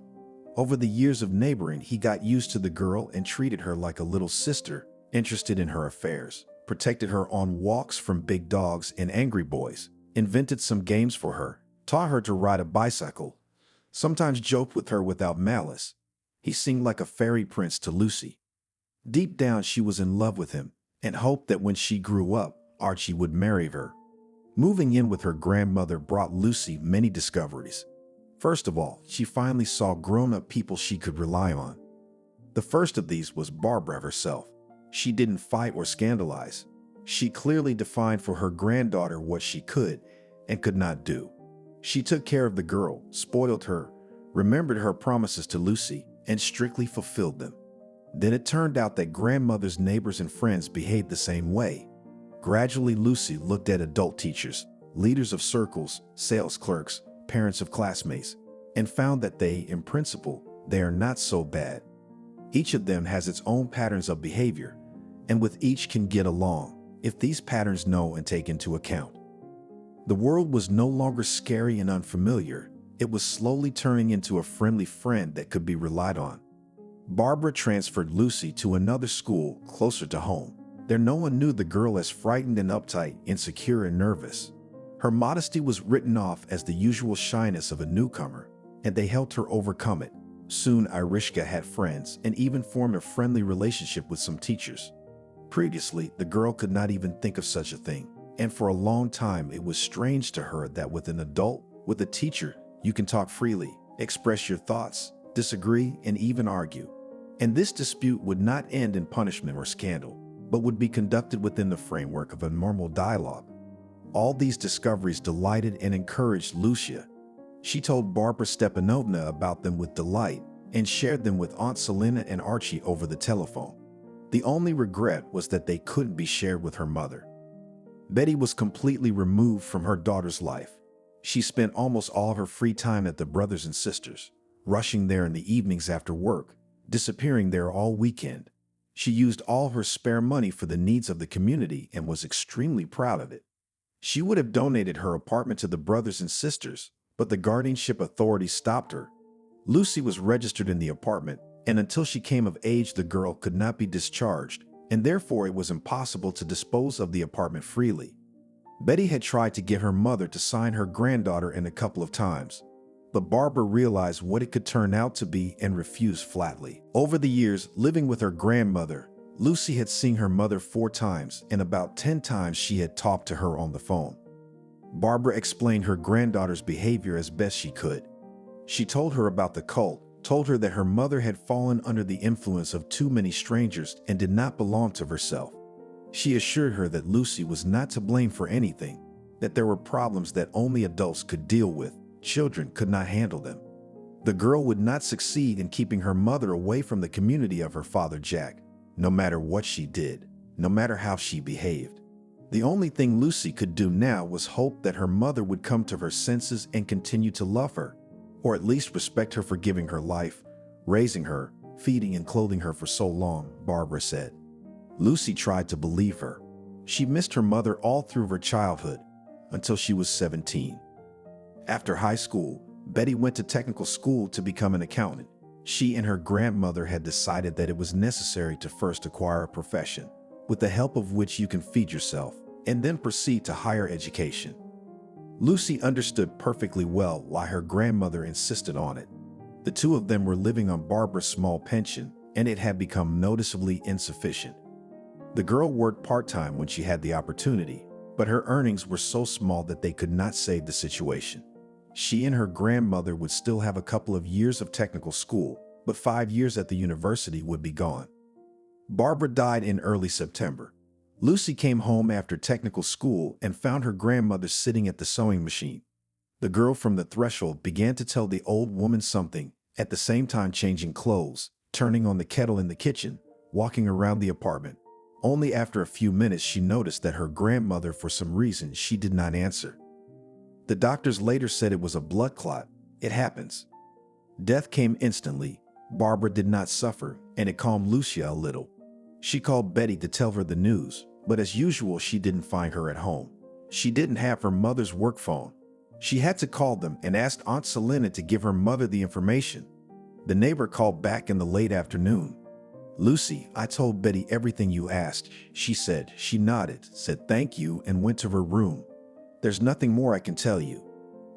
Over the years of neighboring, he got used to the girl and treated her like a little sister, interested in her affairs, protected her on walks from big dogs and angry boys, invented some games for her, taught her to ride a bicycle, sometimes joked with her without malice. He seemed like a fairy prince to Lucy. Deep down, she was in love with him and hoped that when she grew up, Archie would marry her. Moving in with her grandmother brought Lucy many discoveries. First of all, she finally saw grown-up people she could rely on. The first of these was Barbara herself. She didn't fight or scandalize. She clearly defined for her granddaughter what she could and could not do. She took care of the girl, spoiled her, remembered her promises to Lucy, and strictly fulfilled them. Then it turned out that grandmother's neighbors and friends behaved the same way. Gradually, Lucy looked at adult teachers, leaders of circles, sales clerks, parents of classmates, and found that in principle, they are not so bad. Each of them has its own patterns of behavior, and with each can get along, if these patterns know and take into account. The world was no longer scary and unfamiliar. It was slowly turning into a friendly friend that could be relied on. Barbara transferred Lucy to another school closer to home. There no one knew the girl as frightened and uptight, insecure and nervous. Her modesty was written off as the usual shyness of a newcomer, and they helped her overcome it. Soon Irishka had friends and even formed a friendly relationship with some teachers. Previously, the girl could not even think of such a thing, and for a long time it was strange to her that with an adult, with a teacher, you can talk freely, express your thoughts, disagree, and even argue. And this dispute would not end in punishment or scandal, but would be conducted within the framework of a normal dialogue. All these discoveries delighted and encouraged Lucia. She told Barbara Stepanovna about them with delight and shared them with Aunt Selina and Archie over the telephone. The only regret was that they couldn't be shared with her mother. Betty was completely removed from her daughter's life. She spent almost all her free time at the brothers and sisters, rushing there in the evenings after work, disappearing there all weekend. She used all her spare money for the needs of the community and was extremely proud of it. She would have donated her apartment to the brothers and sisters, but the guardianship authorities stopped her. Lucy was registered in the apartment, and until she came of age, the girl could not be discharged, and therefore it was impossible to dispose of the apartment freely. Betty had tried to get her mother to sign her granddaughter in a couple of times, but Barbara realized what it could turn out to be and refused flatly. Over the years, living with her grandmother, Lucy had seen her mother 4 times, and about 10 times she had talked to her on the phone. Barbara explained her granddaughter's behavior as best she could. She told her about the cult, told her that her mother had fallen under the influence of too many strangers and did not belong to herself. She assured her that Lucy was not to blame for anything, that there were problems that only adults could deal with, children could not handle them. The girl would not succeed in keeping her mother away from the community of her father Jack, no matter what she did, no matter how she behaved. The only thing Lucy could do now was hope that her mother would come to her senses and continue to love her, or at least respect her for giving her life, raising her, feeding and clothing her for so long, Barbara said. Lucy tried to believe her. She missed her mother all through her childhood, until she was 17. After high school, Betty went to technical school to become an accountant. She and her grandmother had decided that it was necessary to first acquire a profession, with the help of which you can feed yourself, and then proceed to higher education. Lucy understood perfectly well why her grandmother insisted on it. The two of them were living on Barbara's small pension, and it had become noticeably insufficient. The girl worked part-time when she had the opportunity, but her earnings were so small that they could not save the situation. She and her grandmother would still have a couple of years of technical school, but 5 years at the university would be gone. Barbara died in early September. Lucy came home after technical school and found her grandmother sitting at the sewing machine. The girl from the threshold began to tell the old woman something, at the same time changing clothes, turning on the kettle in the kitchen, walking around the apartment. Only after a few minutes she noticed that her grandmother, for some reason, she did not answer. The doctors later said it was a blood clot. It happens. Death came instantly. Barbara did not suffer, and it calmed Lucy a little. She called Betty to tell her the news, but as usual, she didn't find her at home. She didn't have her mother's work phone. She had to call them and asked Aunt Selena to give her mother the information. The neighbor called back in the late afternoon. "Lucy, I told Betty everything you asked," she said. She nodded, said thank you, and went to her room. "There's nothing more I can tell you."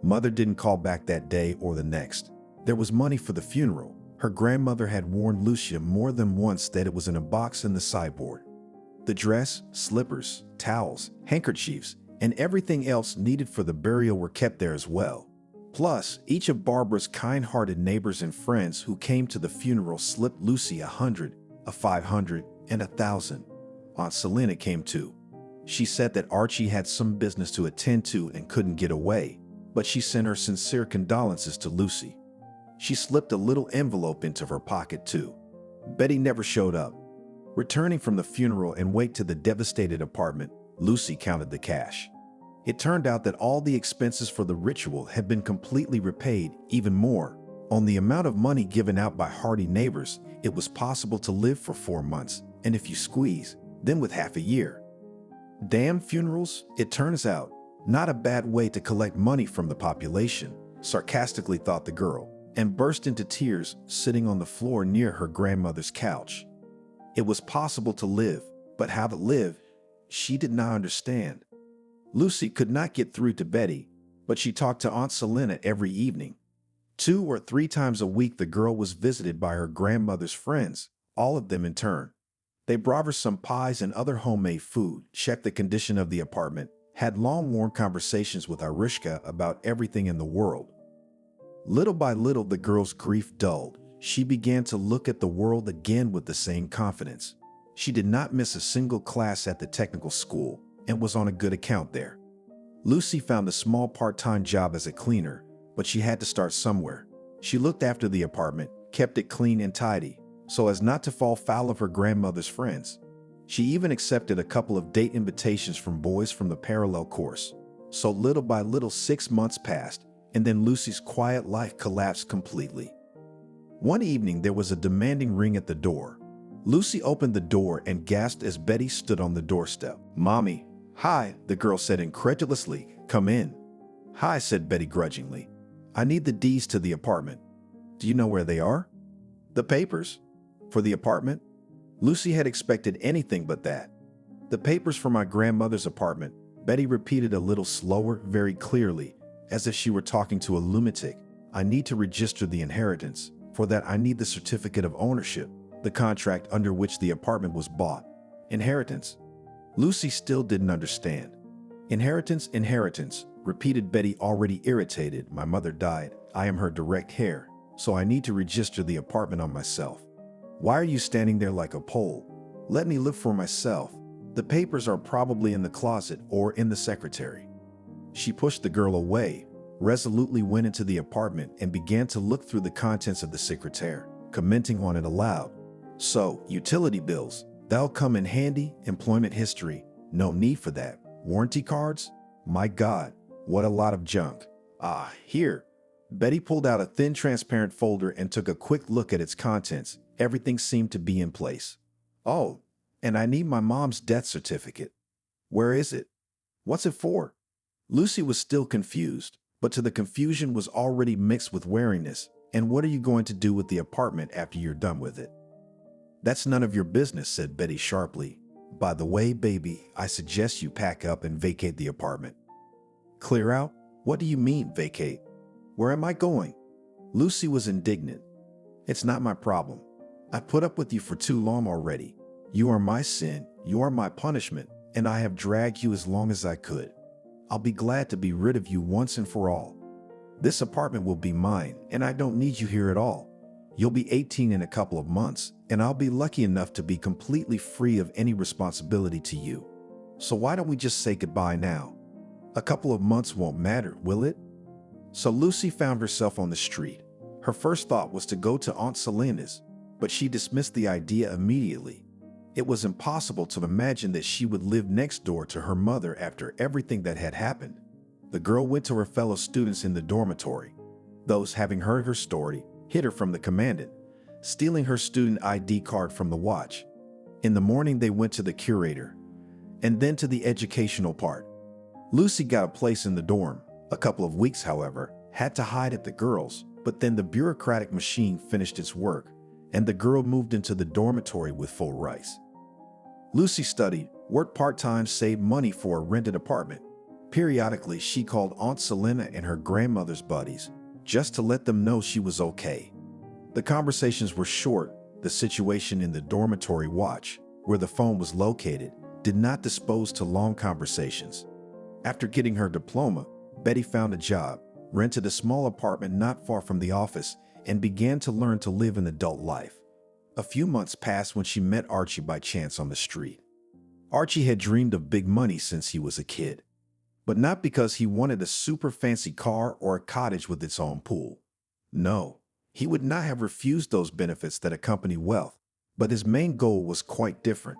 Mother didn't call back that day or the next. There was money for the funeral. Her grandmother had warned Lucia more than once that it was in a box in the sideboard. The dress, slippers, towels, handkerchiefs, and everything else needed for the burial were kept there as well. Plus, each of Barbara's kind-hearted neighbors and friends who came to the funeral slipped Lucy 100, a 500, and 1,000. Aunt Selena came too. She said that Archie had some business to attend to and couldn't get away, but she sent her sincere condolences to Lucy. She slipped a little envelope into her pocket too. Betty never showed up. Returning from the funeral and went to the devastated apartment, Lucy counted the cash. It turned out that all the expenses for the ritual had been completely repaid. Even more, on the amount of money given out by hardy neighbors, it was possible to live for 4 months, and if you squeeze, then with half a year. Damn funerals, it turns out. Not a bad way to collect money from the population, sarcastically thought the girl, and burst into tears sitting on the floor near her grandmother's couch. It was possible to live, but how to live, she did not understand. Lucy could not get through to Betty, but she talked to Aunt Selena every evening. 2 or 3 times a week the girl was visited by her grandmother's friends, all of them in turn. They brought her some pies and other homemade food, checked the condition of the apartment, had long warm conversations with Arishka about everything in the world. Little by little the girl's grief dulled. She began to look at the world again with the same confidence. She did not miss a single class at the technical school and was on a good account there. Lucy found a small part-time job as a cleaner, but she had to start somewhere. She looked after the apartment, kept it clean and tidy, so as not to fall foul of her grandmother's friends. She even accepted a couple of date invitations from boys from the parallel course. So little by little 6 months passed, and then Lucy's quiet life collapsed completely. One evening there was a demanding ring at the door. Lucy opened the door and gasped as Betty stood on the doorstep. "Mommy." "Hi," the girl said incredulously. "Come in." "Hi," said Betty grudgingly. "I need the deeds to the apartment." "Do you know where they are?" "The papers?" "For the apartment?" Lucy had expected anything but that. "The papers for my grandmother's apartment," Betty repeated a little slower, very clearly, as if she were talking to a lunatic. I need to register the inheritance. For that, I need the certificate of ownership, the contract under which the apartment was bought. Inheritance. Lucy still didn't understand. Inheritance, repeated Betty, already irritated. My mother died. I am her direct heir, so I need to register the apartment on myself. Why are you standing there like a pole? Let me live for myself. The papers are probably in the closet or in the secretary. She pushed the girl away, resolutely went into the apartment and began to look through the contents of the secretaire, commenting on it aloud. So, utility bills, that'll come in handy. Employment history, no need for that. Warranty cards? My God, what a lot of junk. Ah, here. Betty pulled out a thin, transparent folder and took a quick look at its contents. Everything seemed to be in place. Oh, and I need my mom's death certificate. Where is it? What's it for? Lucy was still confused, but to the confusion was already mixed with wariness. And what are you going to do with the apartment after you're done with it? That's none of your business, said Betty sharply. By the way, baby, I suggest you pack up and vacate the apartment. Clear out? What do you mean, vacate? Where am I going? Lucy was indignant. It's not my problem. I put up with you for too long already. You are my sin, you are my punishment, and I have dragged you as long as I could. I'll be glad to be rid of you once and for all. This apartment will be mine, and I don't need you here at all. You'll be 18 in a couple of months, and I'll be lucky enough to be completely free of any responsibility to you. So why don't we just say goodbye now? A couple of months won't matter, will it? So Lucy found herself on the street. Her first thought was to go to Aunt Selena's, but she dismissed the idea immediately. It was impossible to imagine that she would live next door to her mother after everything that had happened. The girl went to her fellow students in the dormitory. Those, having heard her story, hid her from the commandant, stealing her student ID card from the watch. In the morning, they went to the curator, and then to the educational part. Lucy got a place in the dorm. A couple of weeks, however, had to hide at the girls', but then the bureaucratic machine finished its work, and the girl moved into the dormitory with full rights. Lucy studied, worked part-time, saved money for a rented apartment. Periodically, she called Aunt Selena and her grandmother's buddies, just to let them know she was okay. The conversations were short. The situation in the dormitory watch, where the phone was located, did not dispose to long conversations. After getting her diploma, Betty found a job, rented a small apartment not far from the office, and began to learn to live an adult life. A few months passed when she met Archie by chance on the street. Archie had dreamed of big money since he was a kid, but not because he wanted a super fancy car or a cottage with its own pool. No, he would not have refused those benefits that accompany wealth, but his main goal was quite different.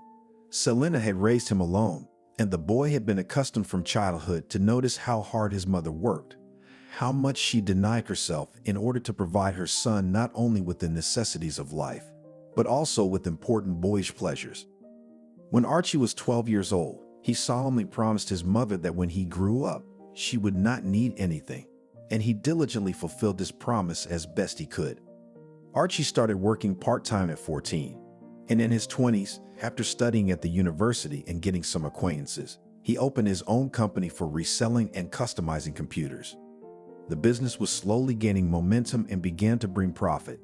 Selena had raised him alone, and the boy had been accustomed from childhood to notice how hard his mother worked, how much she denied herself in order to provide her son not only with the necessities of life, but also with important boyish pleasures. When Archie was 12 years old, he solemnly promised his mother that when he grew up, she would not need anything, and he diligently fulfilled this promise as best he could. Archie started working part-time at 14, and in his 20s, after studying at the university and getting some acquaintances, he opened his own company for reselling and customizing computers. The business was slowly gaining momentum and began to bring profit.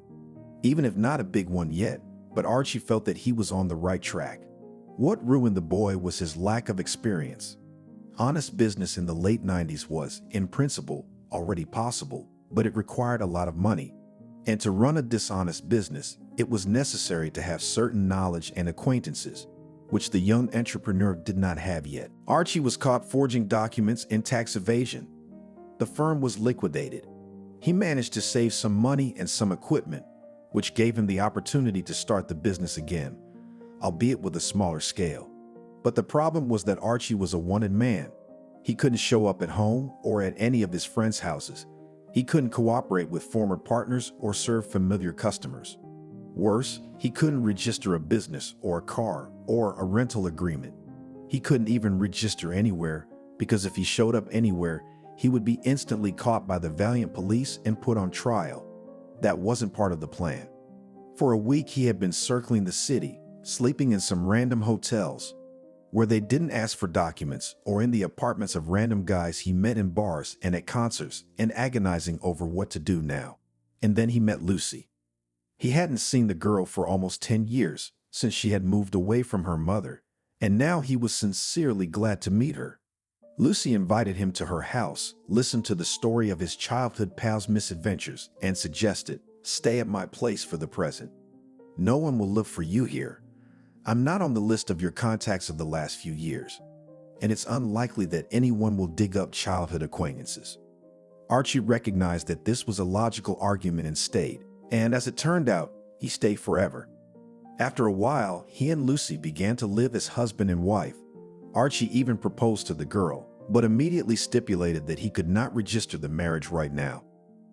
Even if not a big one yet, but Archie felt that he was on the right track. What ruined the boy was his lack of experience. Honest business in the late 90s was, in principle, already possible, but it required a lot of money. And to run a dishonest business, it was necessary to have certain knowledge and acquaintances, which the young entrepreneur did not have yet. Archie was caught forging documents in tax evasion. The firm was liquidated. He managed to save some money and some equipment, which gave him the opportunity to start the business again, albeit with a smaller scale. But the problem was that Archie was a wanted man. He couldn't show up at home or at any of his friends' houses. He couldn't cooperate with former partners or serve familiar customers. Worse, he couldn't register a business or a car or a rental agreement. He couldn't even register anywhere, because if he showed up anywhere, he would be instantly caught by the valiant police and put on trial. That wasn't part of the plan. For a week, he had been circling the city, sleeping in some random hotels, where they didn't ask for documents, or in the apartments of random guys he met in bars and at concerts, and agonizing over what to do now. And then he met Lucy. He hadn't seen the girl for almost 10 years, since she had moved away from her mother, and now he was sincerely glad to meet her. Lucy invited him to her house, listened to the story of his childhood pal's misadventures, and suggested, "Stay at my place for the present. No one will look for you here. I'm not on the list of your contacts of the last few years, and it's unlikely that anyone will dig up childhood acquaintances." Archie recognized that this was a logical argument and stayed, and as it turned out, he stayed forever. After a while, he and Lucy began to live as husband and wife. Archie even proposed to the girl, but immediately stipulated that he could not register the marriage right now.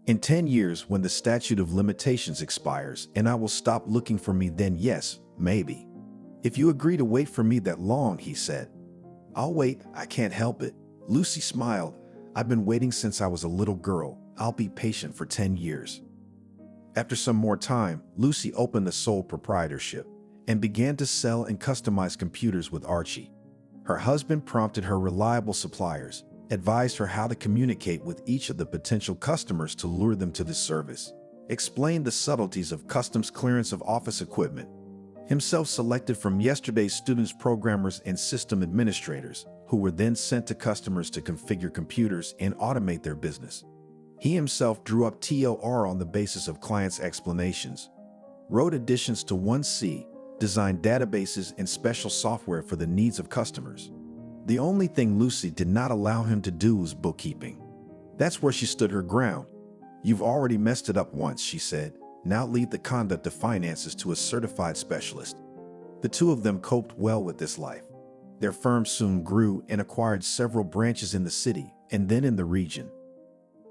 "In 10 years, when the statute of limitations expires and I will stop looking for me, then yes, maybe. If you agree to wait for me that long," he said. "I'll wait, I can't help it." Lucy smiled. "I've been waiting since I was a little girl. I'll be patient for 10 years. After some more time, Lucy opened a sole proprietorship and began to sell and customize computers with Archie. Her husband prompted her reliable suppliers, advised her how to communicate with each of the potential customers to lure them to the service, explained the subtleties of customs clearance of office equipment, himself selected from yesterday's students, programmers, and system administrators, who were then sent to customers to configure computers and automate their business. He himself drew up TOR on the basis of clients' explanations, wrote additions to 1C, designed databases and special software for the needs of customers. The only thing Lucy did not allow him to do was bookkeeping. That's where she stood her ground. "You've already messed it up once," she said. "Now leave the conduct of finances to a certified specialist." The two of them coped well with this life. Their firm soon grew and acquired several branches in the city and then in the region.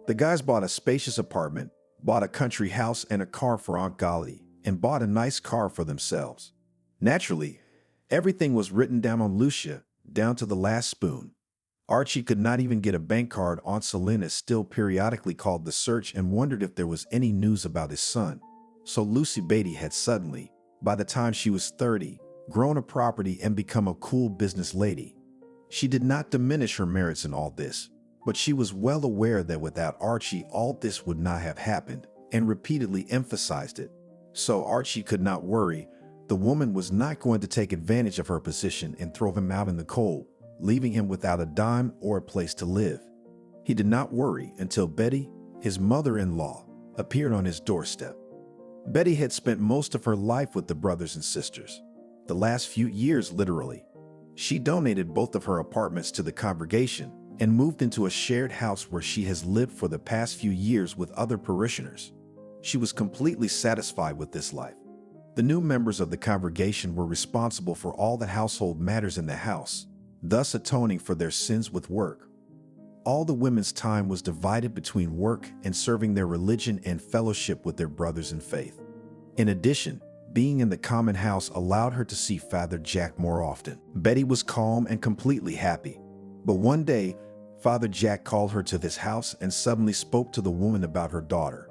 The guys bought a spacious apartment, bought a country house and a car for Aunt Golly, and bought a nice car for themselves. Naturally, everything was written down on Lucia, down to the last spoon. Archie could not even get a bank card. Aunt Selena still periodically called the search and wondered if there was any news about his son. So Lucy Beatty had suddenly, by the time she was 30, grown a property and become a cool business lady. She did not diminish her merits in all this, but she was well aware that without Archie all this would not have happened, and repeatedly emphasized it. So Archie could not worry. The woman was not going to take advantage of her position and throw him out in the cold, leaving him without a dime or a place to live. He did not worry until Betty, his mother-in-law, appeared on his doorstep. Betty had spent most of her life with the brothers and sisters, the last few years literally. She donated both of her apartments to the congregation and moved into a shared house where she has lived for the past few years with other parishioners. She was completely satisfied with this life. The new members of the congregation were responsible for all the household matters in the house, thus atoning for their sins with work. All the women's time was divided between work and serving their religion and fellowship with their brothers in faith. In addition, being in the common house allowed her to see Father Jack more often. Betty was calm and completely happy. But one day, Father Jack called her to his house and suddenly spoke to the woman about her daughter.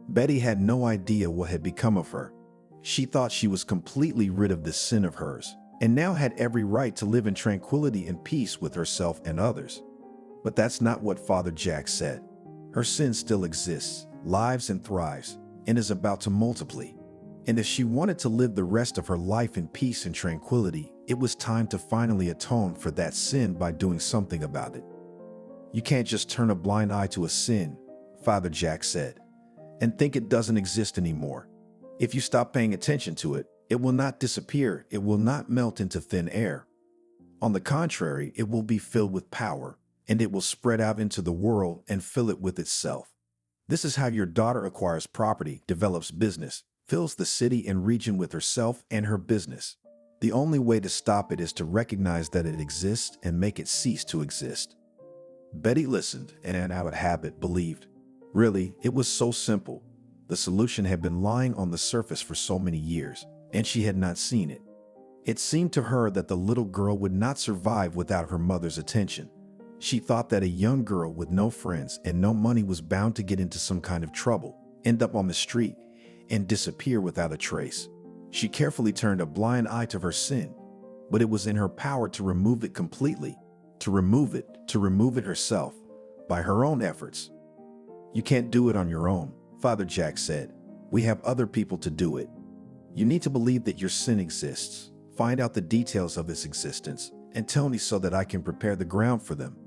Betty had no idea what had become of her. She thought she was completely rid of this sin of hers, and now had every right to live in tranquility and peace with herself and others. But that's not what Father Jack said. Her sin still exists, lives and thrives, and is about to multiply. And if she wanted to live the rest of her life in peace and tranquility, it was time to finally atone for that sin by doing something about it. "You can't just turn a blind eye to a sin," Father Jack said, "and think it doesn't exist anymore. If you stop paying attention to it, it will not disappear, it will not melt into thin air. On the contrary, it will be filled with power, and it will spread out into the world and fill it with itself. This is how your daughter acquires property, develops business, fills the city and region with herself and her business. The only way to stop it is to recognize that it exists and make it cease to exist." Betty listened and out of habit believed. Really, it was so simple. The solution had been lying on the surface for so many years, and she had not seen it. It seemed to her that the little girl would not survive without her mother's attention. She thought that a young girl with no friends and no money was bound to get into some kind of trouble, end up on the street, and disappear without a trace. She carefully turned a blind eye to her sin. but it was in her power to remove it completely, to remove it herself, by her own efforts. "You can't do it on your own," Father Jack said. "We have other people to do it. You need to believe that your sin exists, find out the details of its existence, and tell me so that I can prepare the ground for them."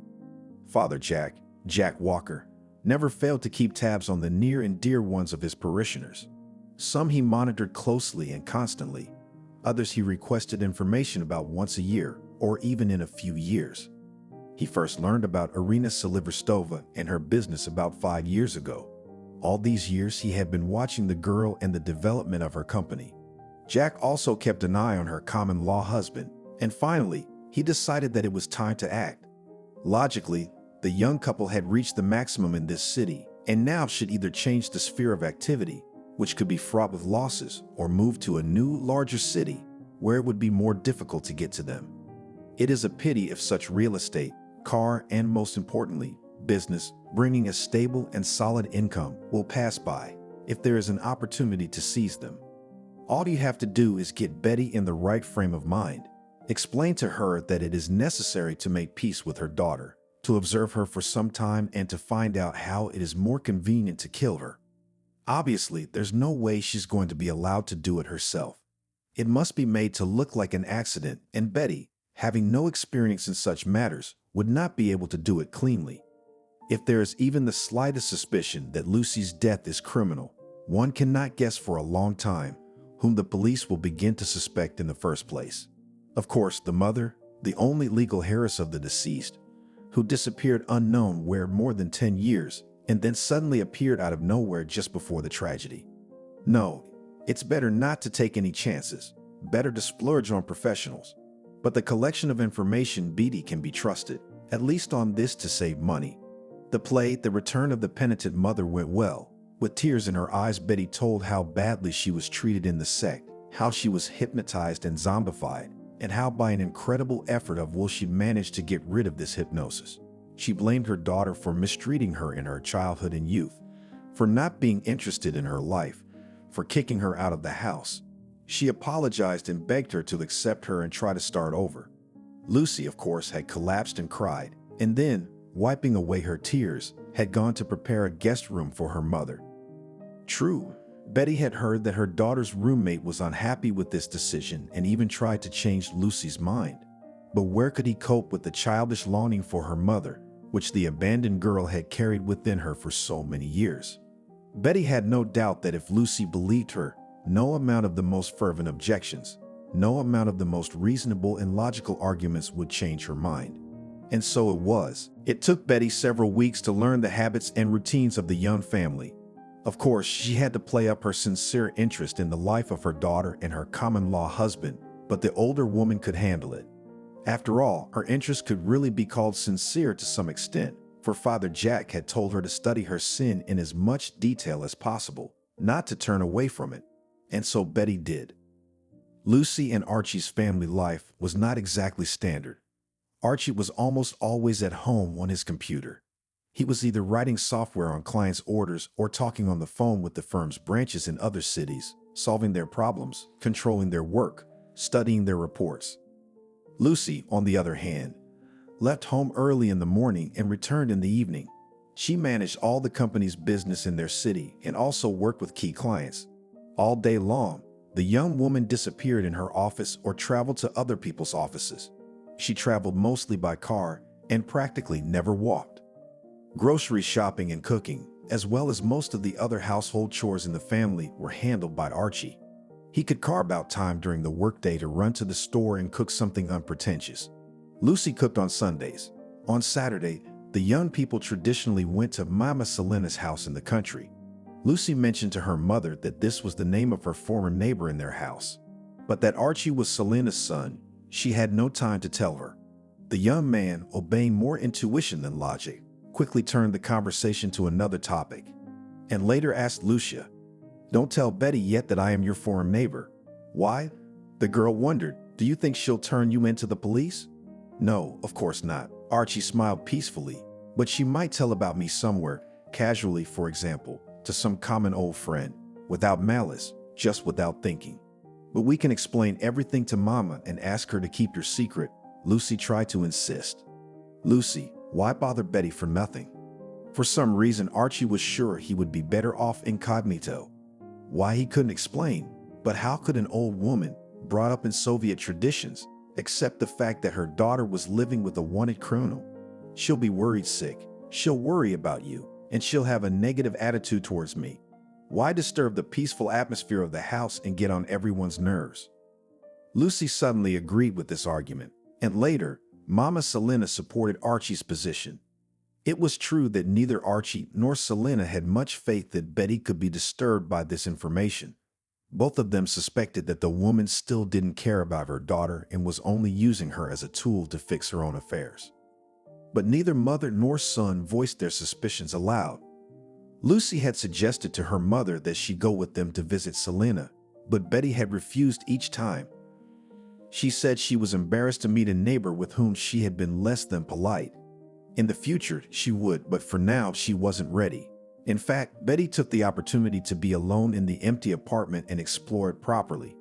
Father Jack, Jack Walker, never failed to keep tabs on the near and dear ones of his parishioners. Some he monitored closely and constantly. Others he requested information about once a year, or even in a few years. He first learned about Irina Siliverstova and her business about 5 years ago. All these years he had been watching the girl and the development of her company. Jack also kept an eye on her common-law husband, and finally, he decided that it was time to act. Logically, the young couple had reached the maximum in this city, and now should either change the sphere of activity, which could be fraught with losses, or move to a new, larger city, where it would be more difficult to get to them. It is a pity if such real estate, car, and most importantly, business, bringing a stable and solid income, will pass by, if there is an opportunity to seize them. All you have to do is get Betty in the right frame of mind. Explain to her that it is necessary to make peace with her daughter, to observe her for some time, and to find out how it is more convenient to kill her. Obviously, there's no way she's going to be allowed to do it herself. It must be made to look like an accident, and Betty, having no experience in such matters, would not be able to do it cleanly. If there is even the slightest suspicion that Lucy's death is criminal, one cannot guess for a long time whom the police will begin to suspect in the first place. Of course, the mother, the only legal heiress of the deceased, who disappeared unknown where more than 10 years, and then suddenly appeared out of nowhere just before the tragedy. No, it's better not to take any chances, better to splurge on professionals. But the collection of information Beatty can be trusted, at least on this, to save money. The play, The Return of the Penitent Mother, went well. With tears in her eyes, Betty told how badly she was treated in the sect, how she was hypnotized and zombified, and how by an incredible effort of will she managed to get rid of this hypnosis. She blamed her daughter for mistreating her in her childhood and youth, for not being interested in her life, for kicking her out of the house. She apologized and begged her to accept her and try to start over. Lucy, of course, had collapsed and cried, and then, wiping away her tears, had gone to prepare a guest room for her mother. True, Betty had heard that her daughter's roommate was unhappy with this decision and even tried to change Lucy's mind. But where could he cope with the childish longing for her mother, which the abandoned girl had carried within her for so many years? Betty had no doubt that if Lucy believed her, no amount of the most fervent objections, no amount of the most reasonable and logical arguments would change her mind. And so it was. It took Betty several weeks to learn the habits and routines of the young family. Of course, she had to play up her sincere interest in the life of her daughter and her common-law husband, but the older woman could handle it. After all, her interest could really be called sincere to some extent, for Father Jack had told her to study her sin in as much detail as possible, not to turn away from it. And so Betty did. Lucy and Archie's family life was not exactly standard. Archie was almost always at home on his computer. He was either writing software on clients' orders or talking on the phone with the firm's branches in other cities, solving their problems, controlling their work, studying their reports. Lucy, on the other hand, left home early in the morning and returned in the evening. She managed all the company's business in their city and also worked with key clients. All day long, the young woman disappeared in her office or traveled to other people's offices. She traveled mostly by car and practically never walked. Grocery shopping and cooking, as well as most of the other household chores in the family, were handled by Archie. He could carve out time during the workday to run to the store and cook something unpretentious. Lucy cooked on Sundays. On Saturday, the young people traditionally went to Mama Selena's house in the country. Lucy mentioned to her mother that this was the name of her former neighbor in their house, but that Archie was Selena's son. She had no time to tell her. The young man, obeying more intuition than logic, quickly turned the conversation to another topic, and later asked Lucia, "Don't tell Betty yet that I am your foreign neighbor." "Why?" The girl wondered. "Do you think she'll turn you into the police?" "No, of course not." Archie smiled peacefully. "But she might tell about me somewhere, casually, for example, to some common old friend, without malice, just without thinking." But we can explain everything to Mama and ask her to keep your secret, Lucy tried to insist. Lucy, why bother Betty for nothing? For some reason, Archie was sure he would be better off incognito. Why, he couldn't explain, but how could an old woman, brought up in Soviet traditions, accept the fact that her daughter was living with a wanted criminal? She'll be worried sick, she'll worry about you, and she'll have a negative attitude towards me. Why disturb the peaceful atmosphere of the house and get on everyone's nerves? Lucy suddenly agreed with this argument, and later, Mama Selena supported Archie's position. It was true that neither Archie nor Selena had much faith that Betty could be disturbed by this information. Both of them suspected that the woman still didn't care about her daughter and was only using her as a tool to fix her own affairs. But neither mother nor son voiced their suspicions aloud. Lucy had suggested to her mother that she go with them to visit Selena, but Betty had refused each time. She said she was embarrassed to meet a neighbor with whom she had been less than polite. In the future, she would, but for now, she wasn't ready. In fact, Betty took the opportunity to be alone in the empty apartment and explore it properly.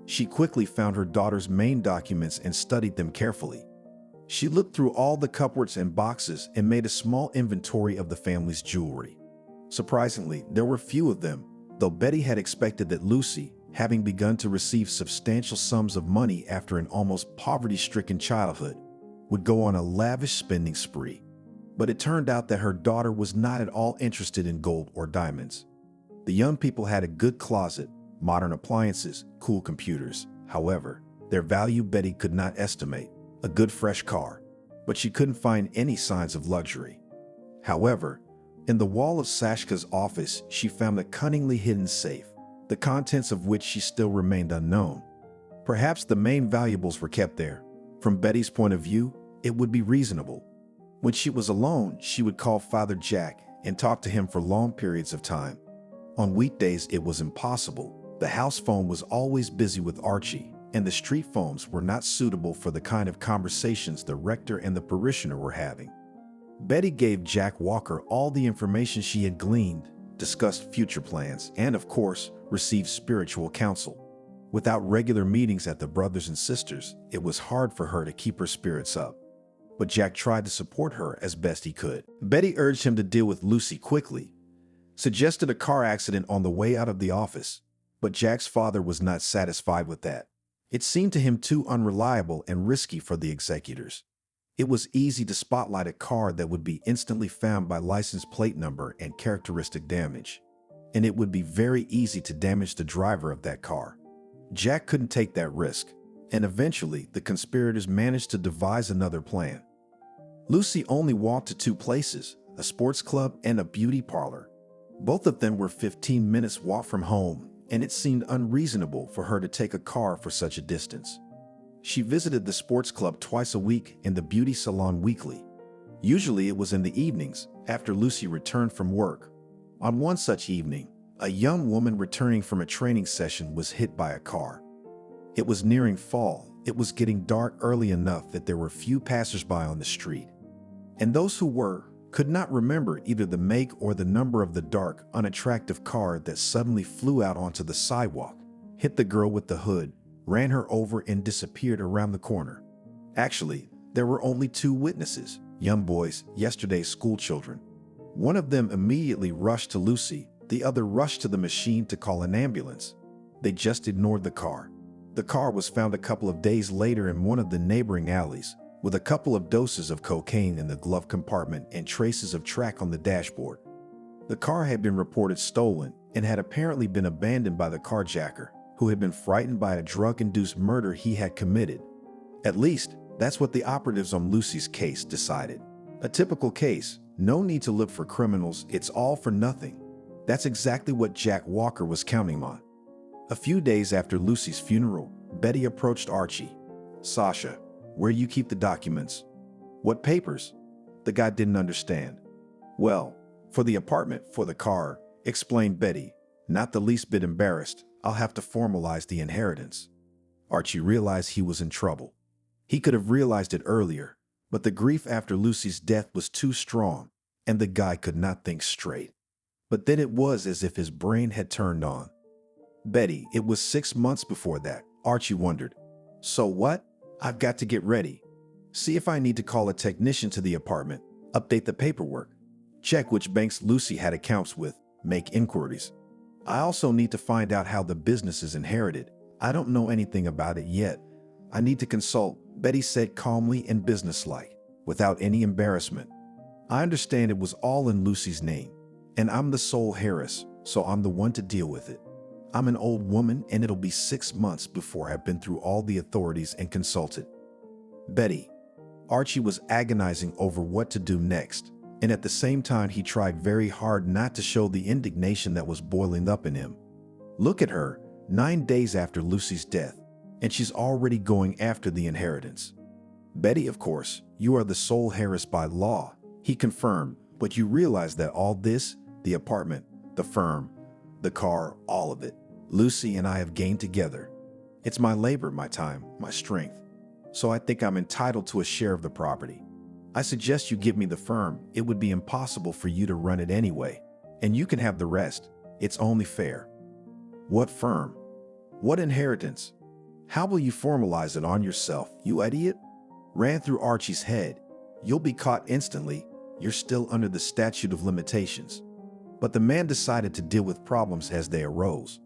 She quickly found her daughter's main documents and studied them carefully. She looked through all the cupboards and boxes and made a small inventory of the family's jewelry. Surprisingly, there were few of them, though Betty had expected that Lucy, having begun to receive substantial sums of money after an almost poverty-stricken childhood, would go on a lavish spending spree. But it turned out that her daughter was not at all interested in gold or diamonds. The young people had a good closet, modern appliances, cool computers. However, their value Betty could not estimate, a good fresh car, but she couldn't find any signs of luxury. However, in the wall of Sashka's office, she found a cunningly hidden safe, the contents of which she still remained unknown. Perhaps the main valuables were kept there. From Betty's point of view, it would be reasonable. When she was alone, she would call Father Jack and talk to him for long periods of time. On weekdays, it was impossible. The house phone was always busy with Archie, and the street phones were not suitable for the kind of conversations the rector and the parishioner were having. Betty gave Jack Walker all the information she had gleaned, discussed future plans, and of course, received spiritual counsel. Without regular meetings at the brothers and sisters, it was hard for her to keep her spirits up. But Jack tried to support her as best he could. Betty urged him to deal with Lucy quickly, suggested a car accident on the way out of the office, but Jack's father was not satisfied with that. It seemed to him too unreliable and risky for the executors. It was easy to spotlight a car that would be instantly found by license plate number and characteristic damage, and it would be very easy to damage the driver of that car. Jack couldn't take that risk, and eventually the conspirators managed to devise another plan. Lucy only walked to two places, a sports club and a beauty parlor. Both of them were 15 minutes walk from home, and it seemed unreasonable for her to take a car for such a distance. She visited the sports club twice a week and the beauty salon weekly. Usually it was in the evenings, after Lucy returned from work. On one such evening, a young woman returning from a training session was hit by a car. It was nearing fall. It was getting dark early enough that there were few passersby on the street. And those who were could not remember either the make or the number of the dark, unattractive car that suddenly flew out onto the sidewalk, hit the girl with the hood, ran her over and disappeared around the corner. Actually, there were only two witnesses, young boys, yesterday's school children. One of them immediately rushed to Lucy, the other rushed to the machine to call an ambulance. They just ignored the car. The car was found a couple of days later in one of the neighboring alleys, with a couple of doses of cocaine in the glove compartment and traces of track on the dashboard. The car had been reported stolen and had apparently been abandoned by the carjacker, who had been frightened by a drug-induced murder he had committed. At least, that's what the operatives on Lucy's case decided. A typical case, no need to look for criminals, it's all for nothing. That's exactly what Jack Walker was counting on. A few days after Lucy's funeral, Betty approached Archie. "Sasha, where you keep the documents?" "What papers?" The guy didn't understand. "Well, for the apartment, for the car," explained Betty, not the least bit embarrassed. "I'll have to formalize the inheritance." Archie realized he was in trouble. He could have realized it earlier, but the grief after Lucy's death was too strong, and the guy could not think straight. But then it was as if his brain had turned on. Betty, it was 6 months before that. Archie wondered. So what? I've got to get ready. See if I need to call a technician to the apartment, update the paperwork, check which banks Lucy had accounts with, make inquiries. I also need to find out how the business is inherited. I don't know anything about it yet. I need to consult, Betty said calmly and businesslike, without any embarrassment. I understand it was all in Lucy's name, and I'm the sole heiress, so I'm the one to deal with it. I'm an old woman, and it'll be 6 months before I've been through all the authorities and consulted. Betty. Archie was agonizing over what to do next, and at the same time he tried very hard not to show the indignation that was boiling up in him. Look at her, 9 days after Lucy's death, and she's already going after the inheritance. Betty, of course, you are the sole heiress by law, he confirmed, but you realize that all this, the apartment, the firm, the car, all of it, Lucy and I have gained together. It's my labor, my time, my strength. So I think I'm entitled to a share of the property. I suggest you give me the firm. It would be impossible for you to run it anyway, and you can have the rest. It's only fair. What firm? What inheritance? How will you formalize it on yourself, you idiot? Ran through Archie's head. You'll be caught instantly. You're still under the statute of limitations. But the man decided to deal with problems as they arose.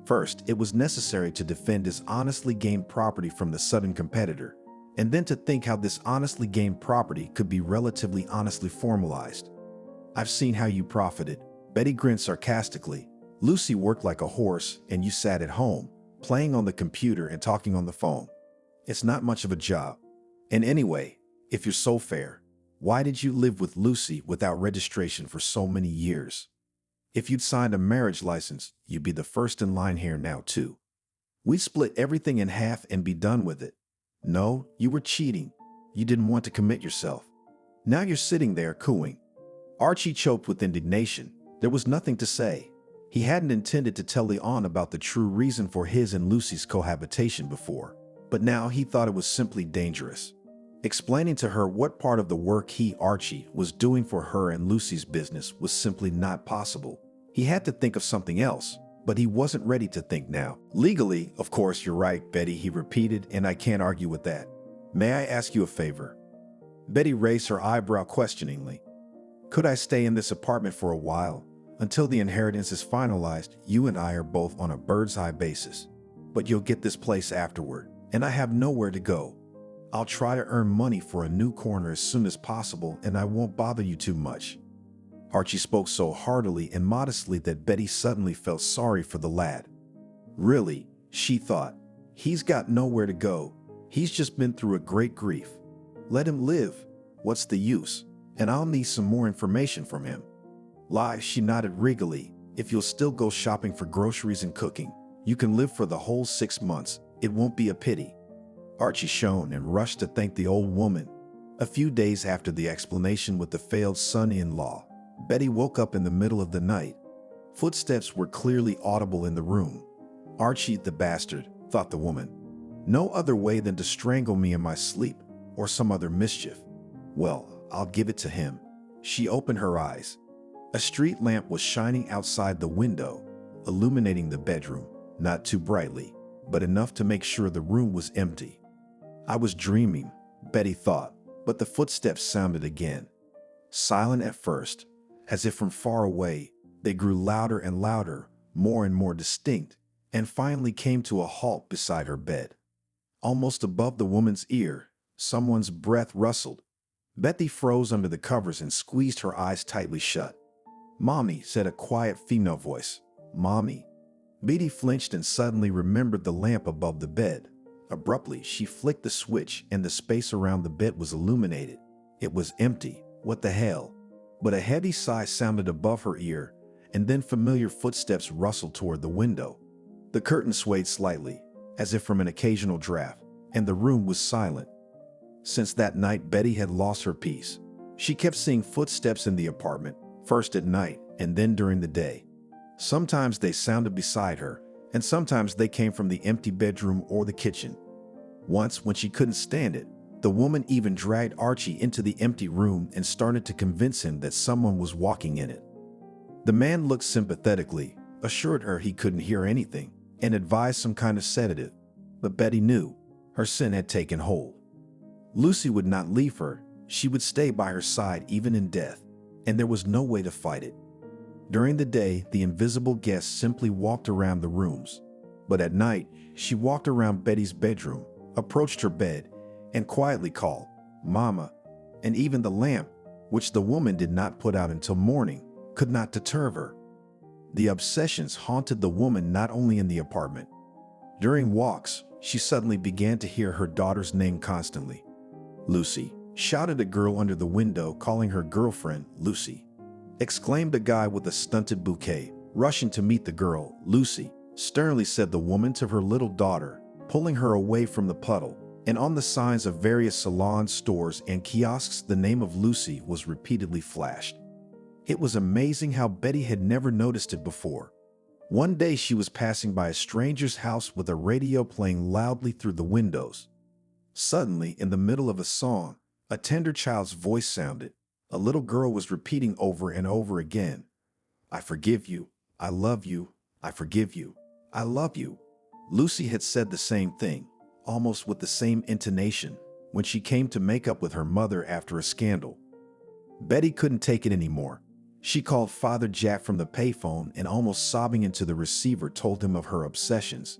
First, it was necessary to defend his honestly gained property from the sudden competitor, and then to think how this honestly gained property could be relatively honestly formalized. I've seen how you profited. Betty grinned sarcastically. Lucy worked like a horse, and you sat at home, playing on the computer and talking on the phone. It's not much of a job. And anyway, if you're so fair, why did you live with Lucy without registration for so many years? If you'd signed a marriage license, you'd be the first in line here now, too. We'd split everything in half and be done with it. No, you were cheating. You didn't want to commit yourself. Now you're sitting there cooing. Archie choked with indignation. There was nothing to say. He hadn't intended to tell Leon about the true reason for his and Lucy's cohabitation before, but now he thought it was simply dangerous. Explaining to her what part of the work he, Archie, was doing for her and Lucy's business was simply not possible. He had to think of something else, but he wasn't ready to think now. Legally, of course, you're right, Betty, he repeated, and I can't argue with that. May I ask you a favor? Betty raised her eyebrow questioningly. Could I stay in this apartment for a while? Until the inheritance is finalized, you and I are both on a bird's-eye basis. But you'll get this place afterward, and I have nowhere to go. I'll try to earn money for a new corner as soon as possible, and I won't bother you too much. Archie spoke so heartily and modestly that Betty suddenly felt sorry for the lad. Really, she thought, he's got nowhere to go. He's just been through a great grief. Let him live. What's the use? And I'll need some more information from him. Lie, she nodded regally. If you'll still go shopping for groceries and cooking, you can live for the whole 6 months. It won't be a pity. Archie shone and rushed to thank the old woman. A few days after the explanation with the failed son-in-law, Betty woke up in the middle of the night. Footsteps were clearly audible in the room. Archie, the bastard, thought the woman. No other way than to strangle me in my sleep, or some other mischief. Well, I'll give it to him. She opened her eyes. A street lamp was shining outside the window, illuminating the bedroom, not too brightly, but enough to make sure the room was empty. I was dreaming, Betty thought, but the footsteps sounded again. Silent at first, as if from far away, they grew louder and louder, more and more distinct, and finally came to a halt beside her bed. Almost above the woman's ear, someone's breath rustled. Betty froze under the covers and squeezed her eyes tightly shut. "Mommy," said a quiet female voice. "Mommy." Betty flinched and suddenly remembered the lamp above the bed. Abruptly, she flicked the switch and the space around the bed was illuminated. It was empty. What the hell? But a heavy sigh sounded above her ear, and then familiar footsteps rustled toward the window. The curtain swayed slightly, as if from an occasional draft, and the room was silent. Since that night, Betty had lost her peace. She kept seeing footsteps in the apartment, first at night and then during the day. Sometimes they sounded beside her, and sometimes they came from the empty bedroom or the kitchen. Once, when she couldn't stand it, the woman even dragged Archie into the empty room and started to convince him that someone was walking in it. The man looked sympathetically, assured her he couldn't hear anything, and advised some kind of sedative. But Betty knew her sin had taken hold. Lucy would not leave her. She would stay by her side even in death, and there was no way to fight it. During the day, the invisible guest simply walked around the rooms. But at night, she walked around Betty's bedroom, approached her bed, and quietly called, "Mama," and even the lamp, which the woman did not put out until morning, could not deter her. The obsessions haunted the woman not only in the apartment. During walks, she suddenly began to hear her daughter's name constantly. "Lucy," shouted a girl under the window, calling her girlfriend Lucy. Exclaimed a guy with a stunted bouquet, rushing to meet the girl. "Lucy," sternly said the woman to her little daughter, pulling her away from the puddle. And on the signs of various salons, stores, and kiosks, the name of Lucy was repeatedly flashed. It was amazing how Betty had never noticed it before. One day she was passing by a stranger's house with a radio playing loudly through the windows. Suddenly, in the middle of a song, a tender child's voice sounded. A little girl was repeating over and over again, "I forgive you, I love you, I forgive you, I love you." Lucy had said the same thing, almost with the same intonation, when she came to make up with her mother after a scandal. Betty couldn't take it anymore. She called Father Jack from the payphone and, almost sobbing into the receiver, told him of her obsessions.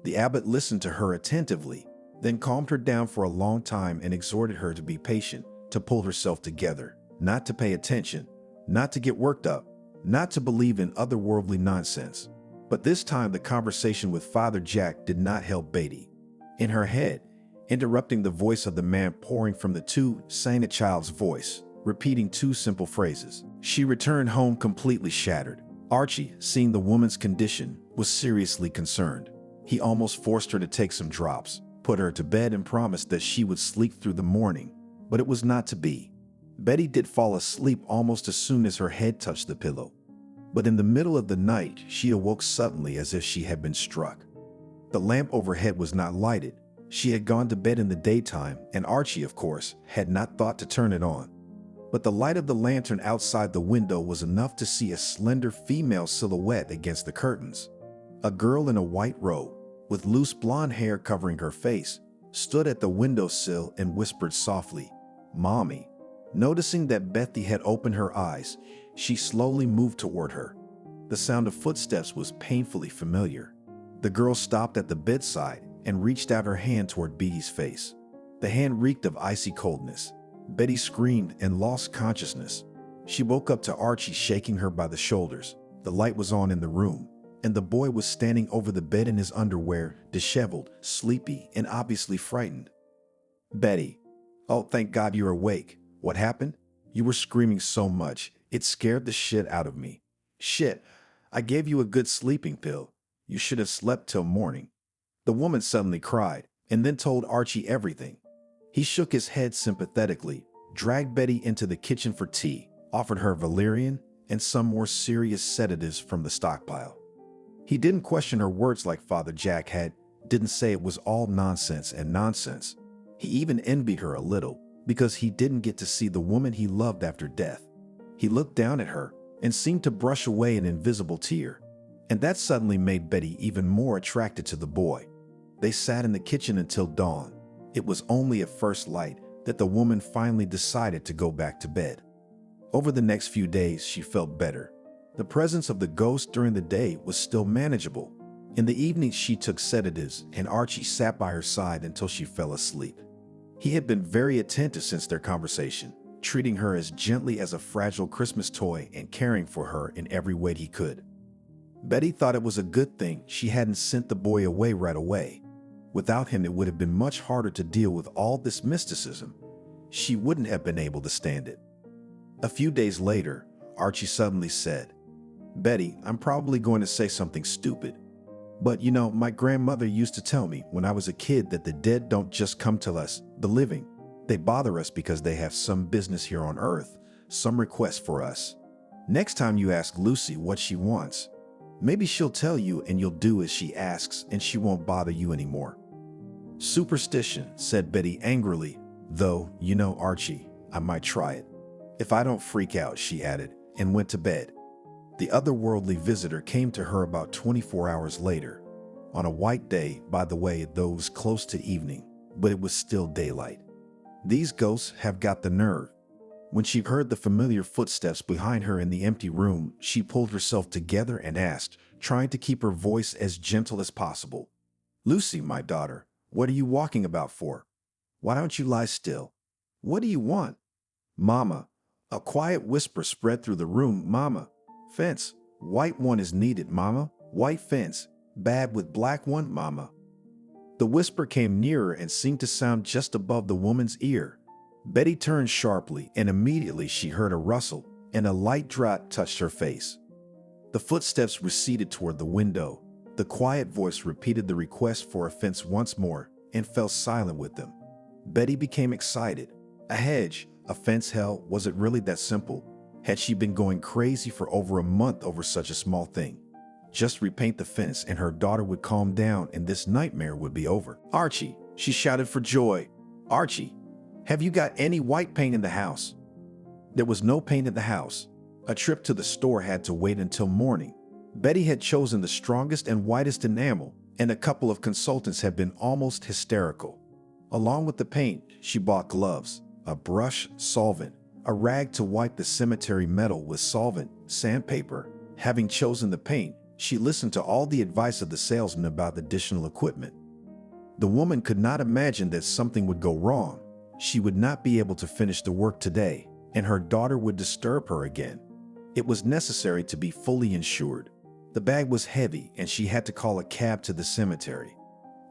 The abbot listened to her attentively, then calmed her down for a long time and exhorted her to be patient, to pull herself together, not to pay attention, not to get worked up, not to believe in otherworldly nonsense. But this time the conversation with Father Jack did not help Betty. In her head, interrupting the voice of the man pouring from the tube, sang a child's voice, repeating two simple phrases. She returned home completely shattered. Archie, seeing the woman's condition, was seriously concerned. He almost forced her to take some drops, put her to bed, and promised that she would sleep through the morning. But it was not to be. Betty did fall asleep almost as soon as her head touched the pillow. But in the middle of the night, she awoke suddenly as if she had been struck. The lamp overhead was not lighted. She had gone to bed in the daytime, and Archie, of course, had not thought to turn it on. But the light of the lantern outside the window was enough to see a slender female silhouette against the curtains. A girl in a white robe, with loose blonde hair covering her face, stood at the windowsill and whispered softly, "Mommy." Noticing that Betty had opened her eyes, she slowly moved toward her. The sound of footsteps was painfully familiar. The girl stopped at the bedside and reached out her hand toward Betty's face. The hand reeked of icy coldness. Betty screamed and lost consciousness. She woke up to Archie shaking her by the shoulders. The light was on in the room, and the boy was standing over the bed in his underwear, disheveled, sleepy, and obviously frightened. "Betty, oh, thank God you're awake. What happened? You were screaming so much, it scared the shit out of me." "Shit, I gave you a good sleeping pill. You should have slept till morning." The woman suddenly cried, and then told Archie everything. He shook his head sympathetically, dragged Betty into the kitchen for tea, offered her valerian and some more serious sedatives from the stockpile. He didn't question her words like Father Jack had, didn't say it was all nonsense and nonsense. He even envied her a little, because he didn't get to see the woman he loved after death. He looked down at her and seemed to brush away an invisible tear, and that suddenly made Betty even more attracted to the boy. They sat in the kitchen until dawn. It was only at first light that the woman finally decided to go back to bed. Over the next few days, she felt better. The presence of the ghost during the day was still manageable. In the evening, she took sedatives, and Archie sat by her side until she fell asleep. He had been very attentive since their conversation, treating her as gently as a fragile Christmas toy and caring for her in every way he could. Betty thought it was a good thing she hadn't sent the boy away right away. Without him, it would have been much harder to deal with all this mysticism. She wouldn't have been able to stand it. A few days later, Archie suddenly said, "Betty, I'm probably going to say something stupid. But you know, my grandmother used to tell me when I was a kid that the dead don't just come to us, the living. They bother us because they have some business here on earth, some request for us. Next time you ask Lucy what she wants, maybe she'll tell you and you'll do as she asks and she won't bother you anymore." "Superstition," said Betty angrily, "though, you know, Archie, I might try it. If I don't freak out," she added, and went to bed. The otherworldly visitor came to her about 24 hours later. On a white day, by the way, though it was close to evening, but it was still daylight. These ghosts have got the nerve. When she heard the familiar footsteps behind her in the empty room, she pulled herself together and asked, trying to keep her voice as gentle as possible, "Lucy, my daughter, what are you walking about for? Why don't you lie still? What do you want?" "Mama." A quiet whisper spread through the room. "Mama. Fence. White one is needed, Mama. White fence. Bad with black one, Mama." The whisper came nearer and seemed to sound just above the woman's ear. Betty turned sharply, and immediately she heard a rustle, and a light draught touched her face. The footsteps receded toward the window. The quiet voice repeated the request for a fence once more and fell silent with them. Betty became excited. A hedge, a fence, hell, was it really that simple? Had she been going crazy for over a month over such a small thing? Just repaint the fence and her daughter would calm down and this nightmare would be over. "Archie," she shouted for joy. "Archie, have you got any white paint in the house?" There was no paint in the house. A trip to the store had to wait until morning. Betty had chosen the strongest and whitest enamel, and a couple of consultants had been almost hysterical. Along with the paint, she bought gloves, a brush, solvent, a rag to wipe the cemetery metal with solvent, sandpaper. Having chosen the paint, she listened to all the advice of the salesman about additional equipment. The woman could not imagine that something would go wrong. She would not be able to finish the work today, and her daughter would disturb her again. It was necessary to be fully insured. The bag was heavy, and she had to call a cab to the cemetery.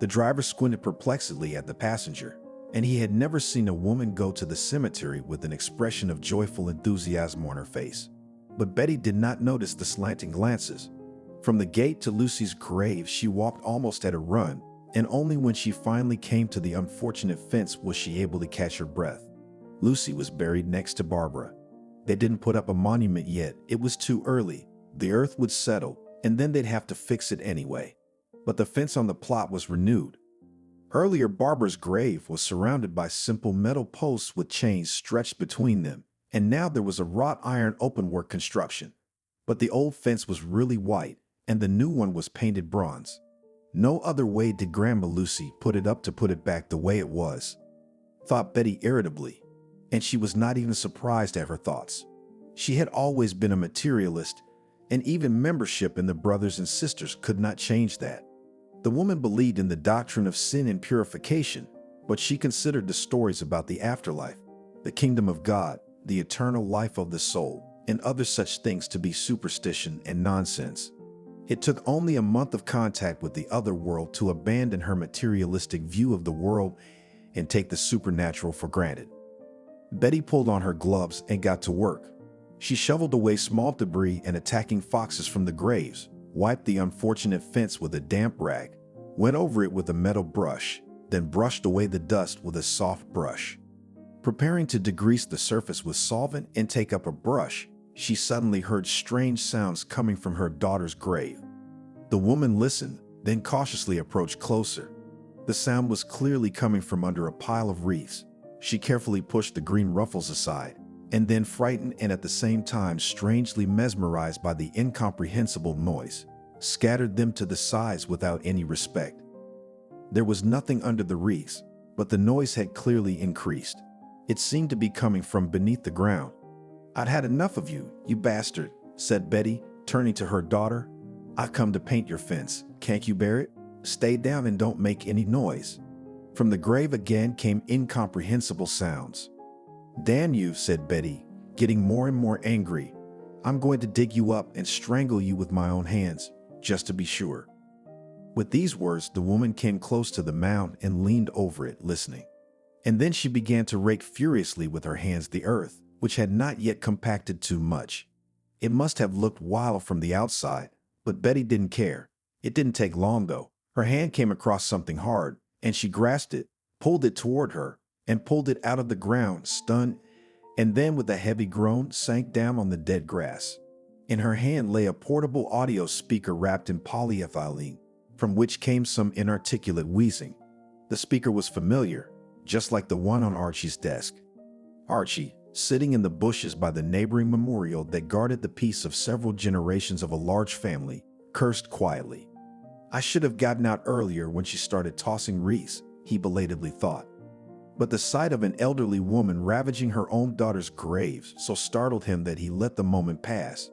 The driver squinted perplexedly at the passenger, and he had never seen a woman go to the cemetery with an expression of joyful enthusiasm on her face. But Betty did not notice the slanting glances. From the gate to Lucy's grave, she walked almost at a run, and only when she finally came to the unfortunate fence was she able to catch her breath. Lucy was buried next to Barbara. They didn't put up a monument yet. It was too early. The earth would settle, and then they'd have to fix it anyway. But the fence on the plot was renewed. Earlier, Barbara's grave was surrounded by simple metal posts with chains stretched between them, and now there was a wrought iron openwork construction. But the old fence was really white, and the new one was painted bronze. No other way did Grandma Lucy put it up to put it back the way it was, thought Betty irritably, and she was not even surprised at her thoughts. She had always been a materialist, and even membership in the Brothers and Sisters could not change that. The woman believed in the doctrine of sin and purification, but she considered the stories about the afterlife, the kingdom of God, the eternal life of the soul, and other such things to be superstition and nonsense. It took only a month of contact with the other world to abandon her materialistic view of the world and take the supernatural for granted. Betty pulled on her gloves and got to work. She shoveled away small debris and attacking foxes from the graves, wiped the unfortunate fence with a damp rag, went over it with a metal brush, then brushed away the dust with a soft brush. Preparing to degrease the surface with solvent and take up a brush, she suddenly heard strange sounds coming from her daughter's grave. The woman listened, then cautiously approached closer. The sound was clearly coming from under a pile of wreaths. She carefully pushed the green ruffles aside, and then, frightened and at the same time strangely mesmerized by the incomprehensible noise, scattered them to the sides without any respect. There was nothing under the wreaths, but the noise had clearly increased. It seemed to be coming from beneath the ground. "I'd had enough of you, you bastard," said Betty, turning to her daughter. "I've come to paint your fence. Can't you bear it? Stay down and don't make any noise." From the grave again came incomprehensible sounds. "Damn you," said Betty, getting more and more angry. "I'm going to dig you up and strangle you with my own hands, just to be sure." With these words, the woman came close to the mound and leaned over it, listening. And then she began to rake furiously with her hands the earth, which had not yet compacted too much. It must have looked wild from the outside, but Betty didn't care. It didn't take long, though. Her hand came across something hard, and she grasped it, pulled it toward her, and pulled it out of the ground, stunned, and then with a heavy groan sank down on the dead grass. In her hand lay a portable audio speaker wrapped in polyethylene, from which came some inarticulate wheezing. The speaker was familiar, just like the one on Archie's desk. Archie, sitting in the bushes by the neighboring memorial that guarded the peace of several generations of a large family, cursed quietly. I should have gotten out earlier when she started tossing wreaths, he belatedly thought. But the sight of an elderly woman ravaging her own daughter's graves so startled him that he let the moment pass.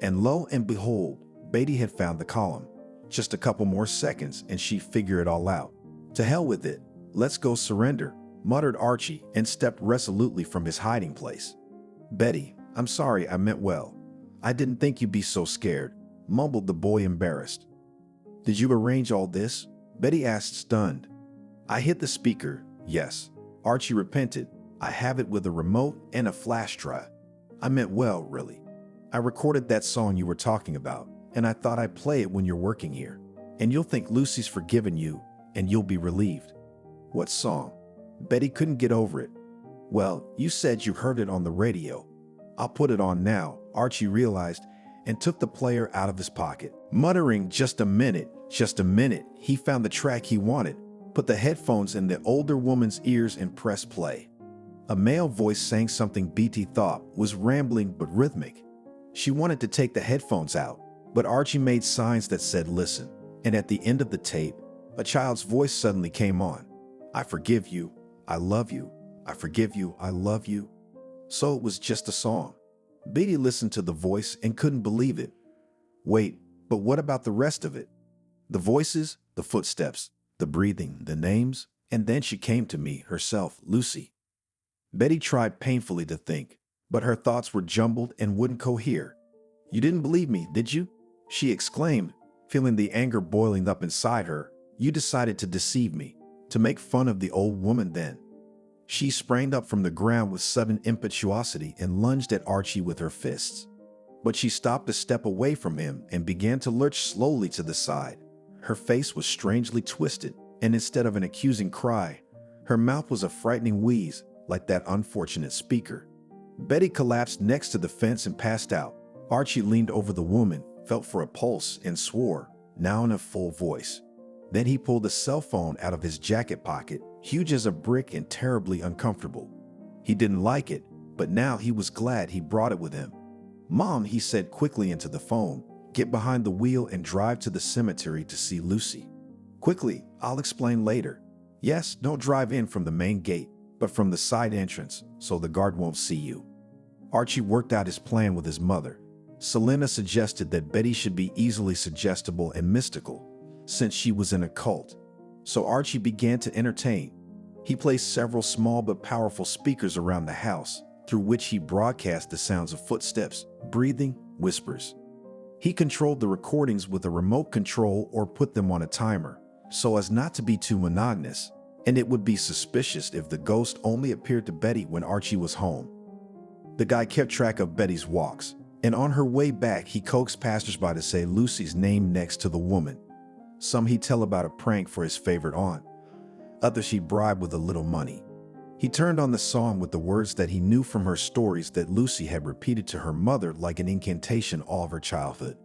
And lo and behold, Beatty had found the column. Just a couple more seconds and she'd figure it all out. To hell with it, let's go surrender, muttered Archie and stepped resolutely from his hiding place. Betty, I'm sorry, I meant well. I didn't think you'd be so scared, mumbled the boy embarrassed. Did you arrange all this? Betty asked stunned. I hit the speaker, yes. Archie repented. I have it with a remote and a flash drive. I meant well, really. I recorded that song you were talking about, and I thought I'd play it when you're working here. And you'll think Lucy's forgiven you, and you'll be relieved. What song? Betty couldn't get over it. Well, you said you heard it on the radio. I'll put it on now, Archie realized, and took the player out of his pocket. Muttering, just a minute, he found the track he wanted, put the headphones in the older woman's ears and pressed play. A male voice sang something Beatty thought was rambling but rhythmic. She wanted to take the headphones out, but Archie made signs that said listen, and at the end of the tape, a child's voice suddenly came on. I forgive you, I love you, I forgive you, I love you. So it was just a song. Beatty listened to the voice and couldn't believe it. Wait, but what about the rest of it? The voices, the footsteps, the breathing, the names, and then she came to me, herself, Lucy. Betty tried painfully to think, but her thoughts were jumbled and wouldn't cohere. You didn't believe me, did you? She exclaimed, feeling the anger boiling up inside her. You decided to deceive me, to make fun of the old woman then. She sprang up from the ground with sudden impetuosity and lunged at Archie with her fists. But she stopped a step away from him and began to lurch slowly to the side. Her face was strangely twisted, and instead of an accusing cry, her mouth was a frightening wheeze, like that unfortunate speaker. Betty collapsed next to the fence and passed out. Archie leaned over the woman, felt for a pulse, and swore, now in a full voice. Then he pulled a cell phone out of his jacket pocket, huge as a brick and terribly uncomfortable. He didn't like it, but now he was glad he brought it with him. Mom, he said quickly into the phone, get behind the wheel and drive to the cemetery to see Lucy. Quickly, I'll explain later. Yes, don't drive in from the main gate, but from the side entrance, so the guard won't see you. Archie worked out his plan with his mother. Selena suggested that Betty should be easily suggestible and mystical, since she was in a cult. So Archie began to entertain. He placed several small but powerful speakers around the house, through which he broadcast the sounds of footsteps, breathing, whispers. He controlled the recordings with a remote control or put them on a timer, so as not to be too monotonous, and it would be suspicious if the ghost only appeared to Betty when Archie was home. The guy kept track of Betty's walks, and on her way back he coaxed passersby to say Lucy's name next to the woman. Some he'd tell about a prank for his favorite aunt. Others he'd bribe with a little money. He turned on the song with the words that he knew from her stories that Lucy had repeated to her mother like an incantation all of her childhood,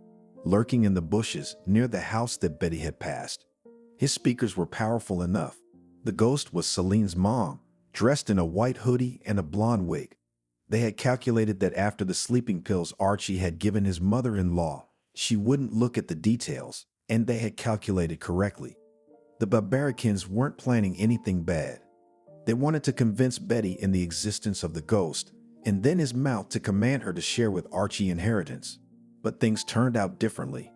lurking in the bushes near the house that Betty had passed. His speakers were powerful enough. The ghost was Celine's mom, dressed in a white hoodie and a blonde wig. They had calculated that after the sleeping pills Archie had given his mother-in-law, she wouldn't look at the details, and they had calculated correctly. The Barbaricans weren't planning anything bad. They wanted to convince Betty in the existence of the ghost, and then his mouth to command her to share with Archie inheritance. But things turned out differently.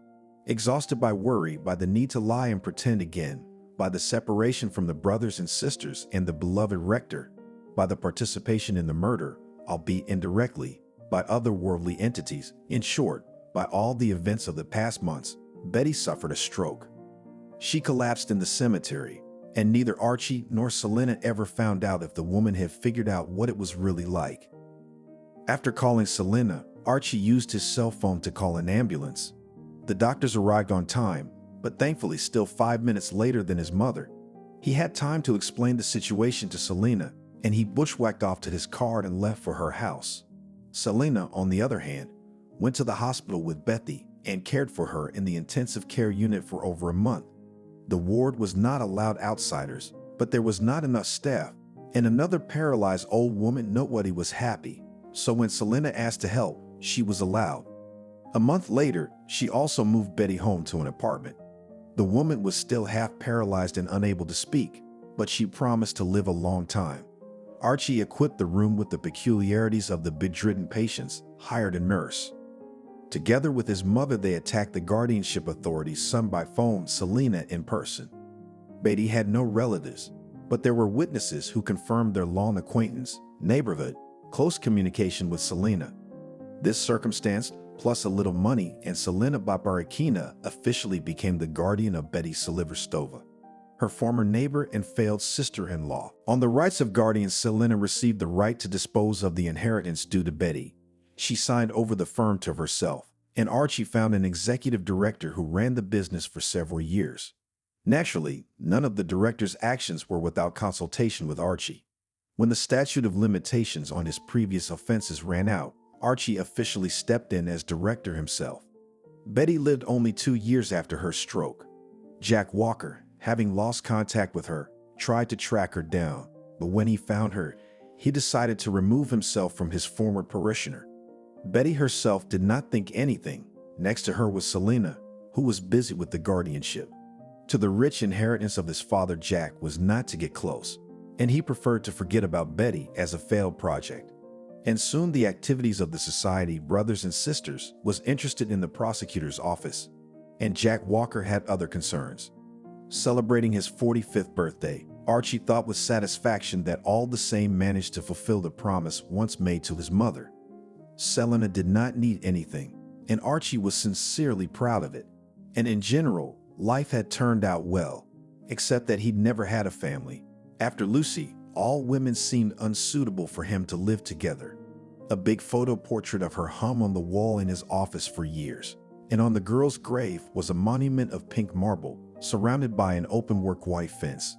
Exhausted by worry, by the need to lie and pretend again, by the separation from the brothers and sisters and the beloved rector, by the participation in the murder, albeit indirectly, by otherworldly entities, in short, by all the events of the past months, Betty suffered a stroke. She collapsed in the cemetery, and neither Archie nor Selena ever found out if the woman had figured out what it was really like. After calling Selena, Archie used his cell phone to call an ambulance. The doctors arrived on time, but thankfully still 5 minutes later than his mother. He had time to explain the situation to Selena, and he bushwhacked off to his car and left for her house. Selena, on the other hand, went to the hospital with Betty and cared for her in the intensive care unit for over a month. The ward was not allowed outsiders, but there was not enough staff, and another paralyzed old woman nobody was happy, so when Selena asked to help, she was allowed. A month later, she also moved Betty home to an apartment. The woman was still half paralyzed and unable to speak, but she promised to live a long time. Archie equipped the room with the peculiarities of the bedridden patients, hired a nurse. Together with his mother, they attacked the guardianship authorities, some by phone, Selena in person. Betty had no relatives, but there were witnesses who confirmed their long acquaintance, neighborhood, close communication with Selena. This circumstance, plus a little money, and Selena Babarikina officially became the guardian of Betty Silverstova, her former neighbor and failed sister-in-law. On the rights of guardians, Selena received the right to dispose of the inheritance due to Betty. She signed over the firm to herself, and Archie found an executive director who ran the business for several years. Naturally, none of the director's actions were without consultation with Archie. When the statute of limitations on his previous offenses ran out, Archie officially stepped in as director himself. Betty lived only 2 years after her stroke. Jack Walker, having lost contact with her, tried to track her down, but when he found her, he decided to remove himself from his former parishioner. Betty herself did not think anything. Next to her was Selena, who was busy with the guardianship. To the rich inheritance of his father, Jack was not to get close, and he preferred to forget about Betty as a failed project. And soon the activities of the Society Brothers and Sisters was interested in the prosecutor's office, and Jack Walker had other concerns. Celebrating his 45th birthday, Archie thought with satisfaction that all the same managed to fulfill the promise once made to his mother. Selena did not need anything, and Archie was sincerely proud of it. And in general, life had turned out well, except that he'd never had a family. After Lucy, all women seemed unsuitable for him to live together. A big photo portrait of her hung on the wall in his office for years, and on the girl's grave was a monument of pink marble, surrounded by an open-work white fence.